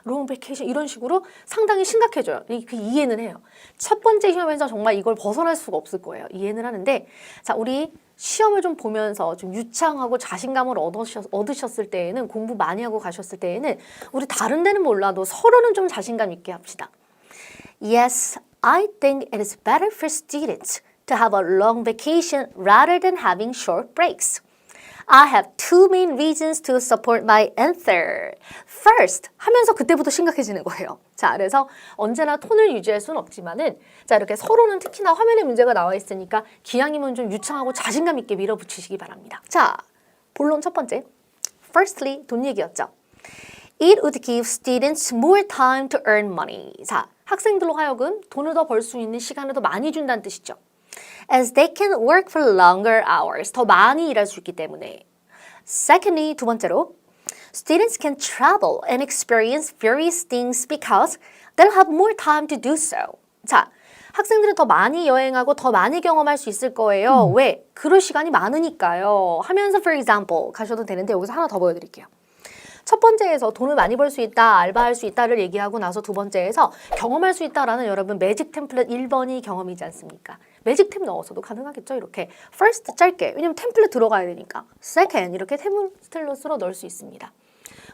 long vacation 이런 식으로 상당히 심각해져요. 그 이해는 해요. 첫 번째 시험에서 정말 이걸 벗어날 수가 없을 거예요. 이해는 하는데 자, 우리 시험을 좀 보면서 좀 유창하고 자신감을 얻으셨을 때에는 공부 많이 하고 가셨을 때에는 우리 다른 데는 몰라도 서로는 좀 자신감 있게 합시다. Yes, I think it is better for students to have a long vacation rather than having short breaks. I have two main reasons to support my answer. First, 하면서 그때부터 심각해지는 거예요. 자, 그래서 언제나 톤을 유지할 수는 없지만은 자, 이렇게 서로는 특히나 화면에 문제가 나와 있으니까 기왕이면 좀 유창하고 자신감 있게 밀어붙이시기 바랍니다. 자, 본론 첫 번째. Firstly, 돈 얘기였죠. It would give students more time to earn money. 자, 학생들로 하여금 돈을 더 벌 수 있는 시간을 더 많이 준다는 뜻이죠. As they can work for longer hours. 더 많이 일할 수 있기 때문에. Secondly, 두 번째로 students can travel and experience various things because they'll have more time to do so. 자, 학생들은 더 많이 여행하고 더 많이 경험할 수 있을 거예요. 왜? 그럴 시간이 많으니까요. 하면서 for example 가셔도 되는데 여기서 하나 더 보여드릴게요. 첫 번째에서 돈을 많이 벌 수 있다, 알바할 수 있다를 얘기하고 나서 두 번째에서 경험할 수 있다라는 여러분 매직 템플릿 1번이 경험이지 않습니까? 매직템 넣어서도 가능하겠죠? 이렇게 first 짧게, 왜냐면 템플릿 들어가야 되니까 second 이렇게 템플릿으로 넣을 수 있습니다.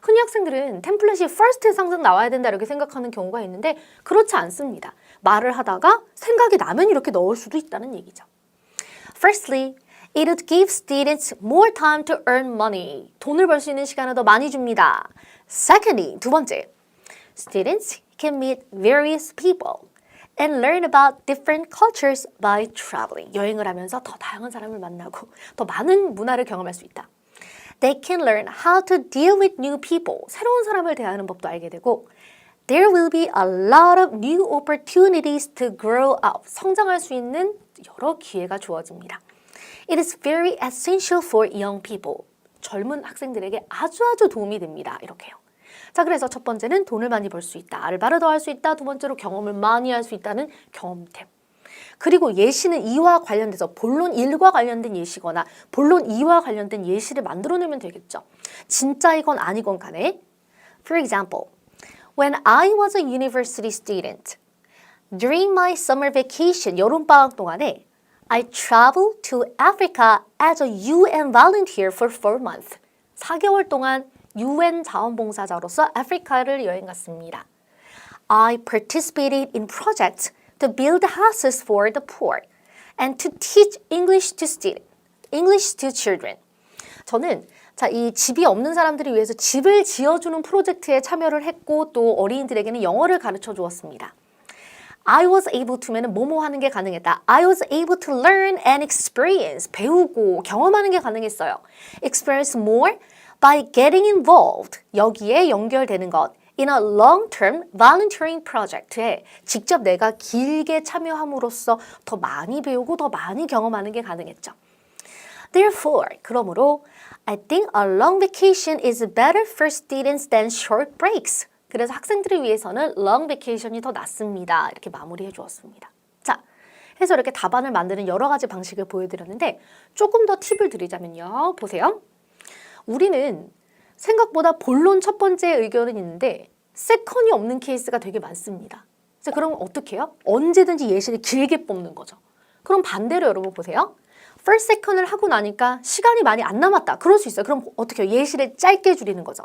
흔히 학생들은 템플릿이 first에서 항상 나와야 된다 이렇게 생각하는 경우가 있는데 그렇지 않습니다. 말을 하다가 생각이 나면 이렇게 넣을 수도 있다는 얘기죠. Firstly, it would give students more time to earn money. 돈을 벌 수 있는 시간을 더 많이 줍니다. Secondly, 두 번째, students can meet various people and learn about different cultures by traveling. 여행을 하면서 더 다양한 사람을 만나고 더 많은 문화를 경험할 수 있다. They can learn how to deal with new people. 새로운 사람을 대하는 법도 알게 되고 There will be a lot of new opportunities to grow up. 성장할 수 있는 여러 기회가 주어집니다. It is very essential for young people. 젊은 학생들에게 아주 도움이 됩니다. 이렇게요. 자, 그래서 첫 번째는 돈을 많이 벌 수 있다. 알바를 더 할 수 있다. 두 번째로 경험을 많이 할 수 있다는 경험템. 그리고 예시는 이와 관련돼서 본론 1과 관련된 예시거나 본론 2와 관련된 예시를 만들어내면 되겠죠. 진짜이건 아니건 간에 For example, when I was a university student, during my summer vacation, 여름방학 동안에 I traveled to Africa as a UN volunteer for 4 months. 4개월 동안 UN 자원봉사자로서 아프리카를 여행 갔습니다. I participated in projects to build houses for the poor and to teach English to children. 저는 이 집이 없는 사람들을 위해서 집을 지어주는 프로젝트에 참여를 했고 또 어린이들에게는 영어를 가르쳐 주었습니다. I was able to면은 뭐뭐 하는 게 가능했다. I was able to learn and experience. 배우고 경험하는 게 가능했어요. Experience more by getting involved. 여기에 연결되는 것. In a long-term volunteering project에 직접 내가 길게 참여함으로써 더 많이 배우고 더 많이 경험하는 게 가능했죠. Therefore, 그러므로 I think a long vacation is better for students than short breaks. 그래서 학생들을 위해서는 long vacation이 더 낫습니다. 이렇게 마무리해 주었습니다. 자, 해서 이렇게 답안을 만드는 여러 가지 방식을 보여드렸는데 조금 더 팁을 드리자면요. 보세요. 우리는 생각보다 본론 첫 번째 의견은 있는데 세컨이 없는 케이스가 되게 많습니다. 자, 그럼 어떻게 해요? 언제든지 예시를 길게 뽑는 거죠. 그럼 반대로 여러분 보세요. first, second을 하고 나니까 시간이 많이 안 남았다. 그럴 수 있어요. 그럼 어떻게 해요? 예시를 짧게 줄이는 거죠.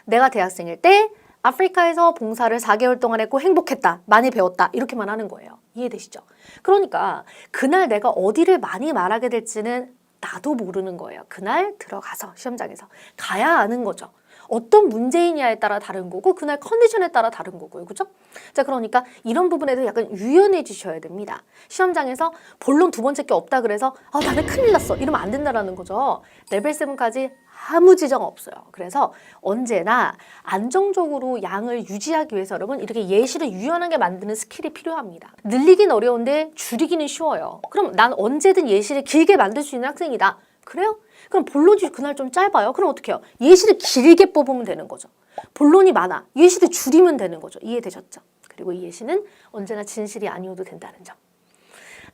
내가 대학생일 때 아프리카에서 봉사를 4개월 동안 했고 행복했다. 많이 배웠다. 이렇게만 하는 거예요. 이해되시죠? 그러니까 그날 내가 어디를 많이 말하게 될지는 나도 모르는 거예요. 그날 들어가서 시험장에서 가야 아는 거죠. 어떤 문제이냐에 따라 다른 거고 그날 컨디션에 따라 다른 거고요. 그죠? 자, 그러니까 이런 부분에도 약간 유연해지셔야 됩니다. 시험장에서 본론 두 번째 게 없다 그래서 나는 큰일 났어 이러면 안 된다라는 거죠. 레벨 7까지 아무 지장 없어요. 그래서 언제나 안정적으로 양을 유지하기 위해서 여러분 이렇게 예시를 유연하게 만드는 스킬이 필요합니다. 늘리긴 어려운데 줄이기는 쉬워요. 그럼 난 언제든 예시를 길게 만들 수 있는 학생이다. 그래요? 그럼 본론이 그날 좀 짧아요. 그럼 어떻게 해요? 예시를 길게 뽑으면 되는 거죠. 본론이 많아. 예시를 줄이면 되는 거죠. 이해되셨죠? 그리고 이 예시는 언제나 진실이 아니어도 된다는 점.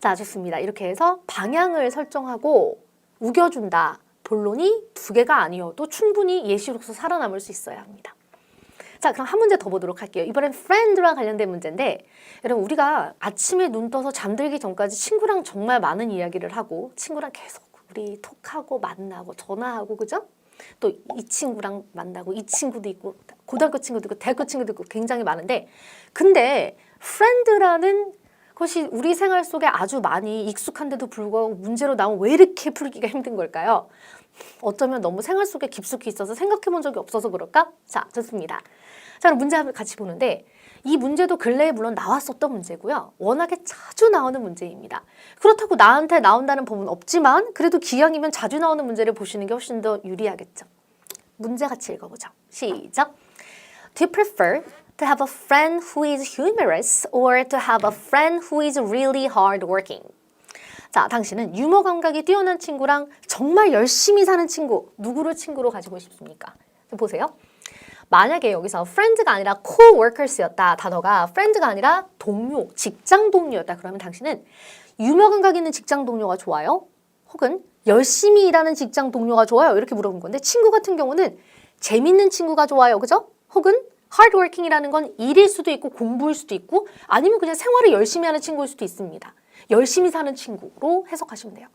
자, 좋습니다. 이렇게 해서 방향을 설정하고 우겨준다. 본론이 두 개가 아니어도 충분히 예시로서 살아남을 수 있어야 합니다. 자, 그럼 한 문제 더 보도록 할게요. 이번엔 friend랑 관련된 문제인데 여러분 우리가 아침에 눈 떠서 잠들기 전까지 친구랑 정말 많은 이야기를 하고 친구랑 계속 우리 톡하고 만나고 전화하고 그죠? 또 이 친구랑 만나고 이 친구도 있고 고등학교 친구도 있고 대학교 친구도 있고 굉장히 많은데 근데 friend라는 것이 우리 생활 속에 아주 많이 익숙한데도 불구하고 문제로 나오면 왜 이렇게 풀기가 힘든 걸까요? 어쩌면 너무 생활 속에 깊숙이 있어서 생각해 본 적이 없어서 그럴까? 자, 좋습니다. 자, 그럼 문제 한번 같이 보는데 이 문제도 근래에 물론 나왔었던 문제고요. 워낙에 자주 나오는 문제입니다. 그렇다고 나한테 나온다는 법은 없지만 그래도 기왕이면 자주 나오는 문제를 보시는 게 훨씬 더 유리하겠죠. 문제 같이 읽어보죠. 시작! Do you prefer to have a friend who is humorous or to have a friend who is really hardworking? 자, 당신은 유머 감각이 뛰어난 친구랑 정말 열심히 사는 친구, 누구를 친구로 가지고 싶습니까? 보세요. 만약에 여기서 friends가 아니라 co-workers였다. 단어가 friends가 아니라 동료, 직장 동료였다. 그러면 당신은 유머 감각 있는 직장 동료가 좋아요? 혹은 열심히 일하는 직장 동료가 좋아요? 이렇게 물어본 건데 친구 같은 경우는 재밌는 친구가 좋아요. 그죠? 혹은 hardworking이라는 건 일일 수도 있고 공부일 수도 있고 아니면 그냥 생활을 열심히 하는 친구일 수도 있습니다. 열심히 사는 친구로 해석하시면 돼요.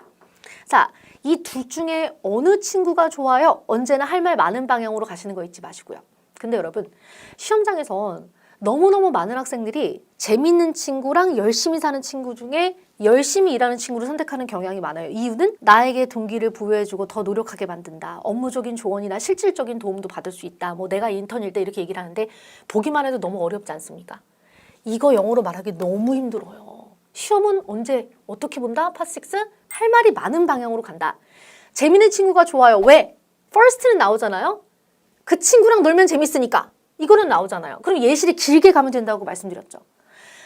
자, 이 둘 중에 어느 친구가 좋아요? 언제나 할 말 많은 방향으로 가시는 거 잊지 마시고요. 근데 여러분, 시험장에선 너무너무 많은 학생들이 재밌는 친구랑 열심히 사는 친구 중에 열심히 일하는 친구를 선택하는 경향이 많아요. 이유는 나에게 동기를 부여해주고 더 노력하게 만든다. 업무적인 조언이나 실질적인 도움도 받을 수 있다. 뭐 내가 인턴일 때 이렇게 얘기를 하는데 보기만 해도 너무 어렵지 않습니까? 이거 영어로 말하기 너무 힘들어요. 시험은 언제 어떻게 본다? 파6 할 말이 많은 방향으로 간다. 재밌는 친구가 좋아요. 왜? first는 나오잖아요. 그 친구랑 놀면 재밌으니까. 이거는 나오잖아요. 그럼 예시를 길게 가면 된다고 말씀드렸죠.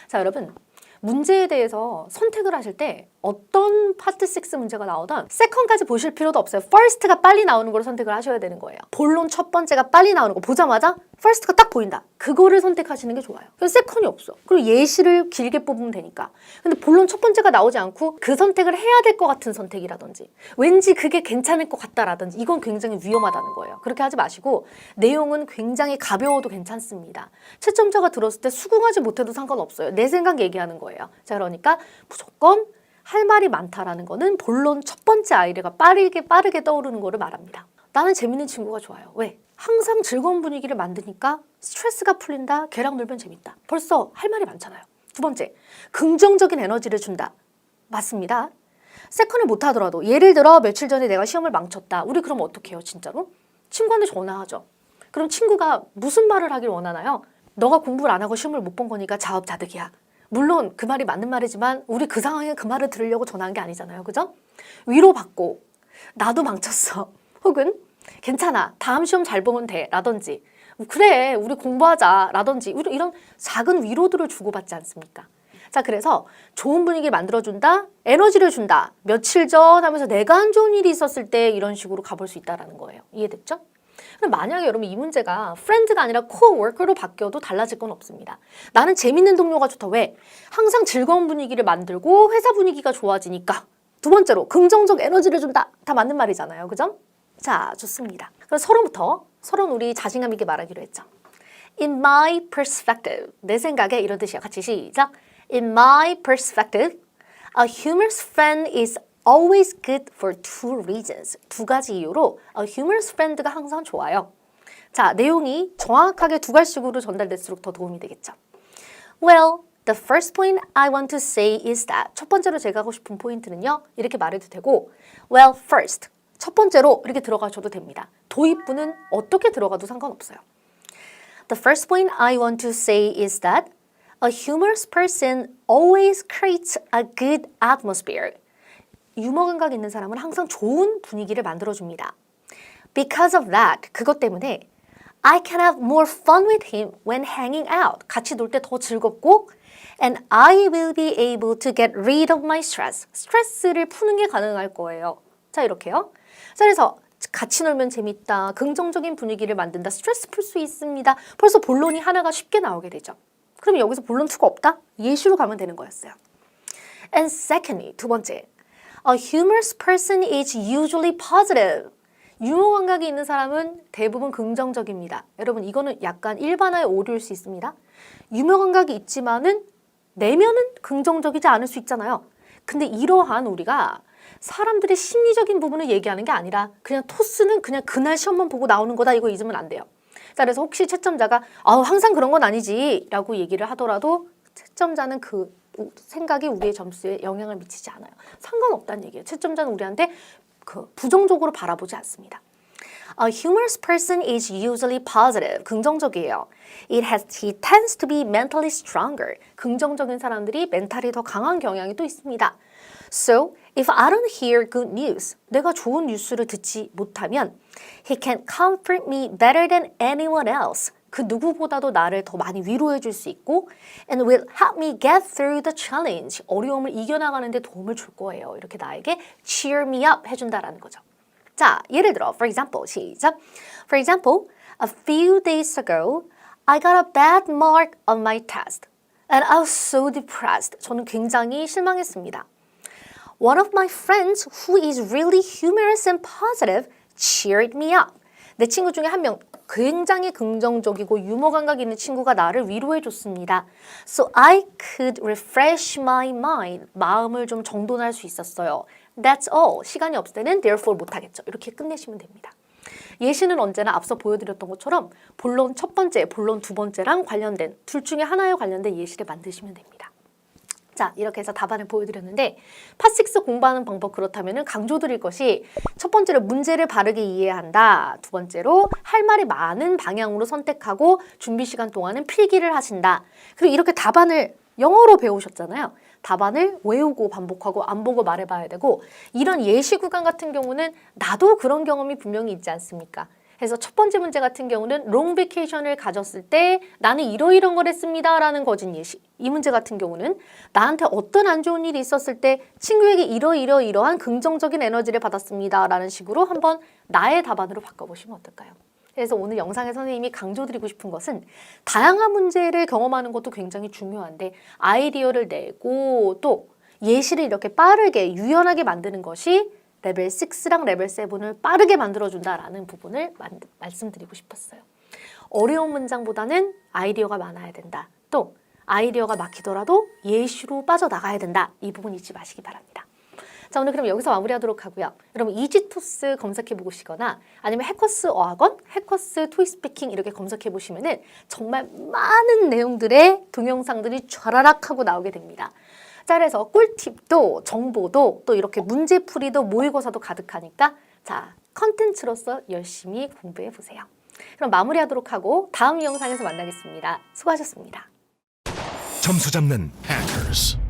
자, 여러분. 문제에 대해서 선택을 하실 때 어떤 파트 6 문제가 나오든 세컨까지 보실 필요도 없어요. first가 빨리 나오는 걸 선택을 하셔야 되는 거예요. 본론 첫 번째가 빨리 나오는 거 보자마자 first가 딱 보인다. 그거를 선택하시는 게 좋아요. 그래서 세컨이 없어. 그리고 예시를 길게 뽑으면 되니까. 근데 본론 첫 번째가 나오지 않고 그 선택을 해야 될 것 같은 선택이라든지 왠지 그게 괜찮을 것 같다라든지 이건 굉장히 위험하다는 거예요. 그렇게 하지 마시고 내용은 굉장히 가벼워도 괜찮습니다. 채점자가 들었을 때 수긍하지 못해도 상관없어요. 내 생각 얘기하는 거예요. 자, 그러니까 무조건 할 말이 많다라는 거는 본론 첫 번째 아이디어가 빠르게 떠오르는 거를 말합니다. 나는 재밌는 친구가 좋아요. 왜? 항상 즐거운 분위기를 만드니까 스트레스가 풀린다. 걔랑 놀면 재밌다. 벌써 할 말이 많잖아요. 두 번째, 긍정적인 에너지를 준다. 맞습니다. 세컨을 못하더라도 예를 들어 며칠 전에 내가 시험을 망쳤다. 우리 그럼 어떻게 해요? 진짜로? 친구한테 전화하죠. 그럼 친구가 무슨 말을 하길 원하나요? 너가 공부를 안 하고 시험을 못 본 거니까 자업자득이야. 물론 그 말이 맞는 말이지만 우리 그 상황에 그 말을 들으려고 전화한 게 아니잖아요. 그죠? 위로받고 나도 망쳤어. 혹은 괜찮아. 다음 시험 잘 보면 돼. 라든지 그래 우리 공부하자. 라든지 이런 작은 위로들을 주고받지 않습니까? 자, 그래서 좋은 분위기 만들어준다. 에너지를 준다. 며칠 전 하면서 내가 안 좋은 일이 있었을 때 이런 식으로 가볼 수 있다는 거예요. 이해됐죠? 그럼 만약에 여러분 이 문제가 friend가 아니라 co-worker로 바뀌어도 달라질 건 없습니다. 나는 재밌는 동료가 좋다. 왜? 항상 즐거운 분위기를 만들고 회사 분위기가 좋아지니까. 두 번째로 긍정적 에너지를 준다. 다 맞는 말이잖아요. 그죠? 자, 좋습니다. 그럼 서로는 우리 자신감 있게 말하기로 했죠. In my perspective. 내 생각에 이런 뜻이야. 같이 시작. In my perspective, a humorous friend is always good for two reasons. 두 가지 이유로 a humorous friend가 항상 좋아요. 자, 내용이 정확하게 두 갈식으로 전달될수록 더 도움이 되겠죠. Well, the first point I want to say is that 첫 번째로 제가 하고 싶은 포인트는요. 이렇게 말해도 되고 Well, first. 첫 번째로 이렇게 들어가셔도 됩니다. 도입부는 어떻게 들어가도 상관없어요. The first point I want to say is that a humorous person always creates a good atmosphere. 유머 감각 있는 사람은 항상 좋은 분위기를 만들어줍니다. Because of that, 그것 때문에 I can have more fun with him when hanging out. 같이 놀 때 더 즐겁고 and I will be able to get rid of my stress. 스트레스를 푸는 게 가능할 거예요. 자, 이렇게요. 자, 그래서 같이 놀면 재밌다. 긍정적인 분위기를 만든다. 스트레스 풀 수 있습니다. 벌써 본론이 하나가 쉽게 나오게 되죠. 그럼 여기서 본론 2가 없다? 예시로 가면 되는 거였어요. And secondly, 두 번째. A humorous person is usually positive. 유머 감각이 있는 사람은 대부분 긍정적입니다. 여러분 이거는 약간 일반화의 오류일 수 있습니다. 유머 감각이 있지만은 내면은 긍정적이지 않을 수 있잖아요. 근데 이러한 우리가 사람들의 심리적인 부분을 얘기하는 게 아니라 그냥 토스는 그냥 그날 시험만 보고 나오는 거다 이거 잊으면 안 돼요. 자, 그래서 혹시 채점자가 항상 그런 건 아니지 라고 얘기를 하더라도 채점자는 그 생각이 우리의 점수에 영향을 미치지 않아요. 상관없다는 얘기예요. 채점자는 우리한테 부정적으로 바라보지 않습니다. A humorous person is usually positive. 긍정적이에요. He tends to be mentally stronger. 긍정적인 사람들이 멘탈이 더 강한 경향이 또 있습니다. So, if I don't hear good news, 내가 좋은 뉴스를 듣지 못하면 he can comfort me better than anyone else. 그 누구보다도 나를 더 많이 위로해 줄 수 있고 and will help me get through the challenge. 어려움을 이겨나가는 데 도움을 줄 거예요. 이렇게 나에게 cheer me up 해준다라는 거죠. 자, 예를 들어, for example, 시작. For example, a few days ago, I got a bad mark on my test and I was so depressed. 저는 굉장히 실망했습니다. One of my friends who is really humorous and positive cheered me up. 내 친구 중에 한 명 굉장히 긍정적이고 유머 감각 있는 친구가 나를 위로해 줬습니다. So I could refresh my mind. 마음을 좀 정돈할 수 있었어요. That's all. 시간이 없을 때는 therefore 못하겠죠. 이렇게 끝내시면 됩니다. 예시는 언제나 앞서 보여드렸던 것처럼 본론 첫 번째, 본론 두 번째랑 관련된 둘 중에 하나에 관련된 예시를 만드시면 됩니다. 자, 이렇게 해서 답안을 보여드렸는데 파6 공부하는 방법 그렇다면 강조드릴 것이 첫 번째로 문제를 바르게 이해한다. 두 번째로 할 말이 많은 방향으로 선택하고 준비 시간 동안은 필기를 하신다. 그리고 이렇게 답안을 영어로 배우셨잖아요. 답안을 외우고 반복하고 안 보고 말해봐야 되고 이런 예시 구간 같은 경우는 나도 그런 경험이 분명히 있지 않습니까? 그래서 첫 번째 문제 같은 경우는 롱 베케이션을 가졌을 때 나는 이러이러한 걸 했습니다 라는 거진 예시. 이 문제 같은 경우는 나한테 어떤 안 좋은 일이 있었을 때 친구에게 이러이러한 긍정적인 에너지를 받았습니다 라는 식으로 한번 나의 답안으로 바꿔보시면 어떨까요? 그래서 오늘 영상에 선생님이 강조드리고 싶은 것은 다양한 문제를 경험하는 것도 굉장히 중요한데 아이디어를 내고 또 예시를 이렇게 빠르게 유연하게 만드는 것이 레벨 6랑 레벨 7을 빠르게 만들어준다라는 부분을 말씀드리고 싶었어요. 어려운 문장보다는 아이디어가 많아야 된다. 또 아이디어가 막히더라도 예시로 빠져나가야 된다. 이 부분 잊지 마시기 바랍니다. 자, 오늘 그럼 여기서 마무리하도록 하고요. 여러분 이지토스 검색해 보시거나 아니면 해커스 어학원, 해커스 토익스피킹 이렇게 검색해 보시면은 정말 많은 내용들의 동영상들이 쫘라락 하고 나오게 됩니다. 자, 그래서 꿀팁도 정보도 또 이렇게 문제풀이도 모의고사도 가득하니까 자, 컨텐츠로서 열심히 공부해 보세요. 그럼 마무리하도록 하고 다음 영상에서 만나겠습니다. 수고하셨습니다. 점수 잡는 Hackers.